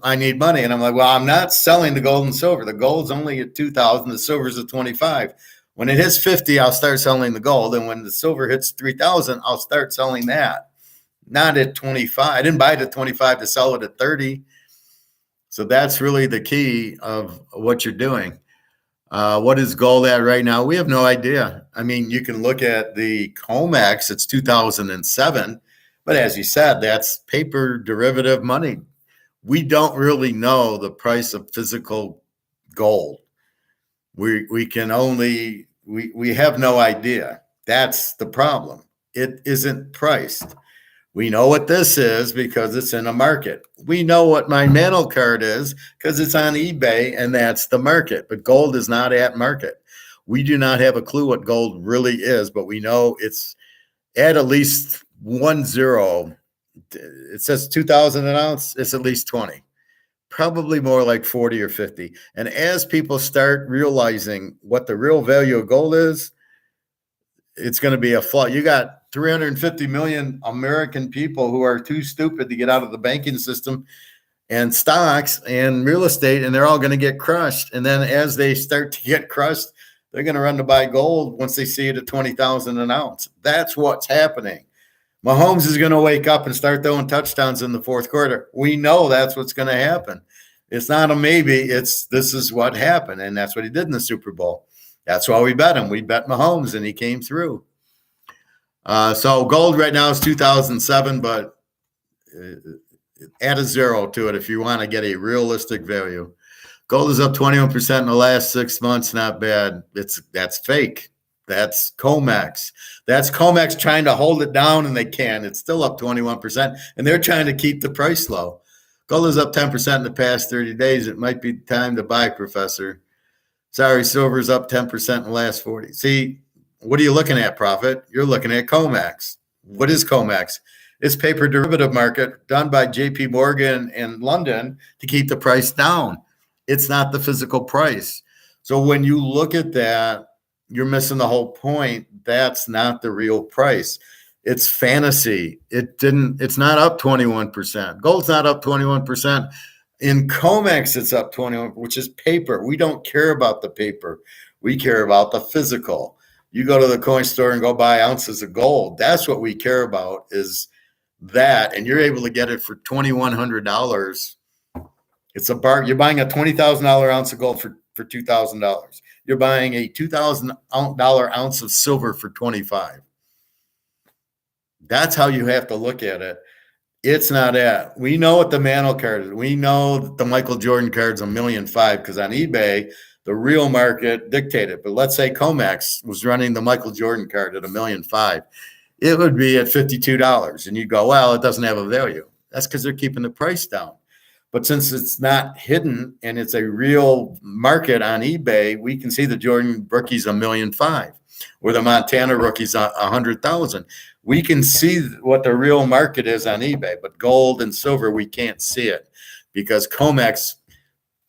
I need money. And I'm like, well, I'm not selling the gold and silver. The gold's only at 2,000. The silver's at 25. When it hits 50, I'll start selling the gold. And when the silver hits 3,000, I'll start selling that. Not at 25. I didn't buy it at 25 to sell it at 30. So that's really the key of what you're doing. What is gold at right now? We have no idea. I mean, you can look at the COMEX. It's 2007. But as you said, that's paper derivative money. We don't really know the price of physical gold. We have no idea. That's the problem. It isn't priced. We know what this is because it's in a market. We know what my mantle card is because it's on eBay, and that's the market. But gold is not at market. We do not have a clue what gold really is, but we know it's at least 10. It says 2,000 an ounce. It's at least 20, probably more like 40 or 50. And as people start realizing what the real value of gold is, it's going to be a flood. You got 350 million American people who are too stupid to get out of the banking system and stocks and real estate, and they're all going to get crushed. And then as they start to get crushed, they're going to run to buy gold once they see it at 20,000 an ounce. That's what's happening. Mahomes is going to wake up and start throwing touchdowns in the fourth quarter. We know that's what's going to happen. It's not a maybe. This is what happened, and that's what he did in the Super Bowl. That's why we bet him. We bet Mahomes, and he came through. So gold right now is 2007, but add a zero to it if you want to get a realistic value. Gold is up 21% in the last 6 months. Not bad. That's fake. That's COMEX. That's COMEX trying to hold it down, and they can. It's still up 21%, and they're trying to keep the price low. Gold is up 10% in the past 30 days. It might be time to buy, Professor. Sorry, silver's up 10% in the last 40. See, what are you looking at, Prophet? You're looking at COMEX. What is COMEX? It's paper derivative market done by JP Morgan in London to keep the price down. It's not the physical price. So when you look at that, you're missing the whole point. That's not the real price. It's fantasy. It's not up 21%. Gold's not up 21%. In COMEX, it's up 21%, which is paper. We don't care about the paper. We care about the physical. You go to the coin store and go buy ounces of gold. That's what we care about is that. And you're able to get it for $2,100. It's a bar. You're buying a $20,000 ounce of gold for $2,000. You're buying a $2,000 ounce of silver for $25. That's how you have to look at it. It's not at. We know what the mantle card is. We know that the Michael Jordan card's $1.5 million because on eBay, the real market dictated. But let's say COMEX was running the Michael Jordan card at $1.5 million. It would be at $52. And you go, well, it doesn't have a value. That's because they're keeping the price down. But since it's not hidden and it's a real market on eBay, we can see the Jordan rookie's $1.5 million or the Montana rookie's $100,000. We can see what the real market is on eBay, but gold and silver, we can't see it because COMEX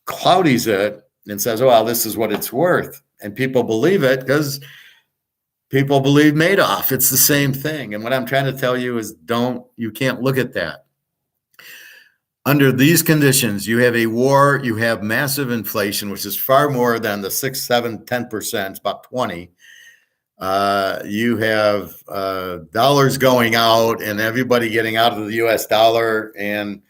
cloudies it and says, well, this is what it's worth. And people believe it because people believe Madoff. It's the same thing. And what I'm trying to tell you is you can't look at that. Under these conditions, you have a war, you have massive inflation, which is far more than the 6, 7, 10%, it's about 20. You have dollars going out and everybody getting out of the US dollar. And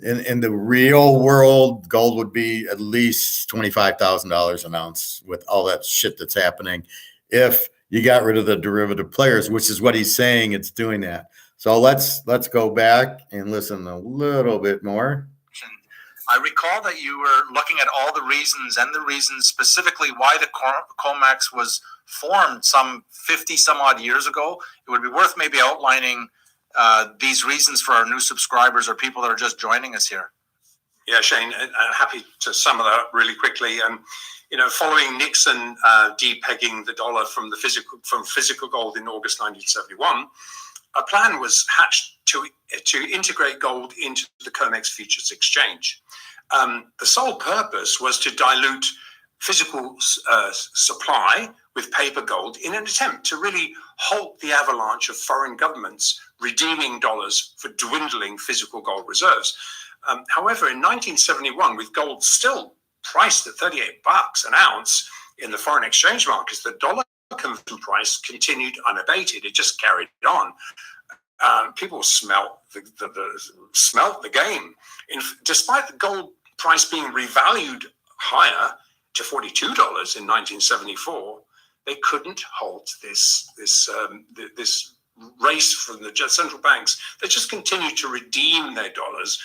in the real world, gold would be at least $25,000 an ounce with all that shit that's happening if you got rid of the derivative players, which is what he's saying. It's doing that. So let's go back and listen a little bit more. I recall that you were looking at all the reasons specifically why the COMEX was formed some 50 some odd years ago. It would be worth maybe outlining these reasons for our new subscribers or people that are just joining us here. Yeah, Shane, happy to sum that up really quickly. Following Nixon depegging the dollar from physical gold in August 1971, a plan was hatched to integrate gold into the COMEX futures exchange. The sole purpose was to dilute physical supply with paper gold in an attempt to really halt the avalanche of foreign governments redeeming dollars for dwindling physical gold reserves. However, in 1971, with gold still priced at $38 an ounce in the foreign exchange markets, the dollar conversion price continued unabated. It just carried on. People smelt the game. Despite the gold price being revalued higher to $42 in 1974, they couldn't halt this race from the central banks. They just continued to redeem their dollars.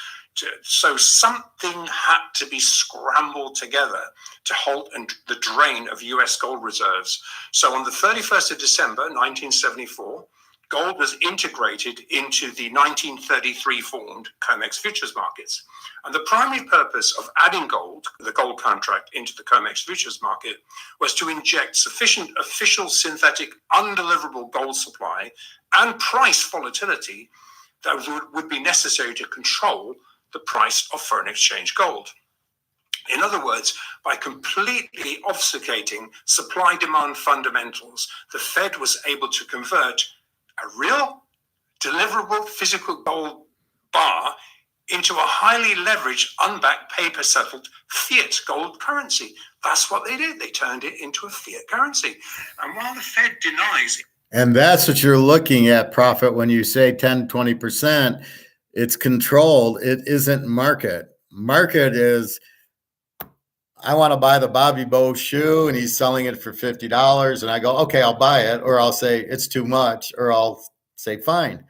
So something had to be scrambled together to halt the drain of US gold reserves. So on the 31st of December, 1974, gold was integrated into the 1933 formed COMEX futures markets. And the primary purpose of adding gold, the gold contract, into the COMEX futures market was to inject sufficient official synthetic undeliverable gold supply and price volatility that would be necessary to control the price of foreign exchange gold. In other words, by completely obfuscating supply-demand fundamentals, the Fed was able to convert a real deliverable physical gold bar into a highly leveraged, unbacked, paper-settled fiat gold currency. That's what they did. They turned it into a fiat currency. And while the Fed denies... And that's what you're looking at, Prophet, when you say 10, 20%. It's controlled. It isn't market. Market is, I want to buy the Bobby Bow shoe and he's selling it for $50. And I go, okay, I'll buy it. Or I'll say it's too much. Or I'll say, fine.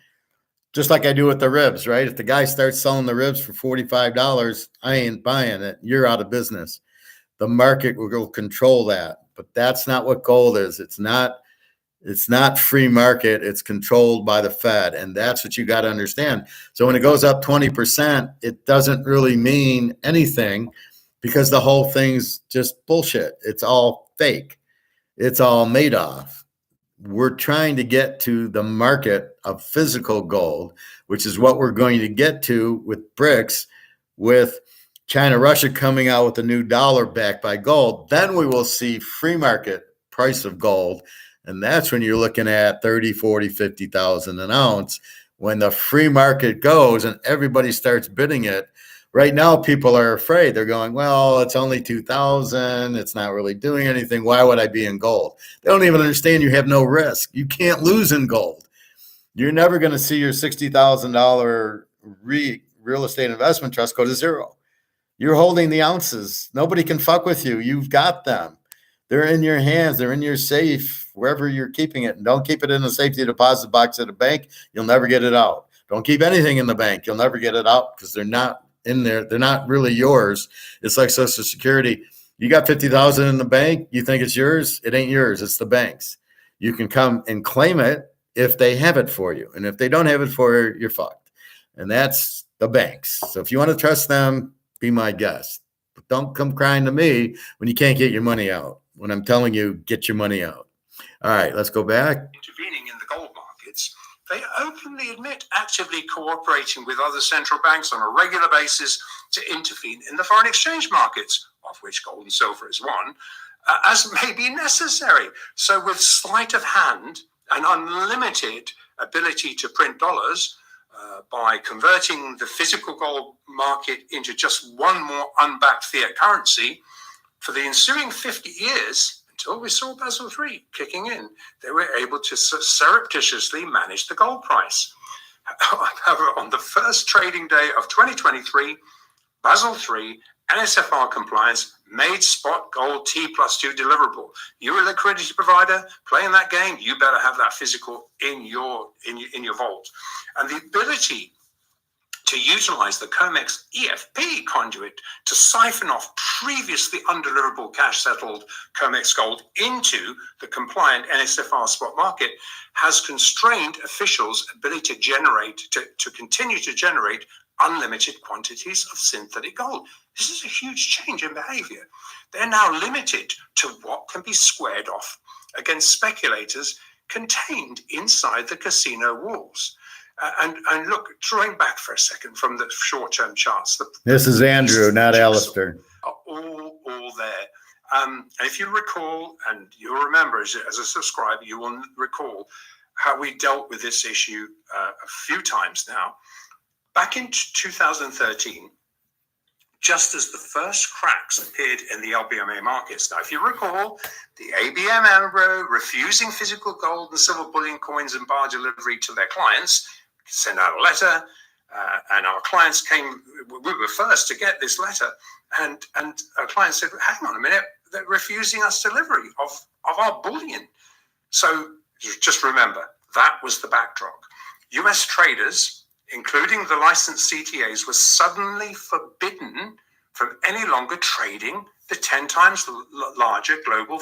Just like I do with the ribs, right? If the guy starts selling the ribs for $45, I ain't buying it. You're out of business. The market will control that. But that's not what gold is. It's not free market. It's controlled by the Fed. And that's what you got to understand. So when it goes up 20%, it doesn't really mean anything because the whole thing's just bullshit. It's all fake. It's all made off. We're trying to get to the market of physical gold, which is what we're going to get to with BRICS, with China, Russia coming out with a new dollar backed by gold. Then we will see free market price of gold. And that's when you're looking at 30, 40, 50,000 an ounce. When the free market goes and everybody starts bidding it, right now people are afraid. They're going, well, it's only 2,000. It's not really doing anything. Why would I be in gold? They don't even understand you have no risk. You can't lose in gold. You're never going to see your $60,000 real estate investment trust go to zero. You're holding the ounces. Nobody can fuck with you. You've got them. They're in your hands. They're in your safe, wherever you're keeping it. And don't keep it in a safety deposit box at a bank. You'll never get it out. Don't keep anything in the bank. You'll never get it out because they're not in there. They're not really yours. It's like Social Security. You got 50,000 in the bank. You think it's yours. It ain't yours. It's the bank's. You can come and claim it if they have it for you. And if they don't have it for you, you're fucked. And that's the banks. So if you want to trust them, be my guest. But don't come crying to me when you can't get your money out. When I'm telling you, get your money out. All right, let's go back. Intervening in the gold markets, they openly admit actively cooperating with other central banks on a regular basis to intervene in the foreign exchange markets, of which gold and silver is one, as may be necessary. So with sleight of hand and unlimited ability to print dollars, by converting the physical gold market into just one more unbacked fiat currency, for the ensuing 50 years, until we saw Basel III kicking in, they were able to surreptitiously manage the gold price. However, on the first trading day of 2023, Basel III NSFR compliance made spot gold T+2 deliverable. You're a liquidity provider playing that game. You better have that physical in your vault, and the ability to utilize the COMEX EFP conduit to siphon off previously undeliverable cash settled COMEX gold into the compliant NSFR spot market has constrained officials' ability to generate, to continue to generate unlimited quantities of synthetic gold. This is a huge change in behavior. They're now limited to what can be squared off against speculators contained inside the casino walls. And look, drawing back for a second from the short-term charts. This is Andrew, not Alistair. Are all there. And if you recall, and you'll remember as a subscriber, you will recall how we dealt with this issue a few times now. Back in 2013, just as the first cracks appeared in the LBMA markets. Now, if you recall, the ABM AMRO refusing physical gold and silver bullion coins and bar delivery to their clients, sent out a letter, and our clients came, we were first to get this letter, and our clients said, hang on a minute, they're refusing us delivery of our bullion. So just remember, that was the backdrop. US traders, including the licensed CTAs, were suddenly forbidden from any longer trading the 10 times larger global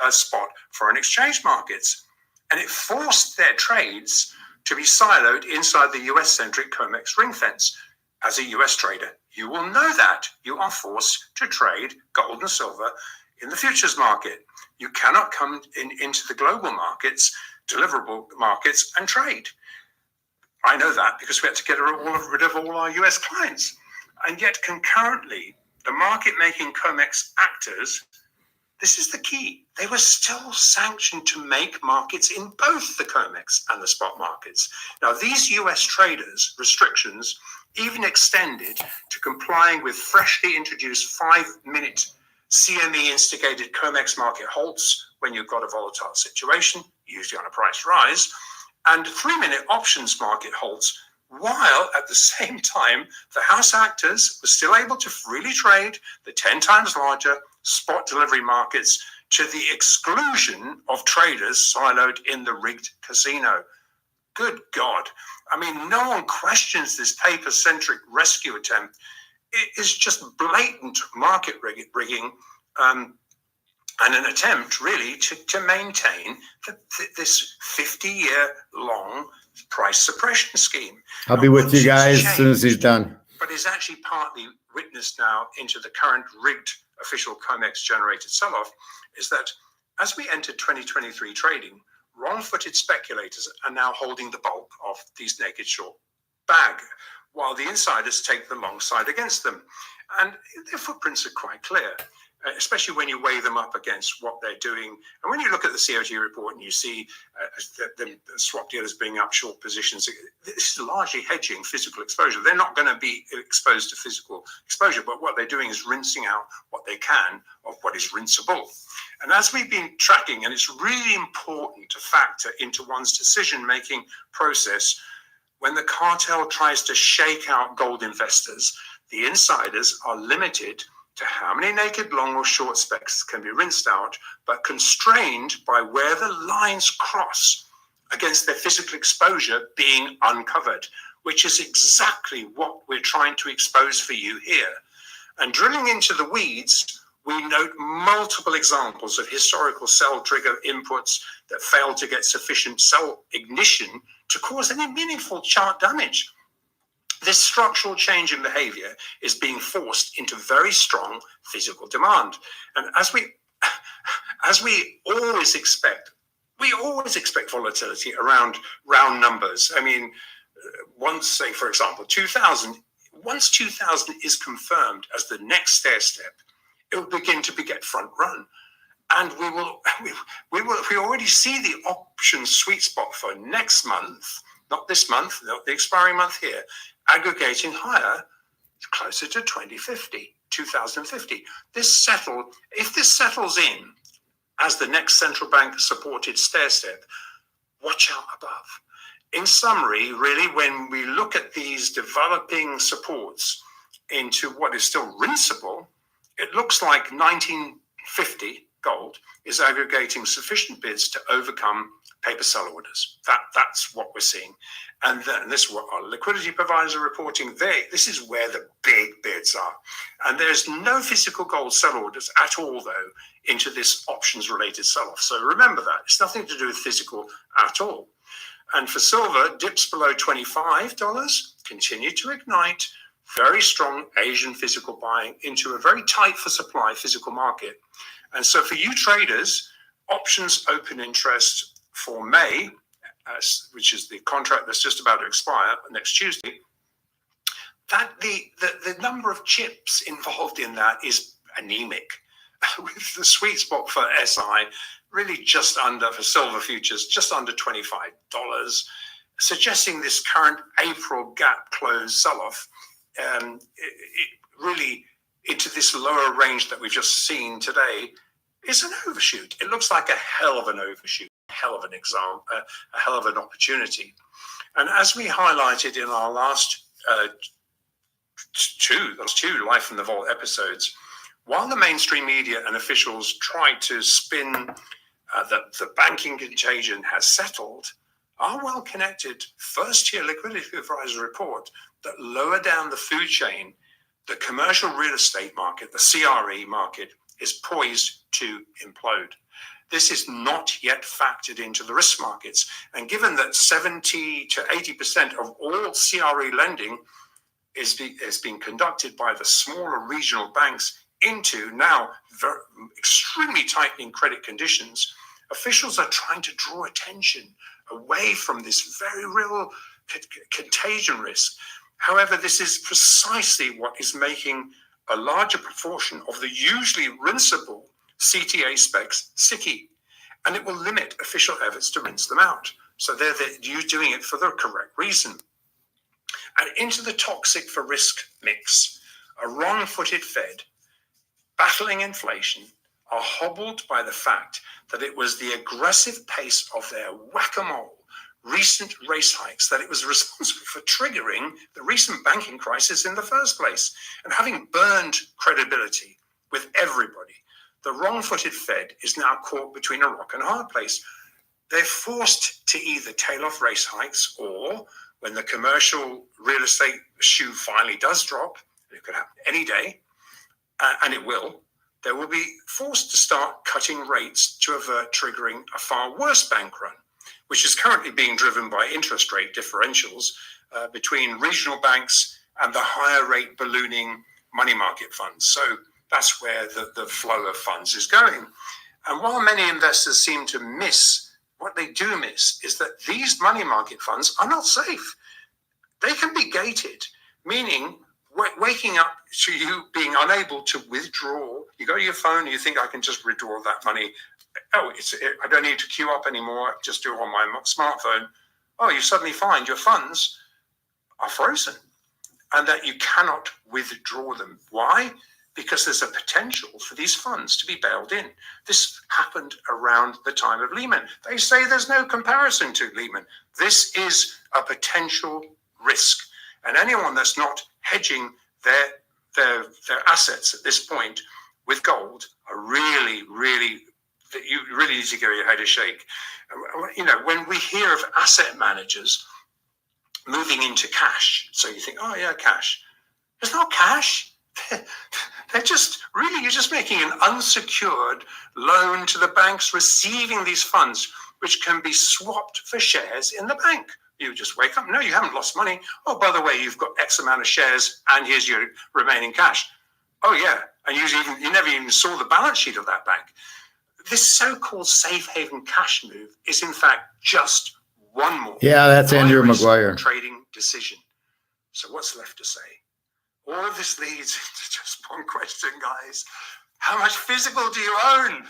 spot foreign exchange markets. And it forced their trades to be siloed inside the US-centric COMEX ring fence. As a US trader, you will know that you are forced to trade gold and silver in the futures market. You cannot come into the global markets, deliverable markets, and trade. I know that because we had to get rid of all our US clients. And yet concurrently, the market-making COMEX actors, this is the key, they were still sanctioned to make markets in both the COMEX and the spot markets. Now, these US traders' restrictions even extended to complying with freshly introduced 5-minute CME-instigated COMEX market halts when you've got a volatile situation, usually on a price rise, and 3-minute options market halts, while at the same time, the house actors were still able to freely trade the 10 times larger spot delivery markets to the exclusion of traders siloed in the rigged casino. Good God. I mean, no one questions this paper-centric rescue attempt. It is just blatant market rigging and an attempt really to maintain this 50-year-long price suppression scheme. I'll be with you guys as soon as he's done. But is actually partly witnessed now into the current rigged official COMEX generated sell-off, is that as we entered 2023 trading, wrong-footed speculators are now holding the bulk of these naked short bag, while the insiders take the long side against them. And their footprints are quite clear, especially when you weigh them up against what they're doing. And when you look at the COG report and you see the swap dealers bringing up short positions, this is largely hedging physical exposure. They're not going to be exposed to physical exposure, but what they're doing is rinsing out what they can of what is rinsable. And as we've been tracking, and it's really important to factor into one's decision-making process, when the cartel tries to shake out gold investors, the insiders are limited to how many naked long or short specs can be rinsed out, but constrained by where the lines cross against their physical exposure being uncovered, which is exactly what we're trying to expose for you here. And drilling into the weeds, we note multiple examples of historical cell trigger inputs that failed to get sufficient cell ignition to cause any meaningful chart damage. This structural change in behavior is being forced into very strong physical demand. And as we always expect volatility around round numbers. I mean, once, say, for example, 2000, once 2000 is confirmed as the next stair step, it will begin to get front run. And we already see the option sweet spot for next month, not this month, not the expiring month here, aggregating higher, closer to 2050. If this settles in as the next central bank supported stair step, watch out above. In summary, really, when we look at these developing supports into what is still rinsable, It looks like 1950 gold is aggregating sufficient bids to overcome paper sell orders. That's what we're seeing. And then this is what our liquidity providers are reporting. This is where the big bids are. And there's no physical gold sell orders at all, though, into this options-related sell-off. So remember that. It's nothing to do with physical at all. And for silver, dips below $25 continue to ignite very strong Asian physical buying into a very tight for supply physical market. And so for you traders, options open interest for May, which is the contract that's just about to expire next Tuesday, that the number of chips involved in that is anemic, with the sweet spot for SI really just under, for silver futures, just under $25, suggesting this current April gap close sell-off really into this lower range that we've just seen today is an overshoot. It looks like a hell of an overshoot, a hell of an example, a hell of an opportunity. And as we highlighted in our last two Life from the Vault episodes, while the mainstream media and officials tried to spin that the banking contagion has settled, our well-connected first-tier liquidity advisor report that lower down the food chain, the commercial real estate market, the CRE market, is poised to implode. This is not yet factored into the risk markets. And given that 70 to 80% of all CRE lending is being conducted by the smaller regional banks into now extremely tightening credit conditions, officials are trying to draw attention away from this very real contagion risk. However, this is precisely what is making a larger proportion of the usually rinsable CTA specs sticky, and it will limit official efforts to rinse them out. So they're doing it for the correct reason. And into the toxic for risk mix, a wrong-footed Fed battling inflation are hobbled by the fact that it was the aggressive pace of their whack-a-mole recent race hikes that it was responsible for triggering the recent banking crisis in the first place. And having burned credibility with everybody, the wrong-footed Fed is now caught between a rock and a hard place. They're forced to either tail off race hikes, or when the commercial real estate shoe finally does drop, it could happen any day, and it will, they will be forced to start cutting rates to avert triggering a far worse bank run, which is currently being driven by interest rate differentials between regional banks and the higher rate ballooning money market funds. So that's where the flow of funds is going. And while many investors seem to miss, what they do miss is that these money market funds are not safe. They can be gated, meaning waking up to you being unable to withdraw. You go to your phone and you think, I can just withdraw that money. I don't need to queue up anymore. Just do it on my smartphone. Oh, you suddenly find your funds are frozen and that you cannot withdraw them. Why? Because there's a potential for these funds to be bailed in. This happened around the time of Lehman. They say there's no comparison to Lehman. This is a potential risk. And anyone that's not hedging their assets at this point with gold are really, you really need to give your head a shake. You know, when we hear of asset managers moving into cash, so you think, oh yeah, cash. It's not cash. They're just really, you're just making an unsecured loan to the banks receiving these funds, which can be swapped for shares in the bank. You just wake up, no, you haven't lost money. Oh, by the way, you've got X amount of shares and here's your remaining cash. Oh yeah, and you never even saw the balance sheet of that bank. This so-called safe haven cash move is in fact just one more. Yeah, that's Andrew Maguire. Trading decision. So what's left to say? All of this leads to just one question, guys. How much physical do you own?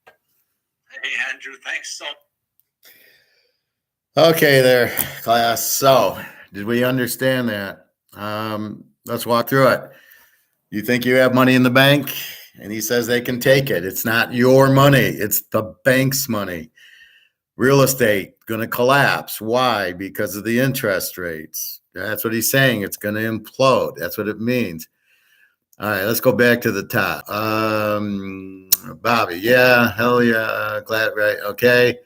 Hey, Andrew, thanks so. Okay there, class. So did we understand that? Let's walk through it. You think you have money in the bank, and he says they can take it. It's not your money. It's the bank's money. Real estate going to collapse. Why? Because of the interest rates. That's what he's saying. It's going to implode. That's what it means. All right, let's go back to the top. Bobby, yeah, hell yeah, glad, right? Okay,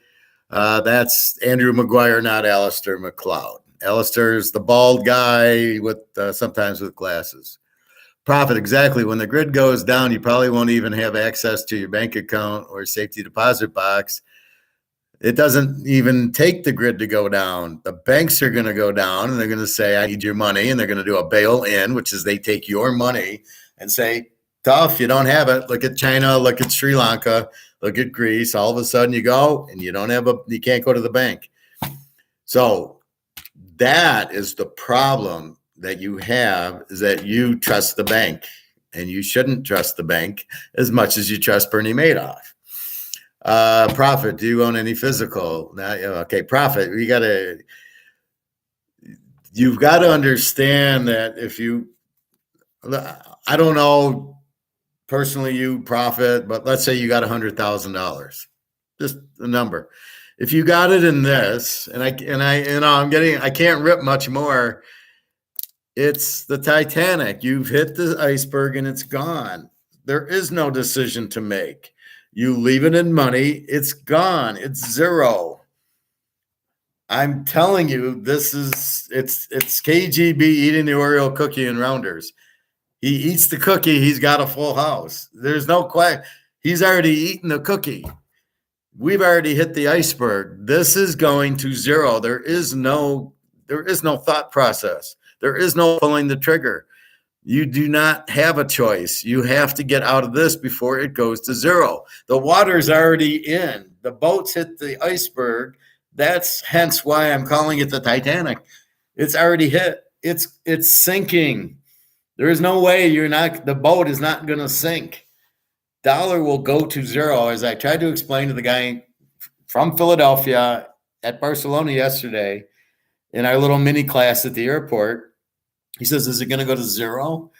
that's Andrew McGuire, not Alistair McLeod. Alistair's the bald guy with sometimes with glasses. Profit, exactly. When the grid goes down, you probably won't even have access to your bank account or safety deposit box. It doesn't even take the grid to go down. The banks are going to go down and they're going to say, I need your money. And they're going to do a bail in, which is they take your money and say, tough, you don't have it. Look at China, look at Sri Lanka, look at Greece. All of a sudden you go and you can't go to the bank. So that is the problem that you have, is that you trust the bank, and you shouldn't trust the bank as much as you trust Bernie Madoff. Profit, do you own any physical? Okay, profit, you've got to understand that I don't know personally you profit, but let's say you got $100,000, just a number. If you got it in this, and I can't rip much more. It's the Titanic. You've hit the iceberg and it's gone. There is no decision to make. You leave it in money, it's gone. It's zero. I'm telling you, it's KGB eating the Oreo cookie in Rounders. He eats the cookie, he's got a full house. There's no question. He's already eaten the cookie. We've already hit the iceberg. This is going to zero. There is no thought process. There is no pulling the trigger. You do not have a choice. You have to get out of this before it goes to zero. The water's already in. The boats hit the iceberg. That's hence why I'm calling it the Titanic. It's already hit. It's sinking. There is no way the boat is not going to sink. Dollar will go to zero. As I tried to explain to the guy from Philadelphia at Barcelona yesterday in our little mini class at the airport, he says, is it going to go to zero?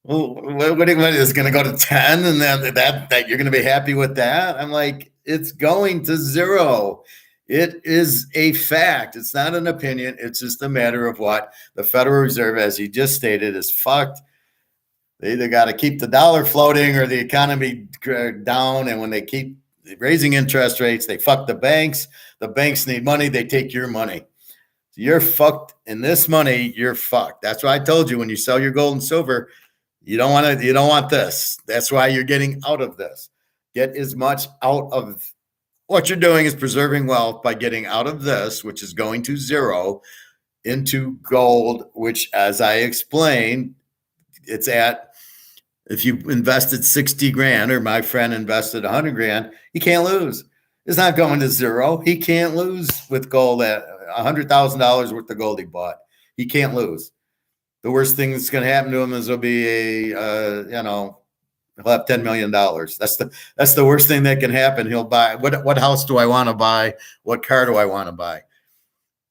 Well, what is it going to go to 10? And then that you're going to be happy with that? I'm like, it's going to zero. It is a fact. It's not an opinion. It's just a matter of what the Federal Reserve, as he just stated, is fucked. They either got to keep the dollar floating or the economy down. And when they keep raising interest rates, they fuck the banks. The banks need money. They take your money. You're fucked in this money. You're fucked. That's why I told you when you sell your gold and silver, you don't want this. That's why you're getting out of this. Get as much out of what you're doing is preserving wealth by getting out of this, which is going to zero, into gold, which, as I explained, it's at, if you invested 60 grand or my friend invested 100 grand, he can't lose. It's not going to zero. He can't lose with gold at $100,000 worth of gold he bought. He can't lose. The worst thing that's going to happen to him is he'll be he'll have $10 million. That's the worst thing that can happen. He'll buy, what house do I want to buy? What car do I want to buy?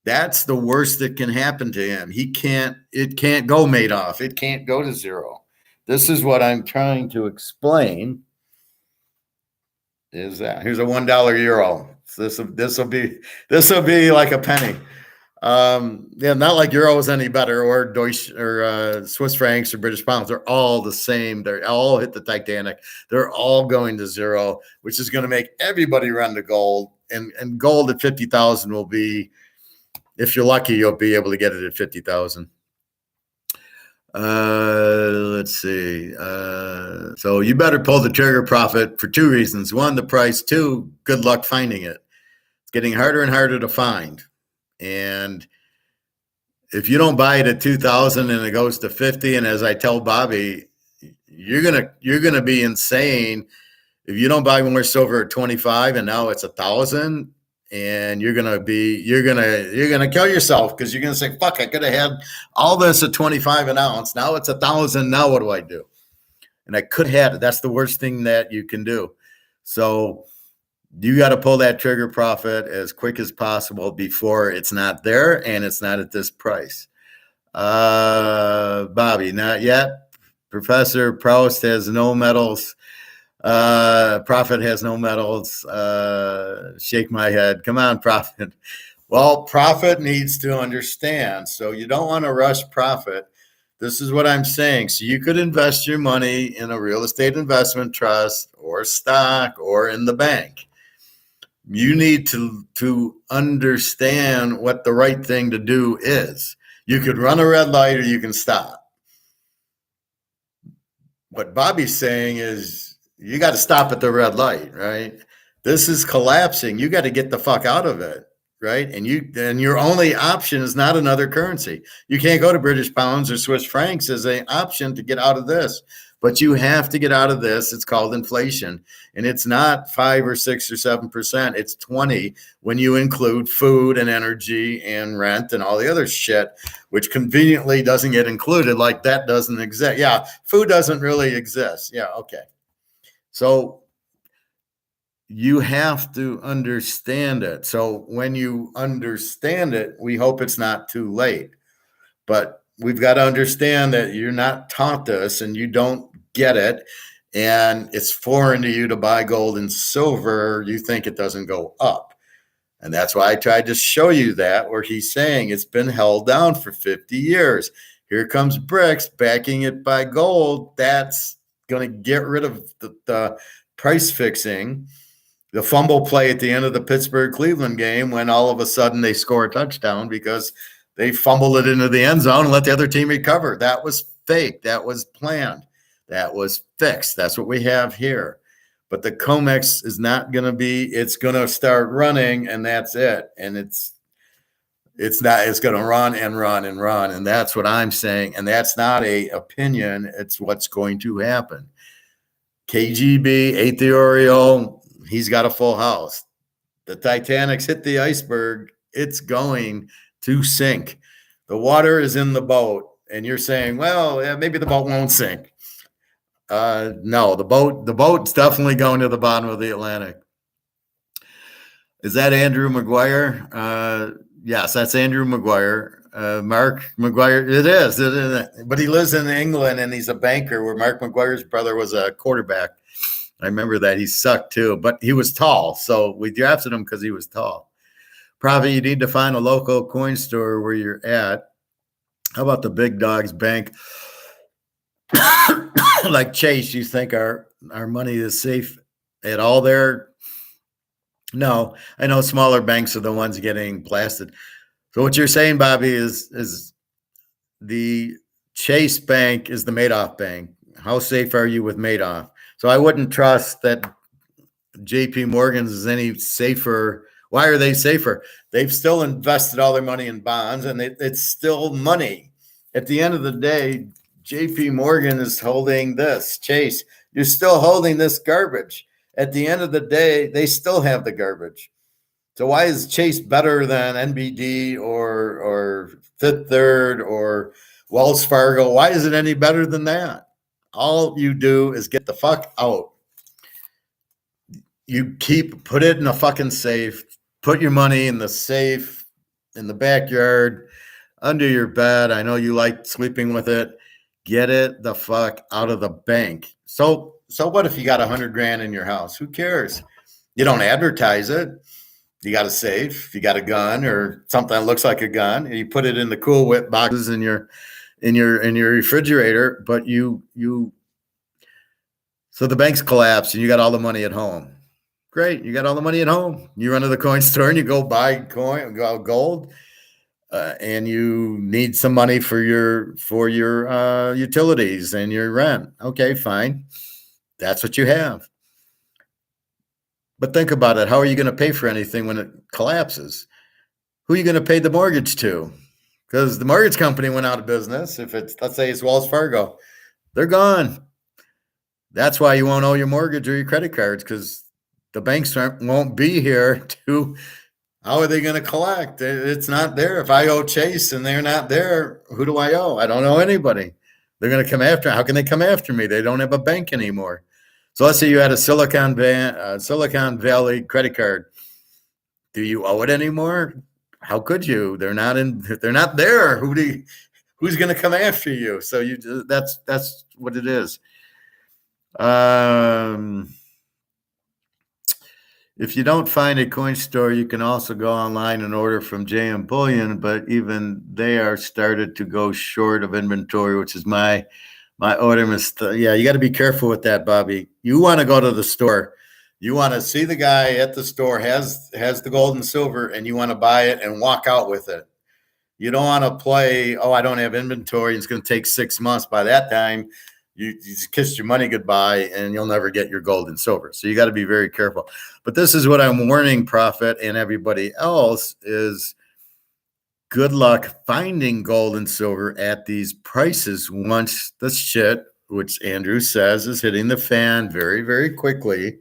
That's the worst that can happen to him. It can't go Madoff. It can't go to zero. This is what I'm trying to explain. Is that here's a $1 euro. So this will be like a penny. Not like euros any better, or Deutsch or Swiss francs or British pounds. They're all the same. They're all hit the Titanic. They're all going to zero, which is going to make everybody run to gold. And gold at 50,000 will be, if you're lucky, you'll be able to get it at 50,000. Let's see. So you better pull the trigger, profit, for two reasons. One, the price. Two, good luck finding it. It's getting harder and harder to find. And if you don't buy it at 2,000 and it goes to 50, and as I tell Bobby, you're gonna be insane if you don't buy more silver at 25 and now it's 1,000. And you're gonna kill yourself, because you're gonna say, fuck, I could have had all this at 25 an ounce. Now it's 1,000. Now what do I do? And I could have had it. That's the worst thing that you can do. So you got to pull that trigger, profit, as quick as possible before it's not there and it's not at this price. Bobby, not yet. Professor Proust has no medals. Profit has no medals. Shake my head. Come on, Profit. Well, Profit needs to understand. So you don't want to rush Profit This is what I'm saying. So you could invest your money in a real estate investment trust or stock or in the bank. You need to understand what the right thing to do is. You could run a red light or you can stop. What Bobby's saying is you got to stop at the red light, right? This is collapsing. You got to get the fuck out of it, right? And your only option is not another currency. You can't go to British pounds or Swiss francs as an option to get out of this. But you have to get out of this. It's called inflation. And it's not 5 or 6 or 7%. It's 20 when you include food and energy and rent and all the other shit, which conveniently doesn't get included. Like that doesn't exist. Yeah, food doesn't really exist. Yeah, okay. So you have to understand it. So when you understand it, we hope it's not too late. But we've got to understand that you're not taught this and you don't get it. And it's foreign to you to buy gold and silver. You think it doesn't go up. And that's why I tried to show you that, where he's saying it's been held down for 50 years. Here comes BRICS backing it by gold. That's going to get rid of the price fixing. The fumble play at the end of the Pittsburgh-Cleveland game when all of a sudden they score a touchdown because they fumbled it into the end zone and let the other team recover. That was fake. That was planned. That was fixed. That's what we have here. But the COMEX is not going to be, it's going to start running and that's it. And it's going to run and run and run. And that's what I'm saying. And that's not a opinion. It's what's going to happen. KGB ate the Oreo. He's got a full house. The Titanic's hit the iceberg. It's going to sink. The water is in the boat. And you're saying, well, yeah, maybe the boat won't sink. No, the boat's definitely going to the bottom of the Atlantic. Is that Andrew McGuire? Yes, that's Andrew McGuire. Mark McGuire, it is. But he lives in England and he's a banker, where Mark McGuire's brother was a quarterback. I remember that. He sucked too, but he was tall. So we drafted him because he was tall. Probably you need to find a local coin store where you're at. How about the big dogs bank? Like Chase, you think our money is safe at all there? No, I know smaller banks are the ones getting blasted. So what you're saying, Bobby, is the Chase Bank is the Madoff bank. How safe are you with Madoff? So I wouldn't trust that JP Morgan's is any safer. Why are they safer? They've still invested all their money in bonds and it's still money. At the end of the day, JP Morgan is holding this. Chase, you're still holding this garbage. At the end of the day, they still have the garbage. So why is Chase better than NBD or Fifth Third or Wells Fargo? Why is it any better than that? All you do is get the fuck out. You put it in a fucking safe. Put your money in the safe, in the backyard, under your bed. I know you like sleeping with it. Get it the fuck out of the bank. So what if you got 100 grand in your house? Who cares? You don't advertise it. You got a safe, you got a gun or something that looks like a gun, and you put it in the Cool Whip boxes in your refrigerator, but so the banks collapse and you got all the money at home. Great, you got all the money at home. You run to the coin store and you go buy gold. And you need some money for your utilities and your rent. Okay, fine. That's what you have. But think about it. How are you going to pay for anything when it collapses? Who are you going to pay the mortgage to? Because the mortgage company went out of business. If it's, let's say it's Wells Fargo, they're gone. That's why you won't owe your mortgage or your credit cards, because the banks won't be here to. How are they going to collect? It's not there. If I owe Chase and they're not there, who do I owe? I don't owe anybody. They're going to come after. How can they come after me? They don't have a bank anymore. So let's say you had a Silicon Valley credit card. Do you owe it anymore? How could you? They're not there. Who's going to come after you? So that's what it is. if you don't find a coin store, you can also go online and order from JM Bullion, but even they are started to go short of inventory, which is my order. Yeah, you got to be careful with that, Bobby. You want to go to the store. You want to see the guy at the store has the gold and silver, and you want to buy it and walk out with it. You don't want to play, oh, I don't have inventory. It's going to take 6 months. By that time, you just kissed your money goodbye and you'll never get your gold and silver. So you got to be very careful. But this is what I'm warning Prophet and everybody else is good luck finding gold and silver at these prices once the shit, which Andrew says is hitting the fan very, very quickly.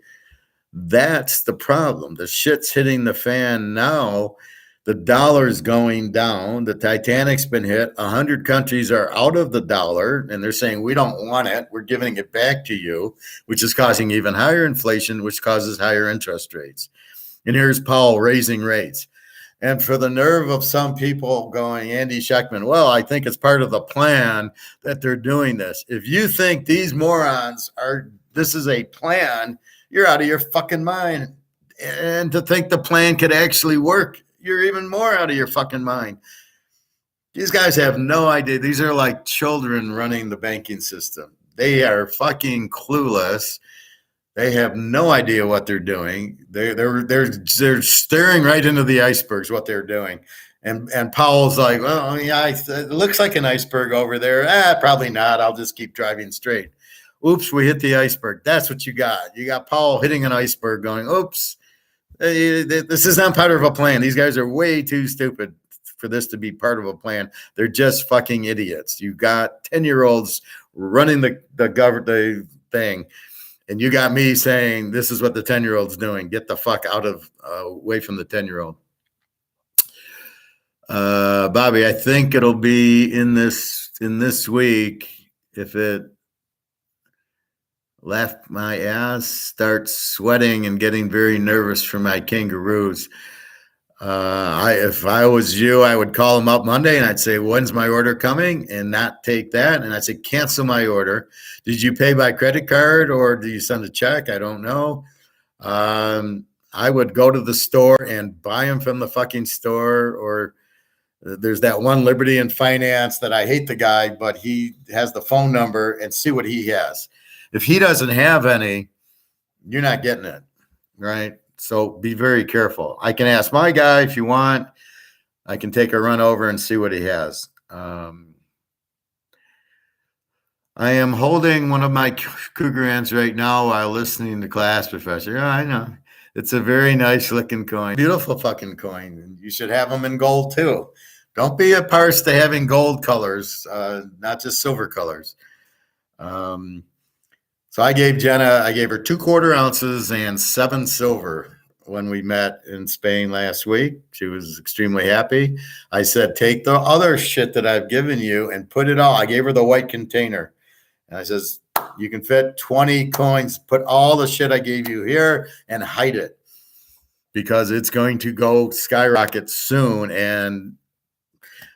That's the problem. The shit's hitting the fan now. The dollar's going down. The Titanic's been hit. 100 countries are out of the dollar, and they're saying, we don't want it. We're giving it back to you, which is causing even higher inflation, which causes higher interest rates. And here's Powell raising rates. And for the nerve of some people going, Andy Schechtman, well, I think it's part of the plan that they're doing this. If you think these morons this is a plan, you're out of your fucking mind. And to think the plan could actually work, you're even more out of your fucking mind. These guys have no idea. These are like children running the banking system. They are fucking clueless. They have no idea what they're doing. They're staring right into the icebergs, what they're doing. And Powell's like, well, yeah, it looks like an iceberg over there. Probably not. I'll just keep driving straight. Oops, we hit the iceberg. That's what you got. You got Powell hitting an iceberg going, oops, this is not part of a plan. These guys are way too stupid for this to be part of a plan. They're just fucking idiots. You got 10-year-olds running the thing. And you got me saying, this is what the 10-year-old's doing. Get the fuck away from the 10-year-old. Bobby, I think it'll be in this week. If it left my ass, start sweating and getting very nervous for my kangaroos. If I was you, I would call them up Monday and I'd say, when's my order coming? And not take that. And I'd say, cancel my order. Did you pay by credit card or do you send a check? I don't know. I would go to the store and buy them from the fucking store. Or there's that one Liberty and Finance that I hate the guy, but he has the phone number and see what he has. If he doesn't have any, you're not getting it, right? So be very careful. I can ask my guy if you want. I can take a run over and see what he has. I am holding one of my cougar ants right now while listening to class, Professor. Yeah, I know. It's a very nice looking coin. Beautiful fucking coin. You should have them in gold too. Don't be averse to having gold colors, not just silver colors. So I gave Jenna, I gave her 2/4 ounces and 7 silver when we met in Spain last week. She was extremely happy. I said, take the other shit that I've given you and put it all. I gave her the white container. And I says, you can fit 20 coins, put all the shit I gave you here and hide it because it's going to go skyrocket soon. And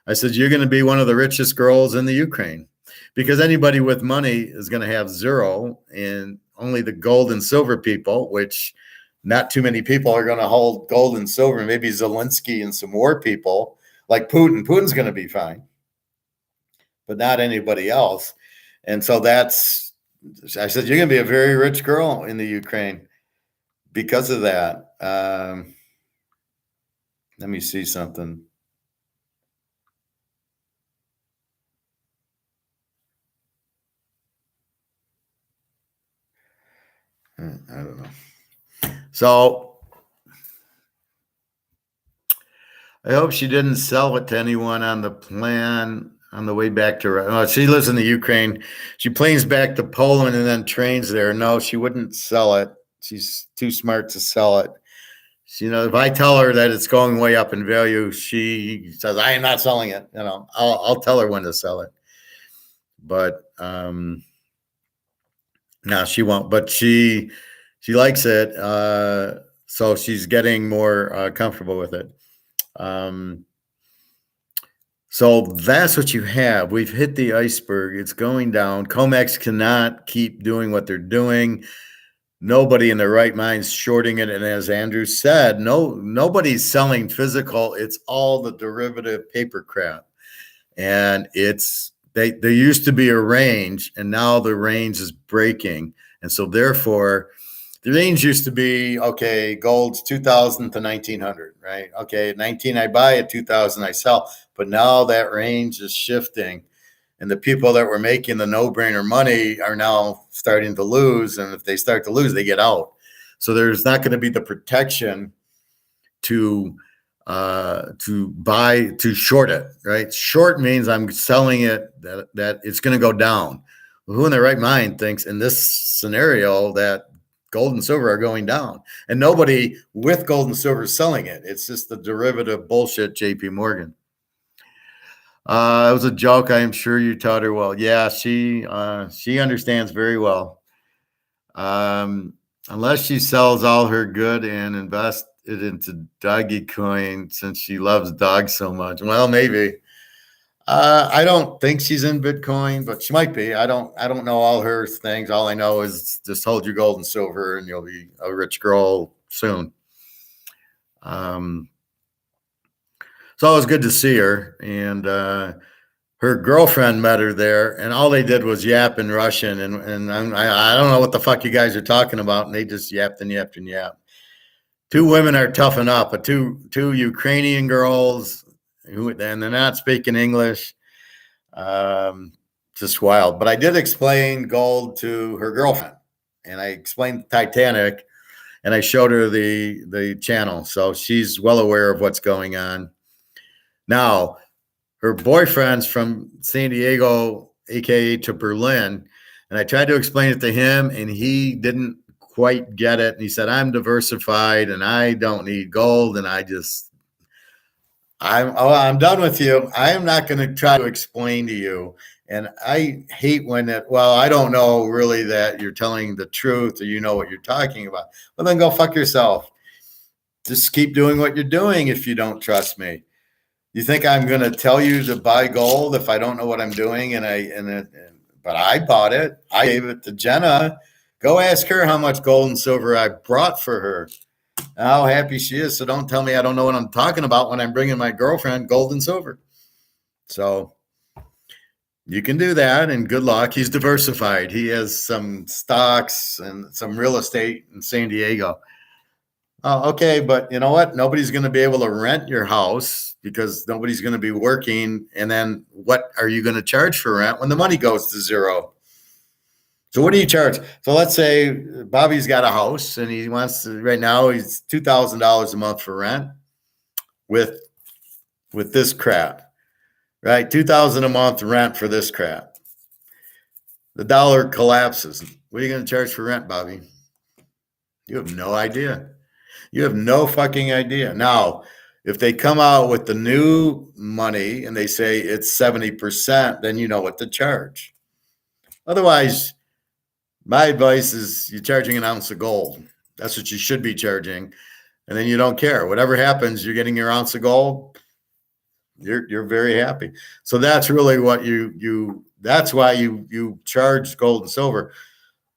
I said, you're going to be one of the richest girls in the Ukraine. Because anybody with money is going to have zero, and only the gold and silver people, which not too many people are going to hold gold and silver. Maybe Zelensky and some more people like Putin. Putin's going to be fine, but not anybody else. And so I said, you're going to be a very rich girl in the Ukraine because of that. Let me see something. I don't know. So I hope she didn't sell it to anyone on the plan on the way back to. She lives in the Ukraine. She planes back to Poland and then trains there. No, she wouldn't sell it. She's too smart to sell it. If I tell her that it's going way up in value, she says, I am not selling it. I'll tell her when to sell it. But no, she won't. But she likes it. So she's getting more comfortable with it. So that's what you have. We've hit the iceberg. It's going down. COMEX cannot keep doing what they're doing. nobody in their right mind's shorting it. And as Andrew said, nobody's selling physical. It's all the derivative paper crap. And there used to be a range, and now the range is breaking. And so therefore, the range used to be, okay, gold's 2000 to 1900, right? Okay, at 19 I buy, at 2000 I sell. But now that range is shifting. And the people that were making the no-brainer money are now starting to lose. And if they start to lose, they get out. So there's not going to be the protection to short it, right? Short means I'm selling it that it's going to go down. Well, who in their right mind thinks in this scenario that gold and silver are going down? And nobody with gold and silver is selling it. It's just the derivative bullshit, JP Morgan. It was a joke. I am sure you taught her well. Yeah, she understands very well. Unless she sells all her good and invests it into doggy coin since she loves dogs so much. Well, maybe. I don't think she's in Bitcoin, but she might be. I don't know all her things. All I know is just hold your gold and silver and you'll be a rich girl soon. So it was good to see her, and her girlfriend met her there, and all they did was yap in Russian, and I don't know what the fuck you guys are talking about, and they just yapped and yapped and yapped. Two women are toughen up, but two Ukrainian girls and they're not speaking English. Just wild. But I did explain gold to her girlfriend, and I explained Titanic, and I showed her the channel, so she's well aware of what's going on. Now, her boyfriend's from San Diego, aka to Berlin, and I tried to explain it to him, and he didn't quite get it. And he said, "I'm diversified, and I don't need gold." And I'm done with you. I am not going to try to explain to you. And I hate when I don't know really that you're telling the truth or you know what you're talking about. Well, then go fuck yourself. Just keep doing what you're doing if you don't trust me. You think I'm going to tell you to buy gold if I don't know what I'm doing? But I bought it. I gave it to Jenna. Go ask her how much gold and silver I brought for her. How happy she is. So don't tell me I don't know what I'm talking about when I'm bringing my girlfriend gold and silver. So you can do that, and good luck. He's diversified. He has some stocks and some real estate in San Diego. Oh, okay, but you know what? Nobody's going to be able to rent your house because nobody's going to be working. And then what are you going to charge for rent when the money goes to zero? So what do you charge? So let's say Bobby's got a house and he wants to, right now he's $2,000 a month for rent with this crap, right? $2,000 a month rent for this crap. The dollar collapses. What are you going to charge for rent, Bobby? You have no idea. You have no fucking idea. Now, if they come out with the new money and they say it's 70%, then you know what to charge. Otherwise, my advice is you're charging an ounce of gold. That's what you should be charging. And then you don't care. Whatever happens, you're getting your ounce of gold. You're very happy. So that's really what that's why you charge gold and silver.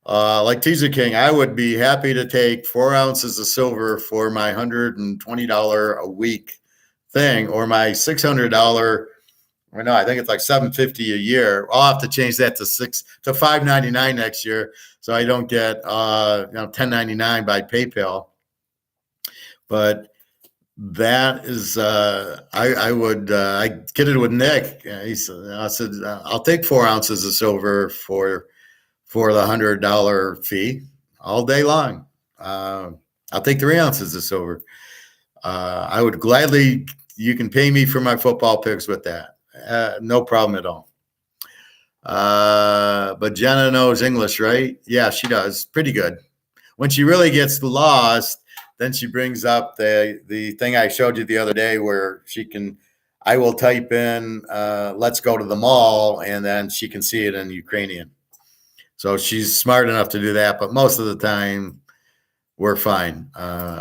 Like Teaser King, I would be happy to take 4 ounces of silver for my $120 a week thing, or my $600. Or no, I think it's like $750 a year. I'll have to change that to $599 next year, so I don't get $10.99 by PayPal. But that is, I get it with Nick. I said I'll take 4 ounces of silver for the $100 fee all day long. I'll take 3 ounces of silver. I would gladly. You can pay me for my football picks with that. No problem at all. But Jenna knows English, right? Yeah, she does. Pretty good. When she really gets lost, then she brings up the thing I showed you the other day where I will type in, let's go to the mall, and then she can see it in Ukrainian. So she's smart enough to do that, but most of the time we're fine.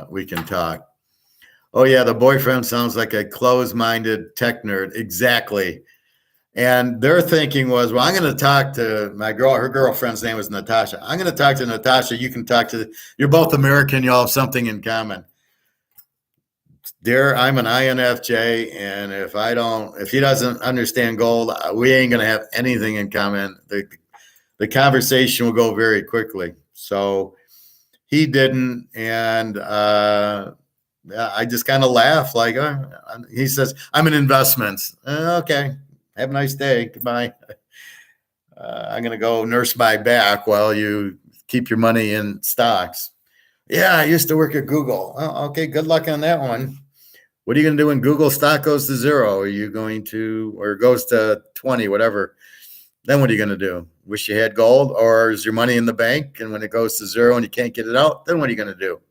We can talk. Oh, yeah, the boyfriend sounds like a closed-minded tech nerd. Exactly. And their thinking was, well, I'm going to talk to my girl. Her girlfriend's name was Natasha. I'm going to talk to Natasha. You can talk to, you're both American. Y'all have something in common. Dear, I'm an INFJ. And if he doesn't understand gold, we ain't going to have anything in common. The conversation will go very quickly. So he didn't. And I just kind of laugh like, he says, I'm in investments. Okay. Have a nice day. Goodbye. I'm going to go nurse my back while you keep your money in stocks. Yeah, I used to work at Google. Oh, okay. Good luck on that one. What are you going to do when Google stock goes to zero? Are you going to, or goes to 20, whatever? Then what are you going to do? Wish you had gold, or is your money in the bank? And when it goes to zero and you can't get it out, then what are you going to do?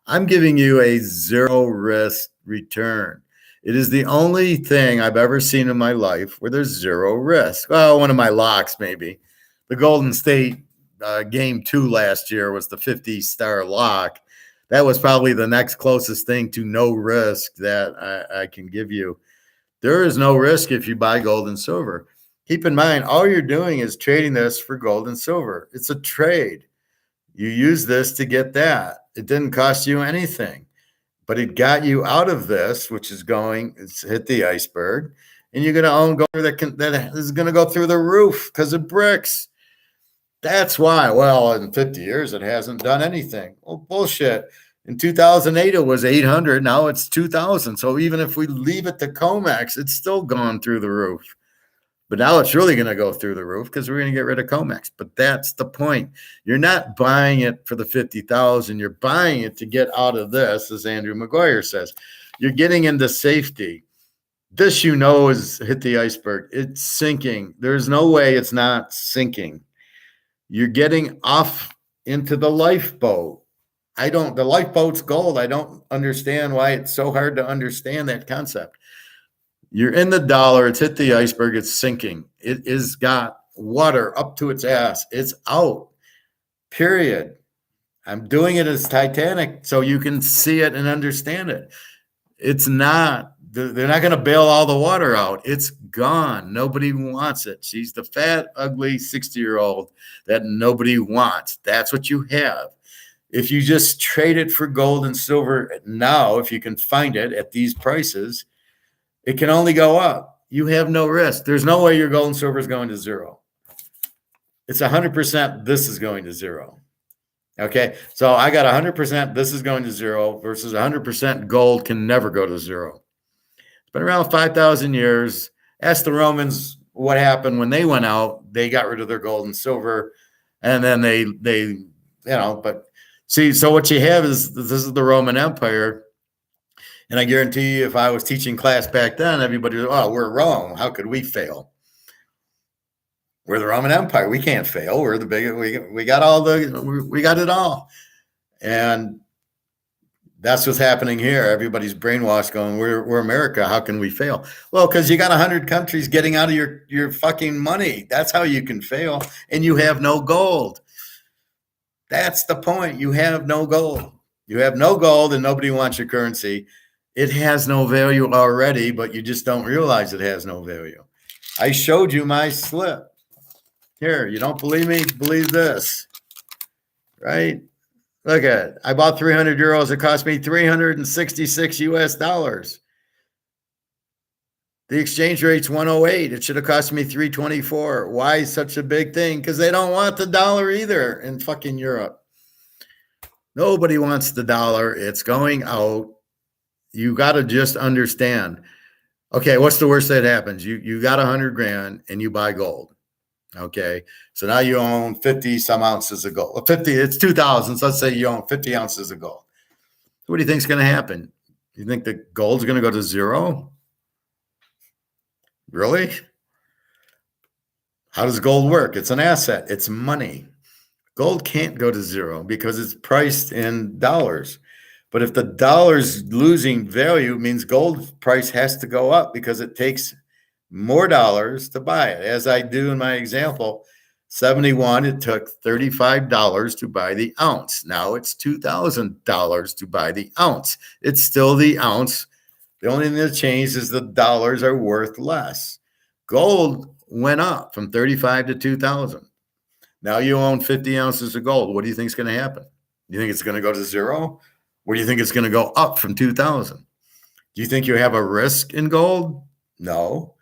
I'm giving you a zero risk return. It is the only thing I've ever seen in my life where there's zero risk. Well, one of my locks, maybe. The Golden State game 2 last year was the 50-star lock. That was probably the next closest thing to no risk that I can give you. There is no risk if you buy gold and silver. Keep in mind, all you're doing is trading this for gold and silver. It's a trade. You use this to get that. It didn't cost you anything. But it got you out of this, which is it's hit the iceberg, and you're going to own gold that is going to go through the roof because of bricks. That's why. Well, in 50 years, it hasn't done anything. Well, bullshit. In 2008, it was 800. Now it's 2,000. So even if we leave it to COMEX, it's still gone through the roof. But now it's really going to go through the roof because we're going to get rid of COMEX. But that's the point. You're not buying it for the 50,000. You're buying it to get out of this, as Andrew McGuire says. You're getting into safety. This, is hit the iceberg. It's sinking. There's no way it's not sinking. You're getting off into the lifeboat. The lifeboat's gold. I don't understand why it's so hard to understand that concept. You're in the dollar. It's hit the iceberg. It's sinking. It is got water up to its ass. It's out. Period. I'm doing it as Titanic so you can see it and understand it. It's not. They're not going to bail all the water out. It's gone. Nobody wants it. She's the fat, ugly 60-year-old that nobody wants. That's what you have. If you just trade it for gold and silver now, if you can find it at these prices, it can only go up. You have no risk. There's no way your gold and silver is going to zero. It's 100% this is going to zero. Okay, so I got 100% this is going to zero versus 100% gold can never go to zero. It's been around 5,000 years. Ask the Romans what happened when they went out. They got rid of their gold and silver, and then they but see, so what you have is this is the Roman Empire. And I guarantee you, if I was teaching class back then, everybody would, oh, we're wrong. How could we fail? We're the Roman Empire. We can't fail. We're the big. We got it all. And that's what's happening here. Everybody's brainwashed, going, we're America. How can we fail? Well, because you got 100 countries getting out of your fucking money. That's how you can fail. And you have no gold. That's the point. You have no gold. You have no gold, and nobody wants your currency. It has no value already, but you just don't realize it has no value. I showed you my slip. Here, you don't believe me? Believe this, right? Look at it. I bought 300 euros. It cost me 366 US dollars. The exchange rate's 108. It should have cost me 324. Why such a big thing? Because they don't want the dollar either in fucking Europe. Nobody wants the dollar. It's going out. You got to just understand. Okay, what's the worst that happens? You got 100 grand and you buy gold. Okay, so now you own 50 some ounces of gold. 50, it's 2,000. So let's say you own 50 ounces of gold. What do you think is going to happen? You think the gold's going to go to zero? Really? How does gold work? It's an asset. It's money. Gold can't go to zero because it's priced in dollars. But if the dollar's losing value, it means gold price has to go up because it takes more dollars to buy it. As I do in my example, 71, it took $35 to buy the ounce. Now it's $2,000 to buy the ounce. It's still the ounce. The only thing that changed is the dollars are worth less. Gold went up from 35 to 2,000. Now you own 50 ounces of gold. What do you think is going to happen? You think it's going to go to zero? Or do you think it's going to go up from 2,000? Do you think you have a risk in gold? No.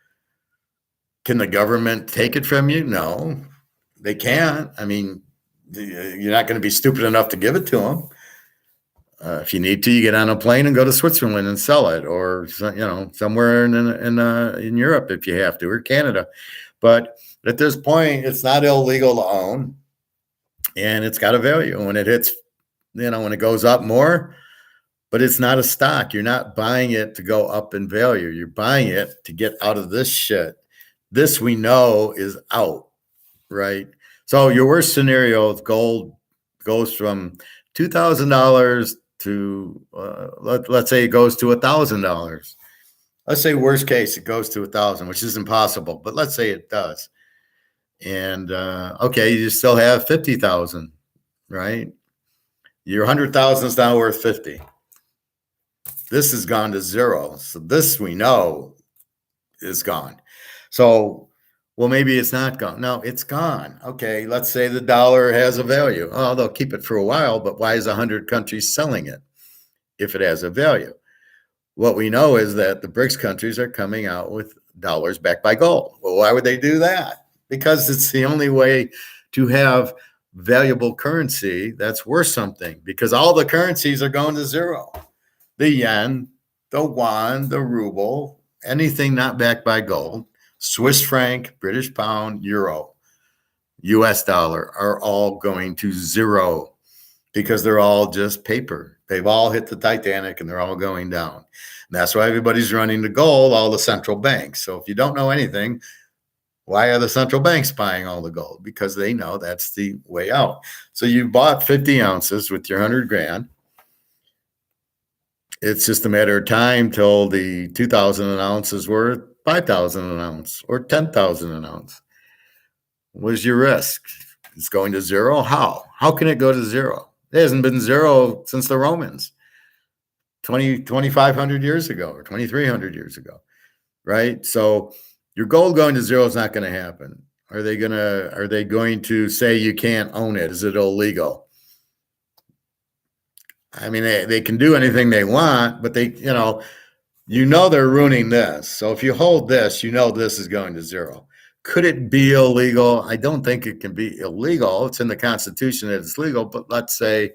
Can the government take it from you? No, they can't. I mean, you're not going to be stupid enough to give it to them. If you need to, you get on a plane and go to Switzerland and sell it, or somewhere in Europe if you have to, or Canada. But at this point, it's not illegal to own, and it's got a value. When it hits, when it goes up more, but it's not a stock. You're not buying it to go up in value. You're buying it to get out of this shit. This we know is out, right? So your worst scenario, if gold goes from $2,000 to let's say it goes to $1,000. Let's say worst case it goes to 1,000, which is impossible, but let's say it does. And okay, you still have 50,000, right? Your 100,000 is now worth 50. This has gone to zero. So this we know is gone. So, well, maybe it's not gone. No, it's gone. Okay, let's say the dollar has a value. Oh, they'll keep it for a while, but why is 100 countries selling it if it has a value? What we know is that the BRICS countries are coming out with dollars backed by gold. Well, why would they do that? Because it's the only way to have valuable currency that's worth something, because all the currencies are going to zero. The yen, the yuan, the ruble, anything not backed by gold, Swiss franc, British pound, euro, US dollar are all going to zero because they're all just paper. They've all hit the Titanic and they're all going down. And that's why everybody's running to gold, all the central banks. So if you don't know anything, why are the central banks buying all the gold? Because they know that's the way out. So you bought 50 ounces with your 100 grand. It's just a matter of time till the 2,000 an ounce is worth 5,000 an ounce or 10,000 an ounce. What is your risk? It's going to zero? How? How can it go to zero? It hasn't been zero since the Romans 2,500 years ago or 2,300 years ago, right? So your gold going to zero is not going to happen. Are they going to say you can't own it? Is it illegal? I mean, they can do anything they want, but they're ruining this. So if you hold this, this is going to zero. Could it be illegal? I don't think it can be illegal. It's in the Constitution that it's legal, but let's say,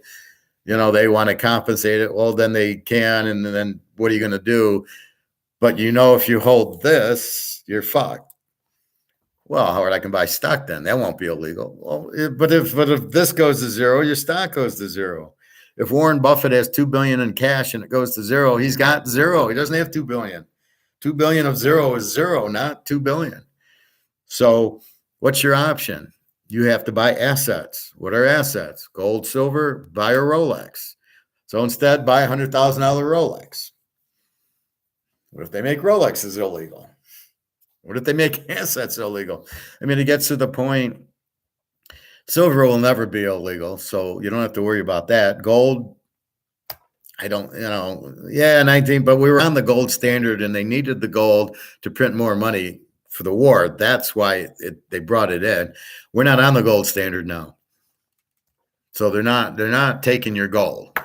they want to compensate it. Well, then they can, and then what are you going to do? But if you hold this, you're fucked. Well, Howard, I can buy stock then. That won't be illegal. Well, but if this goes to zero, your stock goes to zero. If Warren Buffett has $2 billion in cash and it goes to zero, he's got zero. He doesn't have $2 billion. $2 billion of zero is zero, not $2 billion. So what's your option? You have to buy assets. What are assets? Gold, silver, buy a Rolex. So instead, buy a $100,000 Rolex. What if they make Rolexes illegal? What if they make assets illegal? I mean, it gets to the point. Silver will never be illegal, so you don't have to worry about that. Gold, I don't, 19, but we were on the gold standard and they needed the gold to print more money for the war. That's why they brought it in. We're not on the gold standard now. So they're not taking your gold.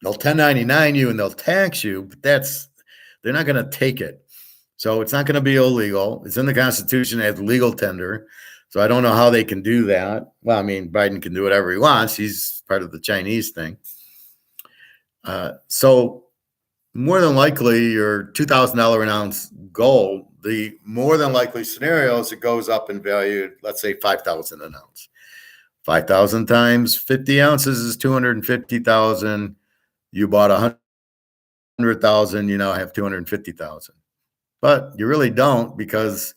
They'll 1099 you and they'll tax you, but they're not going to take it. So it's not going to be illegal. It's in the Constitution as legal tender. So I don't know how they can do that. Well, I mean, Biden can do whatever he wants. He's part of the Chinese thing. So more than likely, your $2,000 an ounce gold, the more than likely scenario is it goes up in value, let's say 5,000 an ounce. 5,000 times 50 ounces is 250,000. You bought 100,000, you now have 250,000. But you really don't, because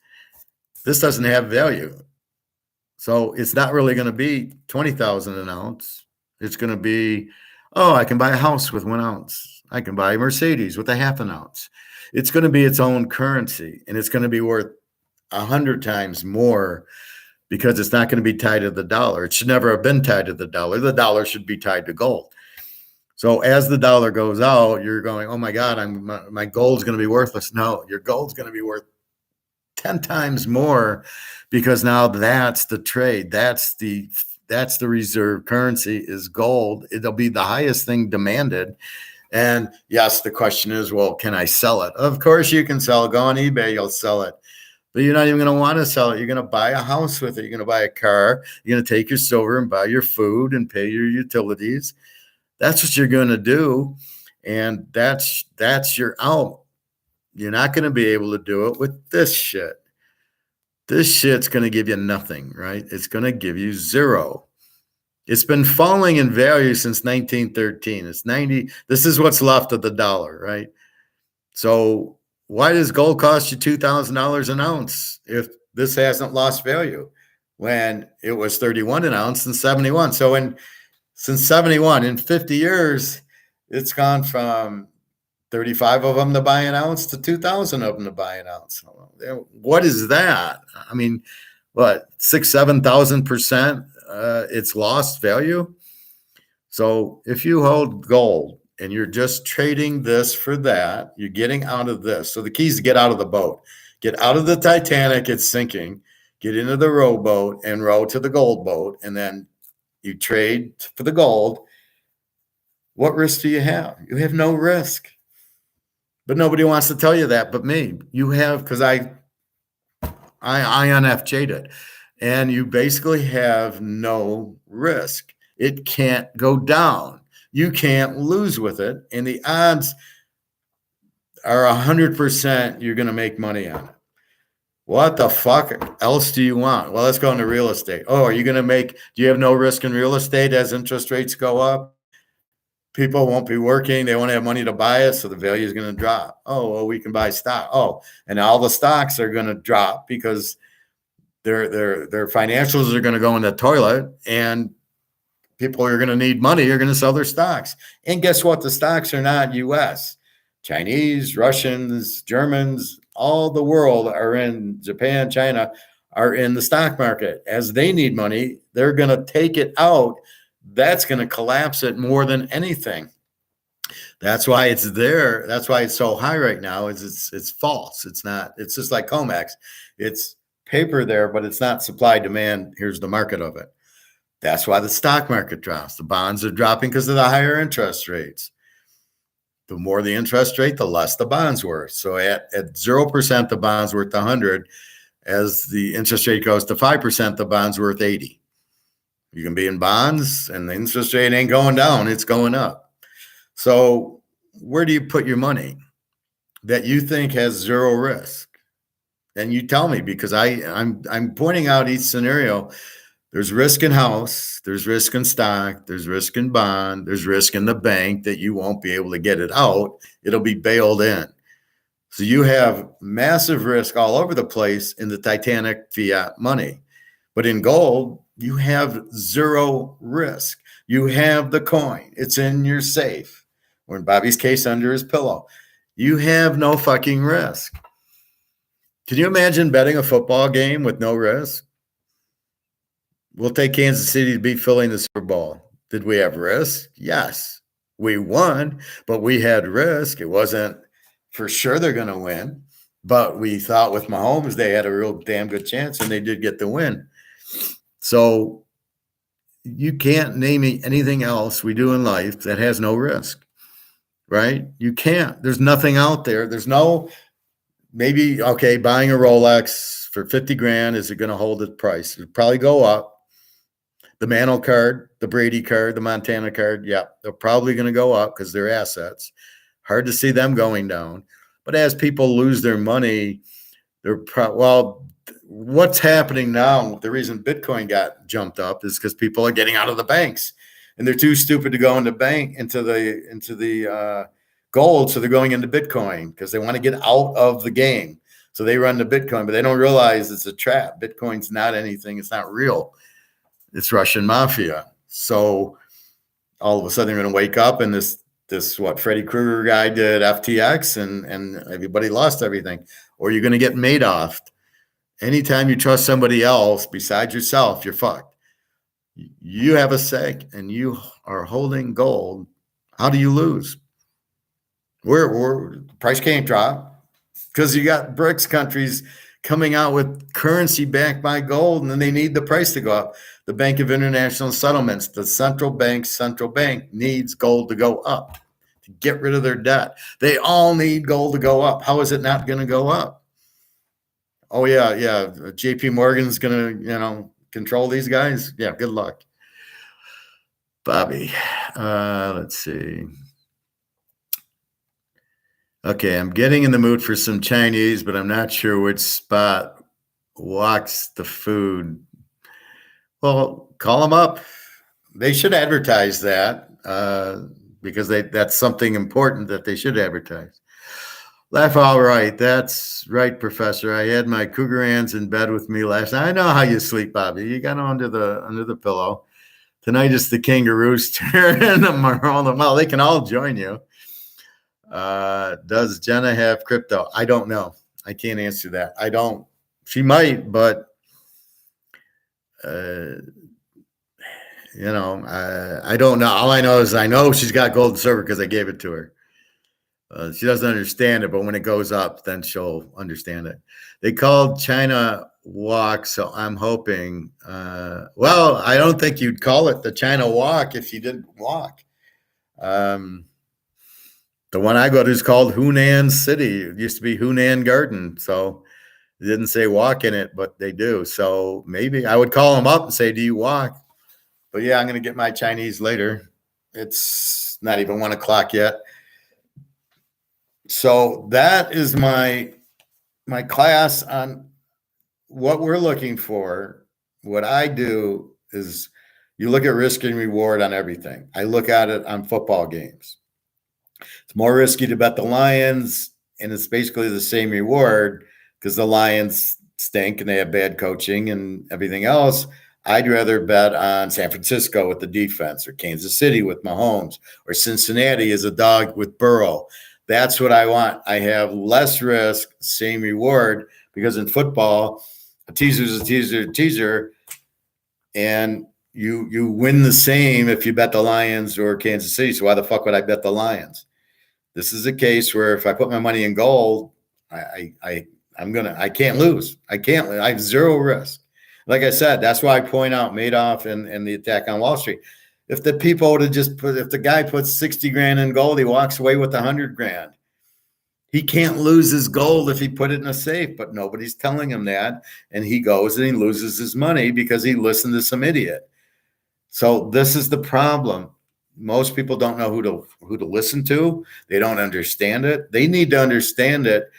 this doesn't have value. So it's not really going to be 20,000 an ounce. It's going to be, I can buy a house with 1 ounce. I can buy a Mercedes with a half an ounce. It's going to be its own currency, and it's going to be worth 100 times more because it's not going to be tied to the dollar. It should never have been tied to the dollar. The dollar should be tied to gold. So as the dollar goes out, you're going, oh my God, my gold's going to be worthless. No, your gold's going to be worth 10 times more, because now that's the trade. That's the reserve currency is gold. It'll be the highest thing demanded. And yes, the question is, well, can I sell it? Of course you can sell it. Go on eBay, you'll sell it. But you're not even going to want to sell it. You're going to buy a house with it. You're going to buy a car. You're going to take your silver and buy your food and pay your utilities. That's what you're going to do. And that's your out. You're not going to be able to do it with this shit. This shit's going to give you nothing, right? It's going to give you zero. It's been falling in value since 1913. It's 90. This is what's left of the dollar, right? So why does gold cost you $2,000 an ounce if this hasn't lost value when it was 31 an ounce and 71? So since 71, in 50 years, it's gone from 35 of them to buy an ounce to 2,000 of them to buy an ounce. What is that? I mean, what, 7,000%? It's lost value. So if you hold gold and you're just trading this for that, you're getting out of this. So the key is to get out of the boat, get out of the Titanic, it's sinking, get into the rowboat and row to the gold boat. And then you trade for the gold. What risk do you have? You have no risk. But nobody wants to tell you that but me. You have, because I INFJ'd it. And you basically have no risk. It can't go down. You can't lose with it. And the odds are 100% you're going to make money on it. What the fuck else do you want? Well, let's go into real estate. Oh, are you going to do you have no risk in real estate as interest rates go up? People won't be working. They won't have money to buy it. So the value is going to drop. Oh, well, we can buy stock. Oh, and all the stocks are going to drop because their financials are going to go in the toilet, and people are going to need money. You're going to sell their stocks. And guess what? The stocks are not U.S. Chinese, Russians, Germans, all the world are in Japan, China, are in the stock market. As they need money, they're going to take it out. That's going to collapse it more than anything. That's why it's there. That's why it's so high right now. It's false. It's not. It's just like COMEX. It's paper there, but it's not supply demand. Here's the market of it. That's why the stock market drops. The bonds are dropping because of the higher interest rates. The more the interest rate, the less the bonds worth. So at 0%, the bonds worth 100. As the interest rate goes to 5%, the bonds worth 80. You can be in bonds and the interest rate ain't going down, it's going up. So where do you put your money that you think has zero risk? And you tell me, because I'm pointing out each scenario. There's risk in house, there's risk in stock, there's risk in bond, there's risk in the bank that you won't be able to get it out. It'll be bailed in. So you have massive risk all over the place in the Titanic fiat money. But in gold, you have zero risk. You have the coin. It's in your safe, or in Bobby's case, under his pillow. You have no fucking risk. Can you imagine betting a football game with no risk? We'll take Kansas City to beat Philly in the Super Bowl. Did we have risk? Yes. We won, but we had risk. It wasn't for sure they're going to win, but we thought with Mahomes, they had a real damn good chance, and they did get the win. So you can't name me anything else we do in life that has no risk, right? You can't. There's nothing out there. There's no, maybe, okay, buying a Rolex for 50 grand, is it going to hold its price? It'll probably go up. The Mantle card, the Brady card, the Montana card, yeah, they're probably going to go up because they're assets. Hard to see them going down. But as people lose their money, what's happening now, the reason Bitcoin got jumped up is because people are getting out of the banks, and they're too stupid to go into the gold, so they're going into Bitcoin because they want to get out of the game. So they run to Bitcoin, but they don't realize it's a trap. Bitcoin's not anything. It's not real. It's Russian mafia. So all of a sudden they're going to wake up, and this what Freddy Krueger guy did FTX, and everybody lost everything. Or you're going to get Madoff. Anytime you trust somebody else besides yourself, you're fucked. You have a SEC and you are holding gold. How do you lose? Where price can't drop because you got BRICS countries coming out with currency backed by gold, and then they need the price to go up. The Bank of International Settlements, the central bank needs gold to go up to get rid of their debt. They all need gold to go up. How is it not going to go up? Oh yeah, JP Morgan's going to, control these guys. Yeah, good luck. Bobby, let's see. Okay, I'm getting in the mood for some Chinese, but I'm not sure which spot walks the food. Well, call them up. They should advertise that because that's something important that they should advertise. Laugh all right. That's right, Professor. I had my cougar hands in bed with me last night. I know how you sleep, Bobby. You got under the pillow. Tonight is the kangaroo's turn. Well, they can all join you. Does Jenna have crypto? I don't know. I can't answer that. I don't. She might, but I don't know. All I know is I know she's got gold and silver because I gave it to her. She doesn't understand it, but when it goes up, then she'll understand it. They called China walk, so I'm hoping. Well, I don't think you'd call it the China walk if you didn't walk. The one I go to is called Hunan City. It used to be Hunan Garden, so it didn't say walk in it, but they do. So maybe I would call them up and say, "Do you walk?" But yeah, I'm going to get my Chinese later. It's not even 1:00 yet. So that is my class on what we're looking for. What I do is you look at risk and reward on everything. I look at it on football games. It's more risky to bet the Lions, and it's basically the same reward because the Lions stink and they have bad coaching and everything else. I'd rather bet on San Francisco with the defense, or Kansas City with Mahomes, or Cincinnati as a dog with Burrow. That's what I want. I have less risk, same reward, because in football, a teaser is a teaser, and you win the same if you bet the Lions or Kansas City. So why the fuck would I bet the Lions? This is a case where if I put my money in gold, I can't lose. I have zero risk. Like I said, that's why I point out Madoff and the attack on Wall Street. If the people would have if the guy puts 60 grand in gold, he walks away with 100 grand. He can't lose his gold if he put it in a safe, but nobody's telling him that. And he goes and he loses his money because he listened to some idiot. So this is the problem. Most people don't know who to listen to. They don't understand it. They need to understand it.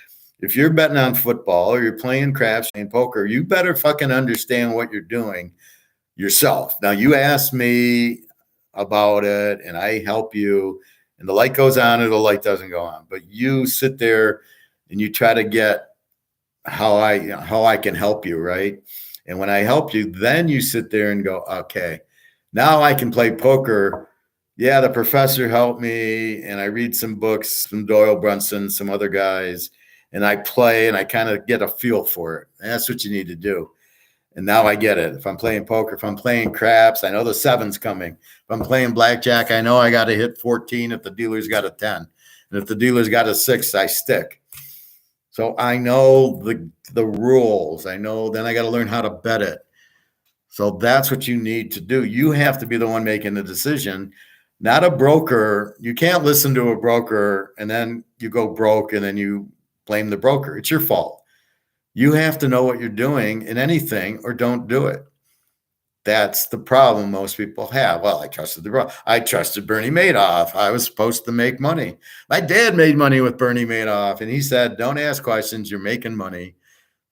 If you're betting on football or you're playing craps and poker, you better fucking understand what you're doing yourself. Now, you ask me about it and I help you, and the light goes on or the light doesn't go on. But you sit there and you try to get how I can help you, right? And when I help you, then you sit there and go, okay, now I can play poker. Yeah, the professor helped me, and I read some books, some Doyle Brunson, some other guys, and I play and I kind of get a feel for it. And that's what you need to do. And now I get it. If I'm playing poker, if I'm playing craps, I know the 7's coming. If I'm playing blackjack, I know I got to hit 14 if the dealer's got a 10. And if the dealer's got a 6, I stick. So I know the rules. I know then I got to learn how to bet it. So that's what you need to do. You have to be the one making the decision, not a broker. You can't listen to a broker and then you go broke and then you blame the broker. It's your fault. You have to know what you're doing in anything or don't do it. That's the problem most people have. Well, I trusted Bernie Madoff. I was supposed to make money. My dad made money with Bernie Madoff, and he said, don't ask questions. You're making money.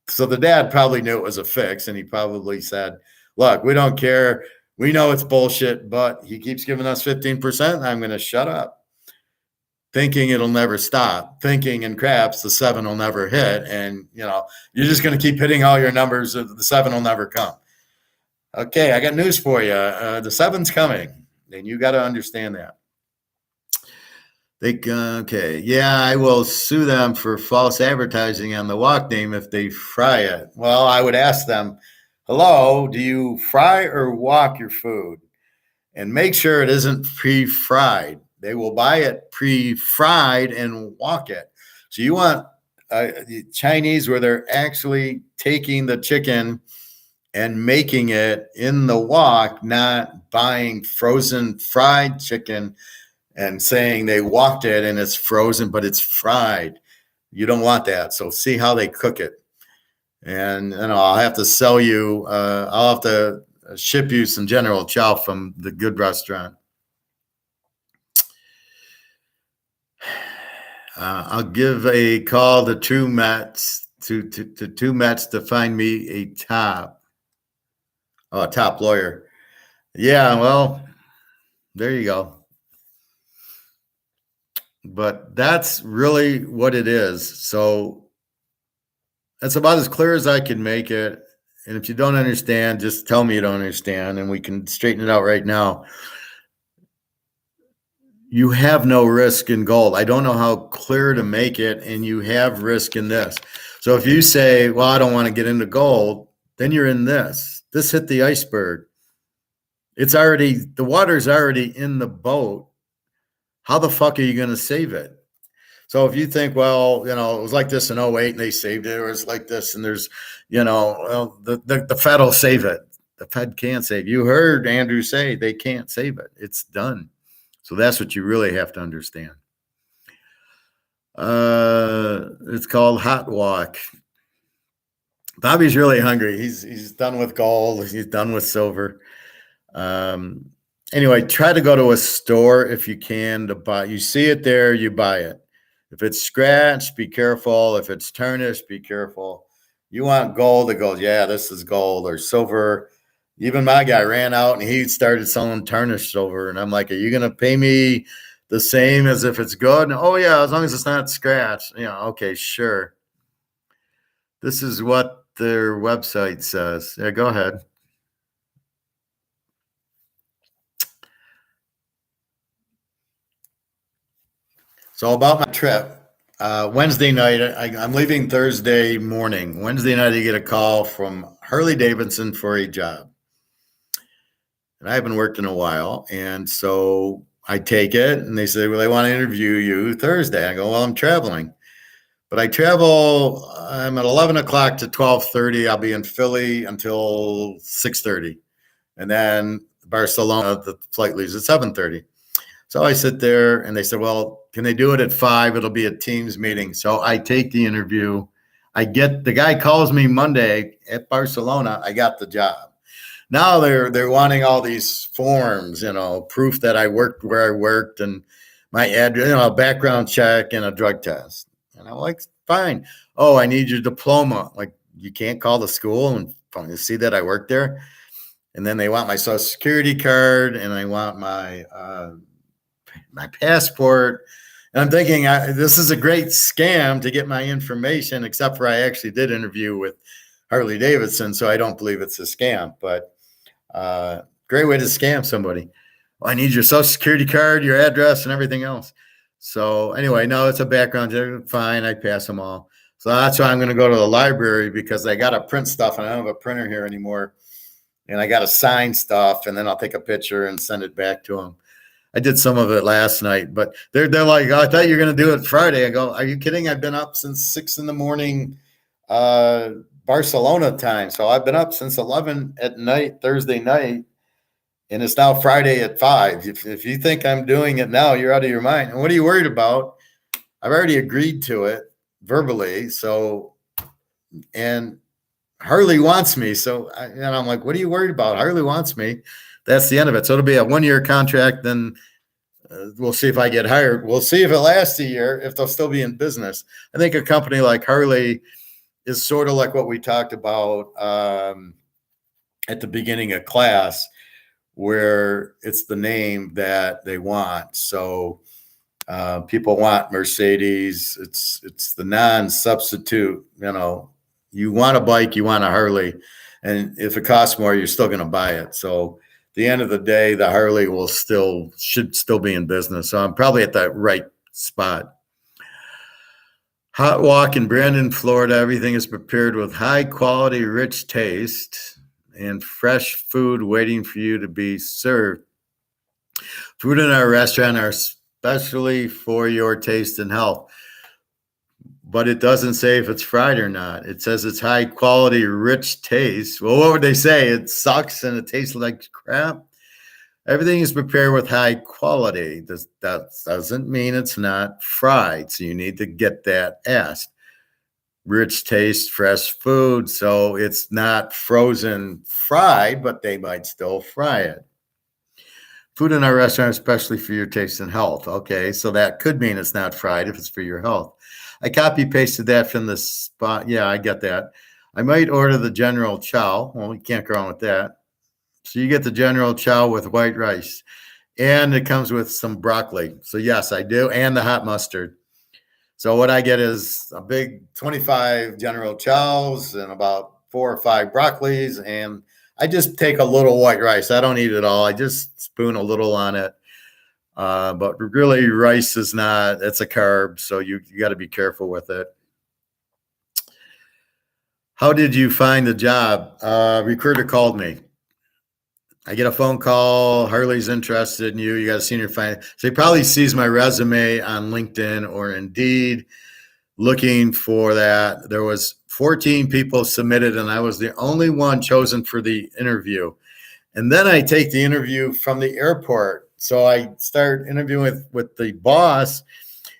So the dad probably knew it was a fix, and he probably said, look, we don't care. We know it's bullshit, but he keeps giving us 15%. I'm going to shut up. Thinking it'll never stop, thinking in craps, the 7 will never hit. And, you're just going to keep hitting all your numbers. The 7 will never come. Okay, I got news for you. The 7's coming, and you got to understand that. Okay, yeah, I will sue them for false advertising on the walk name if they fry it. Well, I would ask them, hello, do you fry or walk your food? And make sure it isn't pre-fried. They will buy it pre-fried and walk it. So you want the Chinese where they're actually taking the chicken and making it in the wok, not buying frozen fried chicken and saying they walked it and it's frozen, but it's fried. You don't want that. So see how they cook it. And I'll have to sell you, I'll have to ship you some General Chow from the good restaurant. I'll give a call to True Mets to Two Mets to find me a top lawyer. Yeah, well, there you go. But that's really what it is. So that's about as clear as I can make it. And if you don't understand, just tell me you don't understand, and we can straighten it out right now. You have no risk in gold. I don't know how clear to make it, and you have risk in this. So if you say, well, I don't want to get into gold, then you're in this. This hit the iceberg. The water's already in the boat. How the fuck are you going to save it? So if you think, well, it was like this in 08 and they saved it, or it's like this and there's, the Fed will save it. The Fed can't save. You heard Andrew say they can't save it. It's done. So that's what you really have to understand. It's called Hot Walk. Bobby's really hungry. He's done with gold. He's done with silver. Anyway, try to go to a store if you can to buy. You see it there, you buy it. If it's scratched, be careful. If it's tarnished, be careful. You want gold that goes, yeah, this is gold, or silver. Even my guy ran out and he started selling tarnished silver. And I'm like, are you going to pay me the same as if it's good? And, oh, yeah, as long as it's not scratched. Okay, sure. This is what their website says. Yeah, go ahead. So about my trip, Wednesday night, I'm leaving Thursday morning. Wednesday night, I get a call from Harley Davidson for a job. And I haven't worked in a while. And so I take it and they say, well, they want to interview you Thursday. I go, well, I'm traveling. But I'm at 11 o'clock to 12:30. I'll be in Philly until 6:30. And then Barcelona, the flight leaves at 7:30. So I sit there and they said, well, can they do it at 5? It'll be a Teams meeting. So I take the interview. The guy calls me Monday at Barcelona. I got the job. Now they're wanting all these forms, proof that I worked where I worked and my address, a background check and a drug test. And I'm like, fine. Oh, I need your diploma. Like, you can't call the school and see that I worked there. And then they want my social security card and I want my passport. And I'm thinking, this is a great scam to get my information, except for I actually did interview with Harley Davidson, so I don't believe it's a scam. But great way to scam somebody. Well, I need your social security card, your address, and everything else. So anyway, no, it's a background check. Fine, I pass them all. So that's why I'm going to go to the library, because I got to print stuff and I don't have a printer here anymore. And I got to sign stuff, and then I'll take a picture and send it back to them. I did some of it last night, but they're like, oh, I thought you were going to do it Friday. I go, are you kidding? I've been up since 6 a.m, Barcelona time. So I've been up since 11 at night, Thursday night, and it's now Friday at 5. If you think I'm doing it now, you're out of your mind. And what are you worried about? I've already agreed to it verbally. So, and Harley wants me. So, and I'm like, what are you worried about? Harley wants me. That's the end of it. So it'll be a 1-year contract. Then we'll see if I get hired. We'll see if it lasts a year, if they'll still be in business. I think a company like Harley is sort of like what we talked about at the beginning of class, where it's the name that they want. So people want Mercedes. It's the non-substitute. You want a bike, you want a Harley, and if it costs more, you're still going to buy it. So at the end of the day, the Harley should still be in business. So I'm probably at that right spot. Hot Walk in Brandon, Florida. Everything is prepared with high quality, rich taste and fresh food waiting for you to be served. Food in our restaurant are especially for your taste and health. but it doesn't say if it's fried or not. It says it's high quality, rich taste. Well, what would they say? It sucks and it tastes like crap. Everything is prepared with high quality. That doesn't mean it's not fried. So you need to get that asked. Rich taste, fresh food. So it's not frozen fried, but they might still fry it. Food in our restaurant, especially for your taste and health. Okay, so that could mean it's not fried if it's for your health. I copy pasted that from the spot. Yeah, I get that. I might order the general chow. Well, you can't go wrong with that. So you get the general chow with white rice, and it comes with some broccoli. So yes, I do, and the hot mustard. So what I get is a big 25 general chows and about 4 or 5 broccolis, and I just take a little white rice. I don't eat it all. I just spoon a little on it. But really, rice is not, it's a carb, so you got to be careful with it. How did you find the job? Recruiter called me. I get a phone call. Harley's interested in you. You got a senior finance. So he probably sees my resume on LinkedIn or Indeed looking for that. There was 14 people submitted, and I was the only one chosen for the interview. And then I take the interview from the airport. So I start interviewing with the boss,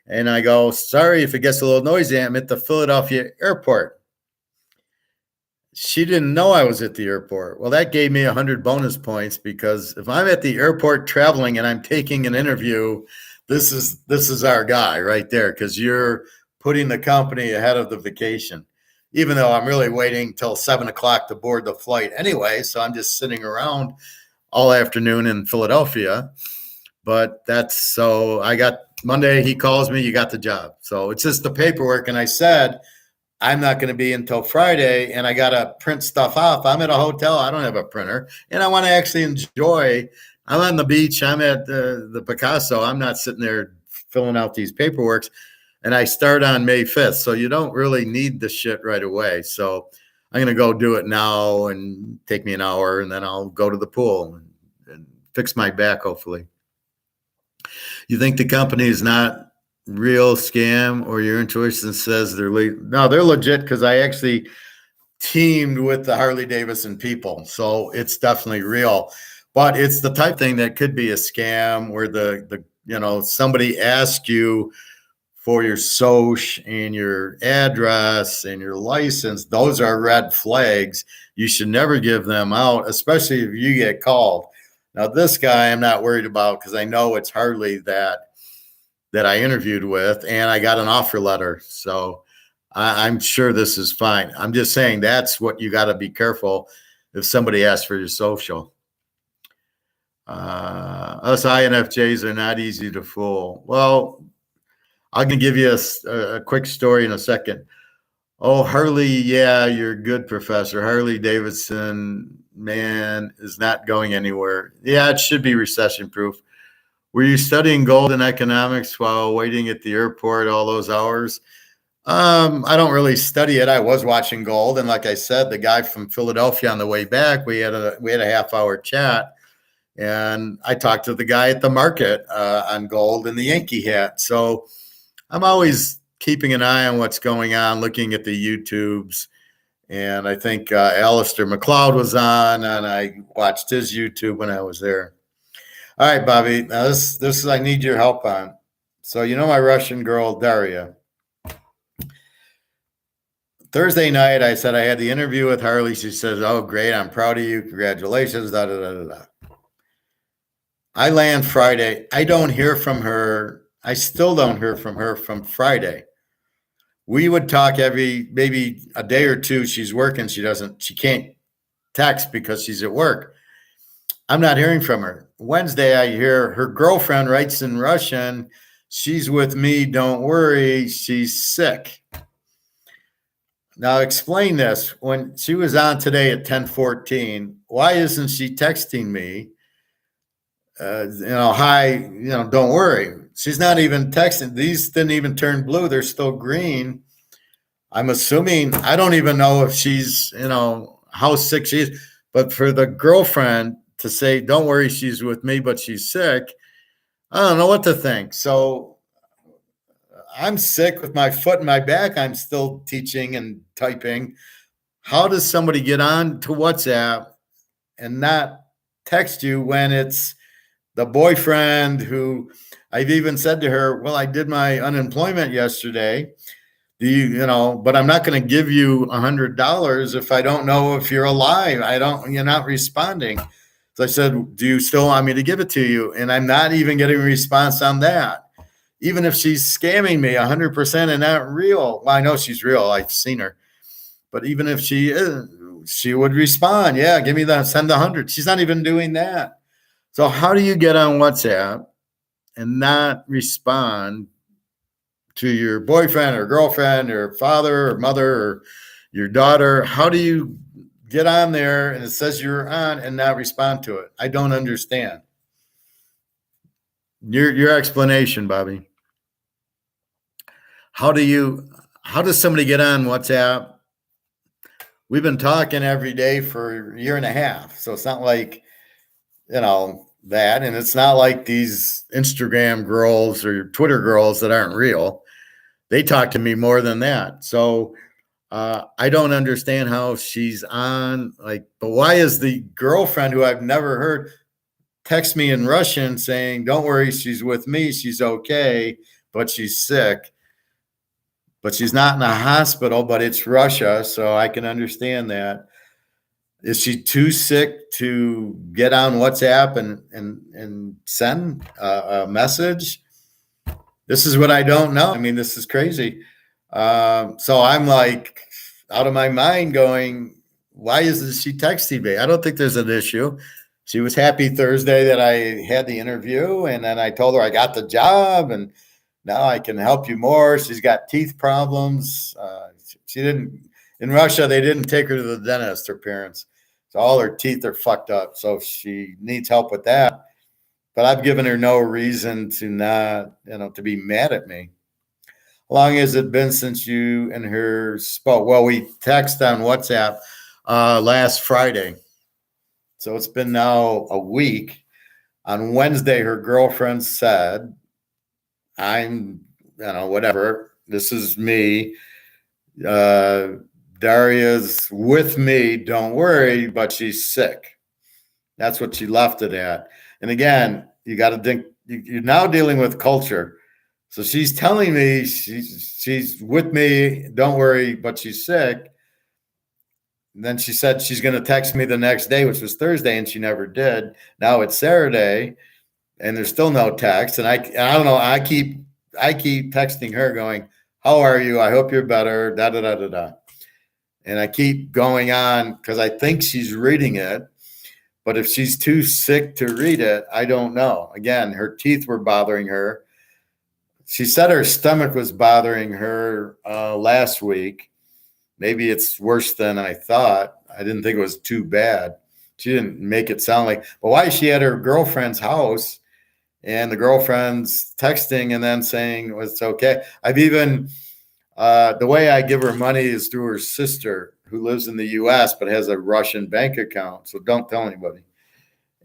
and I go, sorry if it gets a little noisy, I'm at the Philadelphia airport. She didn't know I was at the airport. Well, that gave me 100 bonus points, because if I'm at the airport traveling and I'm taking an interview, this is our guy right there, because you're putting the company ahead of the vacation, even though I'm really waiting till 7 o'clock to board the flight anyway. So I'm just sitting around all afternoon in Philadelphia. But so I got Monday, he calls me, you got the job. So it's just the paperwork. And I said, I'm not going to be until Friday, and I got to print stuff off. I'm at a hotel. I don't have a printer, and I want to actually enjoy. I'm on the beach. I'm at the Picasso. I'm not sitting there filling out these paperworks, and I start on May 5th. So you don't really need the shit right away. So I'm going to go do it now and take me an hour, and then I'll go to the pool and fix my back, hopefully. You think the company is not real scam, or your intuition says they're no, they're legit, because I actually teamed with the Harley Davidson people, so it's definitely real. But it's the type thing that could be a scam, where the somebody asks you for your social and your address and your license. Those are red flags. You should never give them out, especially if you get called. Now this guy I'm not worried about, because I know it's Harley that I interviewed with, and I got an offer letter. So I'm sure this is fine. I'm just saying that's what you got to be careful if somebody asks for your social. Us INFJs are not easy to fool. Well, I'm going to give you a quick story in a second. Oh, Harley, yeah, you're good, Professor. Harley Davidson, man, is not going anywhere. Yeah, it should be recession-proof. Were you studying gold and economics while waiting at the airport all those hours? I don't really study it. I was watching gold, and like I said, the guy from Philadelphia on the way back, we had a half-hour chat, and I talked to the guy at the market on gold in the Yankee hat. So I'm always keeping an eye on what's going on, looking at the YouTubes, and I think Alistair McLeod was on, and I watched his YouTube when I was there. All right, Bobby. Now this is I need your help on. So you know my Russian girl Daria. Thursday night, I said I had the interview with Harley. She says, "Oh, great! I'm proud of you. Congratulations." Da da da da da. I land Friday. I don't hear from her. I still don't hear from her from Friday. We would talk maybe a day or two. She's working. She can't text because she's at work. I'm not hearing from her. Wednesday, I hear her girlfriend writes in Russian, "She's with me, don't worry, she's sick." Now explain this. When she was on today at 10:14, why isn't she texting me? Hi, don't worry. She's not even texting. These didn't even turn blue. They're still green. I'm assuming, I don't even know if she's, how sick she is. But for the girlfriend to say, "Don't worry, she's with me, but she's sick," I don't know what to think. So I'm sick with my foot and my back. I'm still teaching and typing. How does somebody get on to WhatsApp and not text you when it's the boyfriend who I've even said to her, well, I did my unemployment yesterday. Do but I'm not going to give you $100 if I don't know if you're alive. You're not responding. So I said, do you still want me to give it to you? And I'm not even getting a response on that. Even if she's scamming me 100% and not real. Well, I know she's real. I've seen her. But even if she is, she would respond. Yeah, give me send the 100. She's not even doing that. So how do you get on WhatsApp and not respond to your boyfriend or girlfriend or father or mother or your daughter? How do you get on there and it says you're on and not respond to it? I don't understand. Your explanation, Bobby. How does somebody get on WhatsApp? We've been talking every day for a year and a half. So it's not like, that. And it's not like these Instagram girls or Twitter girls that aren't real. They talk to me more than that. So I don't understand how she's on. But why is the girlfriend who I've never heard text me in Russian saying, don't worry, she's with me. She's okay, but she's sick. But she's not in a hospital, but it's Russia. So I can understand that. Is she too sick to get on WhatsApp and send a message? This is what I don't know. I mean, this is crazy. So I'm like out of my mind going, why isn't she texting me? I don't think there's an issue. She was happy Thursday that I had the interview, and then I told her I got the job and now I can help you more. She's got teeth problems. She didn't, in Russia, they didn't take her to the dentist, her parents. So all her teeth are fucked up. So she needs help with that. But I've given her no reason to not, to be mad at me. How long has it been since you and her spoke? Well, we text on WhatsApp last Friday. So it's been now a week. On Wednesday, her girlfriend said, I'm, whatever. This is me. Daria's with me. Don't worry, but she's sick. That's what she left it at. And again, you got to think, you're now dealing with culture. So she's telling me she's with me. Don't worry, but she's sick. And then she said she's going to text me the next day, which was Thursday, and she never did. Now it's Saturday, and there's still no text. And I don't know. I keep texting her, going, "How are you? I hope you're better." Da da da da da. And I keep going on because I think she's reading it. But if she's too sick to read it, I don't know. Again, her teeth were bothering her. She said her stomach was bothering her last week. Maybe it's worse than I thought. I didn't think it was too bad. She didn't make it sound like, but why is she at her girlfriend's house and the girlfriend's texting and then saying it's okay? I've even, the way I give her money is through her sister who lives in the US but has a Russian bank account. So don't tell anybody.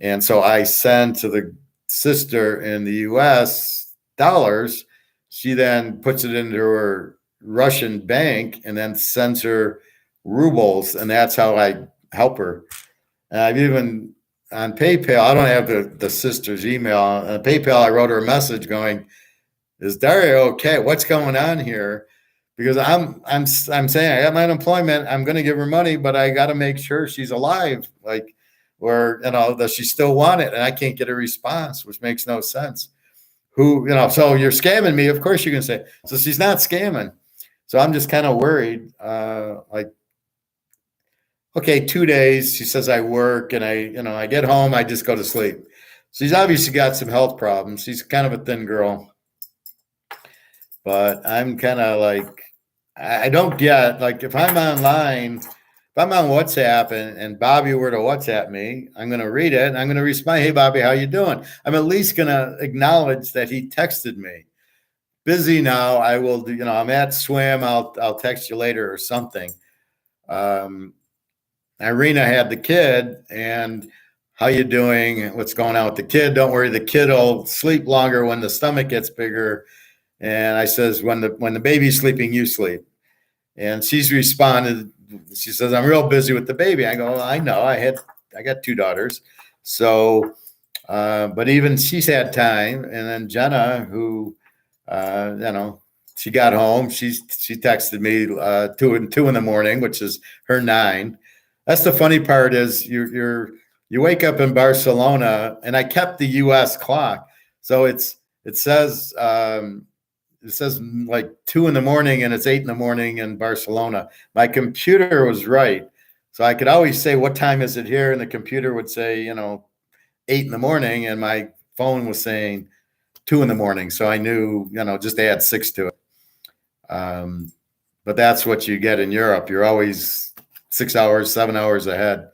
And so I send to the sister in the US dollars. She then puts it into her Russian bank and then sends her rubles. And that's how I help her. And I've even on PayPal, I don't have the sister's email. On PayPal, I wrote her a message going, is Daria okay? What's going on here? Because I'm saying I got my unemployment. I'm going to give her money, but I got to make sure she's alive. Or, does she still want it? And I can't get a response, which makes no sense. So you're scamming me. Of course you can say, so she's not scamming. So I'm just kind of worried. Okay, 2 days. She says I work and I get home. I just go to sleep. She's obviously got some health problems. She's kind of a thin girl. But I'm kind of I don't get, if I'm online, if I'm on WhatsApp and Bobby were to WhatsApp me, I'm going to read it and I'm going to respond, hey, Bobby, how you doing? I'm at least going to acknowledge that he texted me. Busy now, I will do, I'm at swim, I'll text you later or something. Irina had the kid and how you doing? What's going on with the kid? Don't worry, the kid will sleep longer when the stomach gets bigger. And I says, when the baby's sleeping, you sleep. And she's responded. She says, I'm real busy with the baby. I go, well, I know. I got 2 daughters. So, but even she's had time. And then Jenna, who, she got home. She texted me 2 in the morning, which is her 9. That's the funny part is you wake up in Barcelona, and I kept the U.S. clock, so it says like 2 in the morning, and it's 8 in the morning in Barcelona. My computer was right, so I could always say what time is it here, and the computer would say 8 in the morning, and my phone was saying 2 in the morning, so I knew just add 6 to it. But that's what you get in Europe. You're always 6 hours, 7 hours ahead.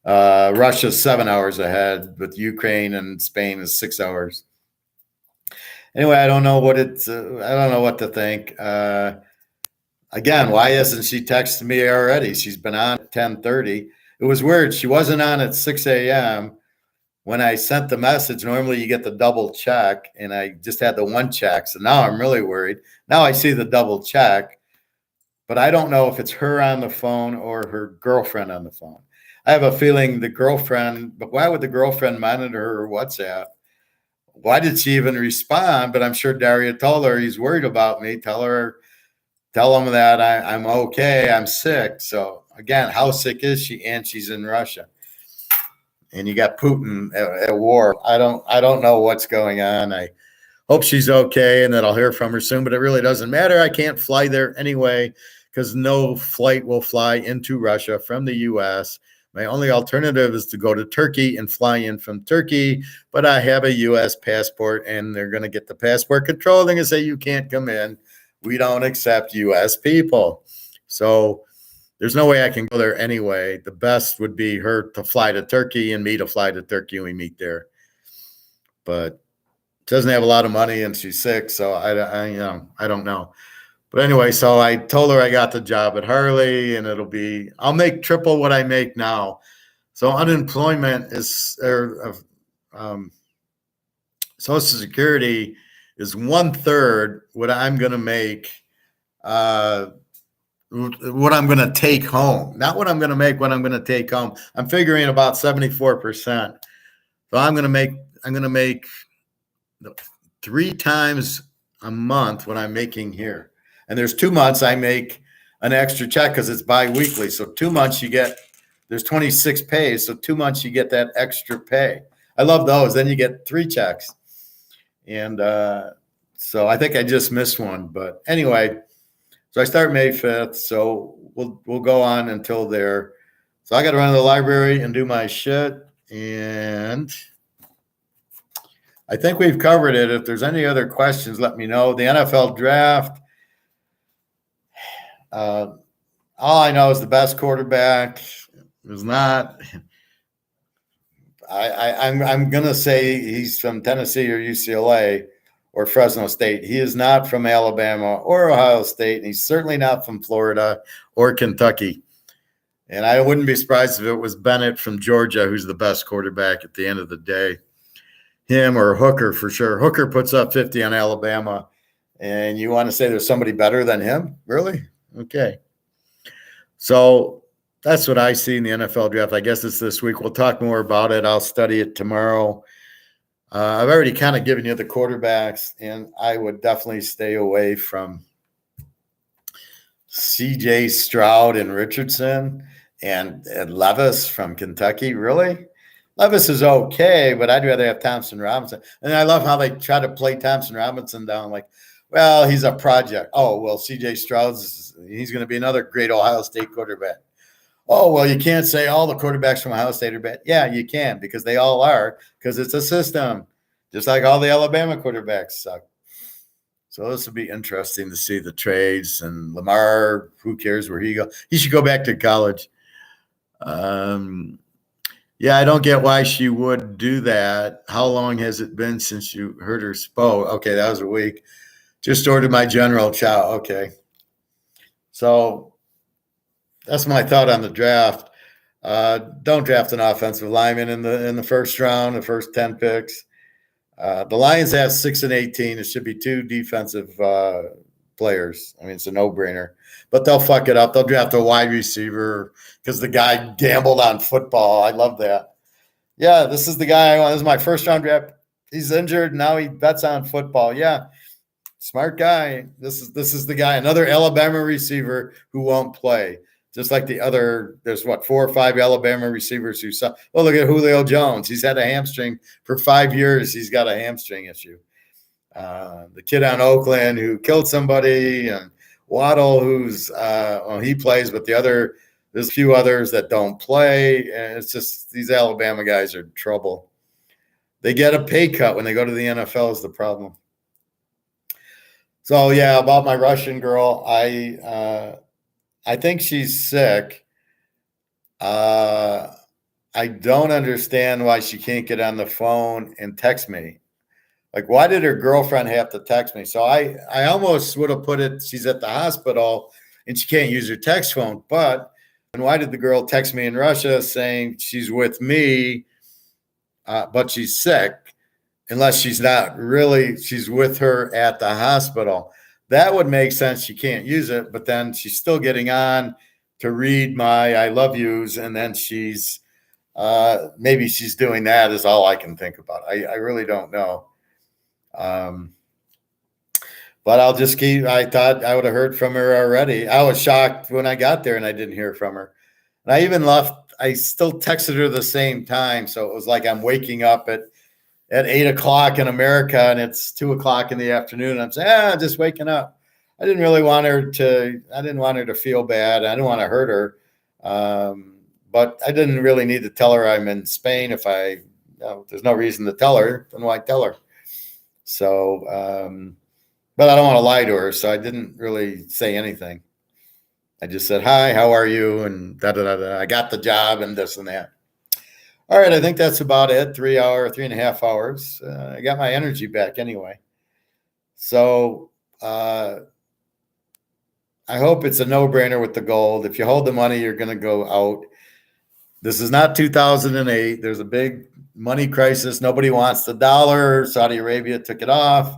Russia's 7 hours ahead, but Ukraine and Spain is 6 hours. Anyway, I don't know what to think. Again, why hasn't she texted me already? She's been on at 10:30. It was weird. She wasn't on at 6 a.m. when I sent the message. Normally you get the double check, and I just had the 1 check. So now I'm really worried. Now I see the double check, but I don't know if it's her on the phone or her girlfriend on the phone. I have a feeling the girlfriend, but why would the girlfriend monitor her WhatsApp? Why did she even respond? But I'm sure Daria told her he's worried about me. Tell him that I'm okay. I'm sick. So again, how sick is she? And she's in Russia. And you got Putin at war. I don't know what's going on. I hope she's okay and that I'll hear from her soon, but it really doesn't matter. I can't fly there anyway because no flight will fly into Russia from the U.S. My only alternative is to go to Turkey and fly in from Turkey, but I have a U.S. passport, and they're going to get the passport control. They're going to say, you can't come in. We don't accept U.S. people. So there's no way I can go there anyway. The best would be her to fly to Turkey and me to fly to Turkey, and we meet there. But she doesn't have a lot of money, and she's sick, so I don't know. But anyway, so I told her I got the job at Harley, and I'll make triple what I make now. So unemployment Social Security is 1/3 what I'm going to make, what I'm going to take home. Not what I'm going to make, what I'm going to take home. I'm figuring about 74%. So I'm going to make 3 times a month what I'm making here. And there's 2 months I make an extra check because it's biweekly. So 2 months there's 26 pays. So 2 months you get that extra pay. I love those. Then you get 3 checks. And so I think I just missed one. But anyway, so I start May 5th. So we'll go on until there. So I got to run to the library and do my shit. And I think we've covered it. If there's any other questions, let me know. The NFL draft. All I know is the best quarterback is not. I'm gonna say he's from Tennessee or UCLA or Fresno State. He is not from Alabama or Ohio State, and he's certainly not from Florida or Kentucky. And I wouldn't be surprised if it was Bennett from Georgia, who's the best quarterback at the end of the day. Him or Hooker for sure. Hooker puts up 50 on Alabama, and you want to say there's somebody better than him? Really? Okay. So that's what I see in the NFL draft. I guess it's this week. We'll talk more about it. I'll study it tomorrow. I've already kind of given you the quarterbacks, and I would definitely stay away from C.J. Stroud and Richardson and Levis from Kentucky. Really? Levis is okay, but I'd rather have Thompson Robinson. And I love how they try to play Thompson Robinson down like, well, he's a project. Oh, well, C.J. Stroud's he's going to be another great Ohio State quarterback. Oh, well, you can't say all the quarterbacks from Ohio State are bad. Yeah, you can because they all are because it's a system, just like all the Alabama quarterbacks suck. So this will be interesting to see the trades and Lamar. Who cares where he goes? He should go back to college. Yeah, I don't get why she would do that. How long has it been since you heard her spoke? Okay, that was a week. Just ordered my general chow. Okay. So that's my thought on the draft. Don't draft an offensive lineman in the first round, the first 10 picks. The Lions have 6-18. It should be 2 defensive players. I mean, it's a no-brainer. But they'll fuck it up. They'll draft a wide receiver because the guy gambled on football. I love that. Yeah, this is the guy I want. This is my first round draft. He's injured. Now he bets on football. Yeah, smart guy. This is the guy. Another Alabama receiver who won't play. Just like the other, there's 4 or 5 Alabama receivers who saw. Oh, look at Julio Jones. He's had a hamstring for 5 years. He's got a hamstring issue. The kid on Oakland who killed somebody, and Waddle, who's he plays, but there's a few others that don't play, and it's just these Alabama guys are in trouble. They get a pay cut when they go to the NFL is the problem. So yeah, about my Russian girl, I think she's sick. I don't understand why she can't get on the phone and text me. Like, why did her girlfriend have to text me? So I almost would have put it, she's at the hospital and she can't use her text phone. But and why did the girl text me in Russia saying she's with me, but she's sick, unless she's not really, she's with her at the hospital? That would make sense. She can't use it, but then she's still getting on to read my I love yous, and then she's maybe she's doing that is all I can think about. I really don't know. But I'll just keep, I thought I would have heard from her already. I was shocked when I got there and I didn't hear from her. And I even left, I still texted her the same time. So it was like I'm waking up at 8:00 in America and it's 2:00 in the afternoon. I'm saying, just waking up. I didn't want her to feel bad. I didn't want to hurt her. But I didn't really need to tell her I'm in Spain. There's no reason to tell her, then why tell her? So, but I don't want to lie to her. So I didn't really say anything. I just said, hi, how are you? And da-da-da-da. I got the job and this and that. All right, I think that's about it. 3.5 hours. I got my energy back anyway. So I hope it's a no-brainer with the gold. If you hold the money, you're going to go out. This is not 2008. There's a big money crisis. Nobody wants the dollar. Saudi Arabia took it off.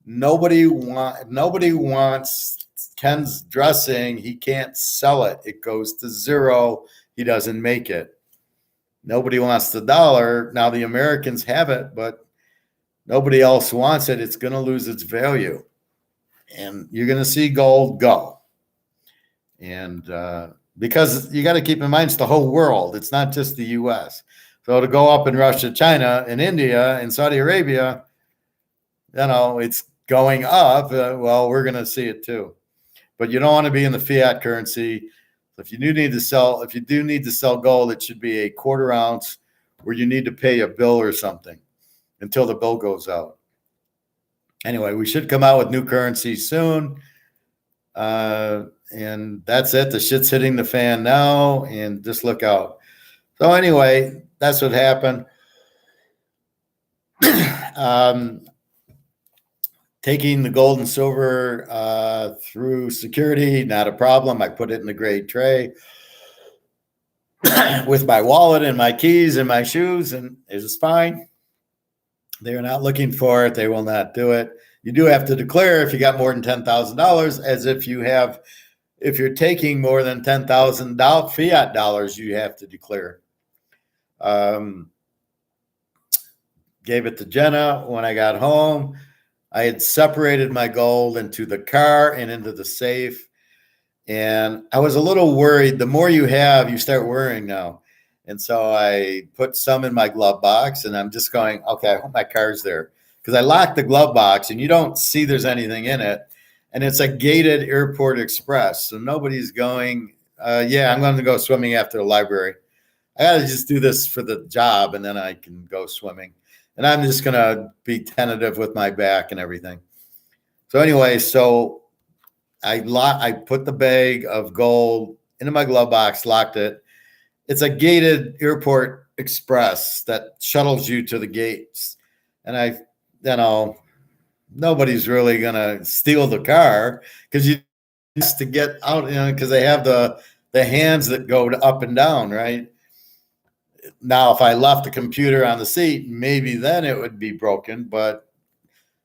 Nobody wants Ken's dressing. He can't sell it. It goes to zero. He doesn't make it. Nobody wants the dollar. Now the Americans have it, but nobody else wants it. It's going to lose its value. And you're going to see gold go. And because you got to keep in mind, it's the whole world. It's not just the U.S. So to go up in Russia, China, and India, and Saudi Arabia, it's going up. Well, we're going to see it too. But you don't want to be in the fiat currency. If you do need to sell gold, it should be a 1/4 ounce where you need to pay a bill or something until the bill goes out. Anyway, we should come out with new currency soon. And that's it. The shit's hitting the fan now, and just look out. So anyway, that's what happened. Taking the gold and silver through security, not a problem. I put it in the gray tray with my wallet and my keys and my shoes, and it was fine. They're not looking for it. They will not do it. You do have to declare if you got more than $10,000, as if you're taking more than $10,000 fiat dollars, you have to declare. Gave it to Jenna when I got home. I had separated my gold into the car and into the safe. And I was a little worried. The more you have, you start worrying now. And so I put some in my glove box, and I'm just going, okay, I hope my car's there. Because I locked the glove box, and you don't see there's anything in it. And it's a gated airport express. So nobody's going, I'm going to go swimming after the library. I got to just do this for the job, and then I can go swimming. And I'm just going to be tentative with my back and everything. So anyway, I put the bag of gold into my glove box, locked it. It's a gated airport express that shuttles you to the gates. And nobody's really going to steal the car because you just to get out, because they have the hands that go up and down, right? Now, if I left the computer on the seat, maybe then it would be broken, but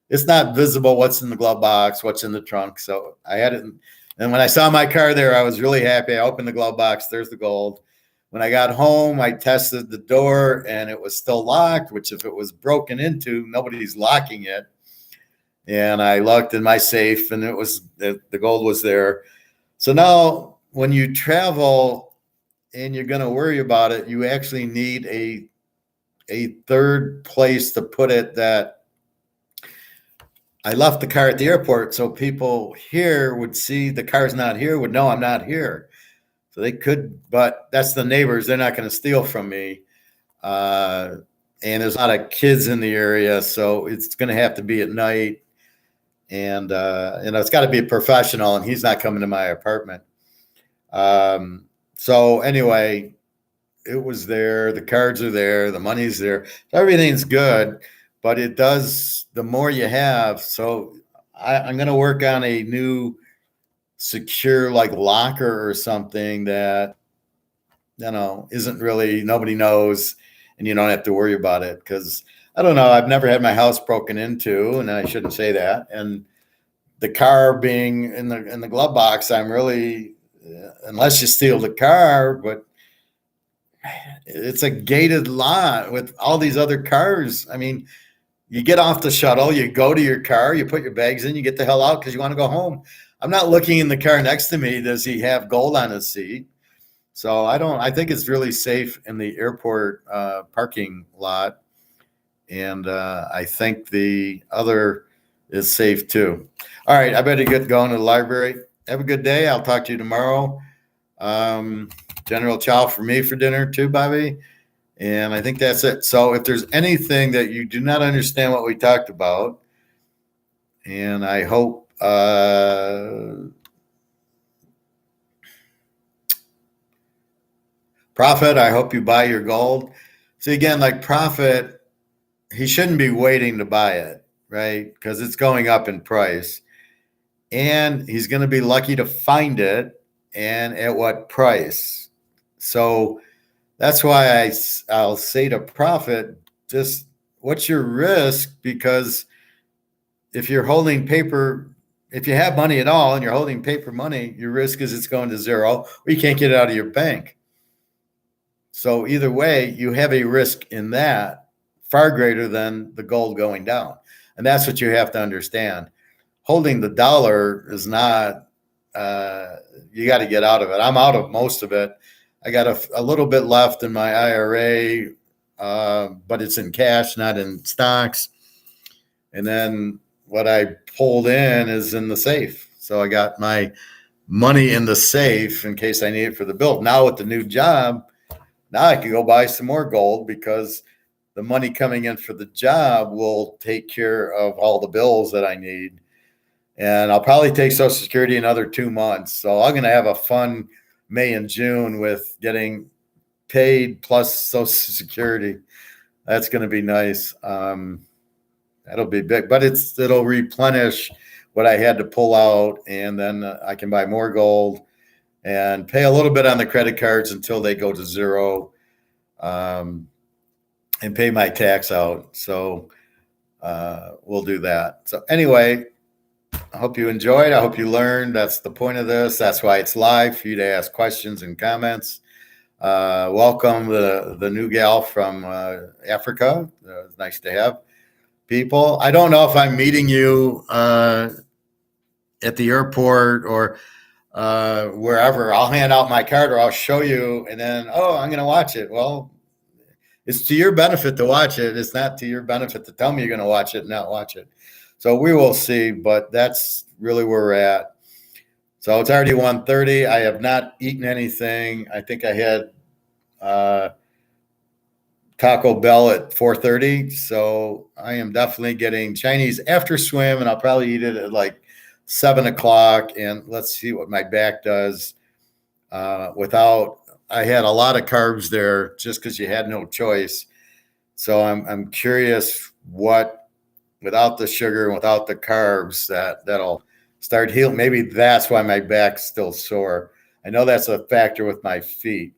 it's not visible what's in the glove box, what's in the trunk. So I had it. And when I saw my car there, I was really happy. I opened the glove box. There's the gold. When I got home, I tested the door and it was still locked, which if it was broken into, nobody's locking it. And I looked in my safe and the gold was there. So now when you travel and you're going to worry about it, you actually need a third place to put it. That I left the car at the airport, so people here would see the car's not here, would know I'm not here. So they could, but that's the neighbors. They're not going to steal from me. And there's a lot of kids in the area, so it's going to have to be at night. And, it's got to be a professional, and he's not coming to my apartment. So anyway, it was there. The cards are there. The money's there. So everything's good, but it does, the more you have. So I'm going to work on a new secure like locker or something that, isn't really, nobody knows, and you don't have to worry about it. Cause I don't know. I've never had my house broken into, and I shouldn't say that. And the car being in the glove box, I'm really, unless you steal the car, but it's a gated lot with all these other cars. I mean, you get off the shuttle, you go to your car, you put your bags in, you get the hell out because you want to go home. I'm not looking in the car next to me. Does he have gold on his seat? So I think it's really safe in the airport parking lot. And I think the other is safe too. All right, I better get going to the library. Have a good day. I'll talk to you tomorrow. General chow for me for dinner too, Bobby. And I think that's it. So if there's anything that you do not understand what we talked about, and I hope Prophet, I hope you buy your gold. See, again, like Prophet, he shouldn't be waiting to buy it, right? Because it's going up in price. And he's going to be lucky to find it, and at what price. So that's why I'll say to Prophet, just what's your risk? Because if you're holding paper, if you have money at all and you're holding paper money, your risk is it's going to zero, or you can't get it out of your bank. So either way, you have a risk in that far greater than the gold going down. And that's what you have to understand. Holding the dollar is not, you got to get out of it. I'm out of most of it. I got a little bit left in my IRA, but it's in cash, not in stocks. And then what I pulled in is in the safe. So I got my money in the safe in case I need it for the bill. Now with the new job, now I can go buy some more gold because the money coming in for the job will take care of all the bills that I need. And I'll probably take Social Security another 2 months. So I'm going to have a fun May and June with getting paid plus Social Security. That's going to be nice. That'll be big, but it'll replenish what I had to pull out, and then I can buy more gold and pay a little bit on the credit cards until they go to zero, and pay my tax out. So we'll do that. So anyway, I hope you enjoyed. I hope you learned. That's the point of this. That's why it's live, for you to ask questions and comments. Welcome the new gal from Africa. It's nice to have people. I don't know if I'm meeting you at the airport or wherever. I'll hand out my card or I'll show you, and then, I'm going to watch it. Well, it's to your benefit to watch it. It's not to your benefit to tell me you're going to watch it and not watch it. So we will see, but that's really where we're at. So it's already 1:30. I have not eaten anything. I think I had Taco Bell at 4:30. So I am definitely getting Chinese after swim, and I'll probably eat it at like 7:00. And let's see what my back does I had a lot of carbs there just because you had no choice. So I'm curious what, without the sugar and without the carbs, that'll start healing. Maybe that's why my back's still sore. I know that's a factor with my feet.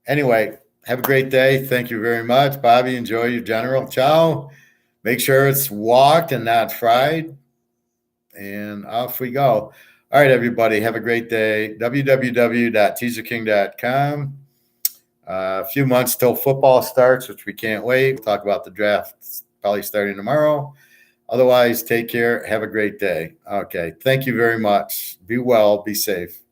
Anyway, Have a great day. Thank you very much. Bobby, enjoy your general. Ciao. Make sure it's walked and not fried. And off we go. All right, everybody. Have a great day. www.teaserking.com. A few months till football starts, which we can't wait. We'll talk about the draft probably starting tomorrow. Otherwise, take care. Have a great day. Okay. Thank you very much. Be well. Be safe.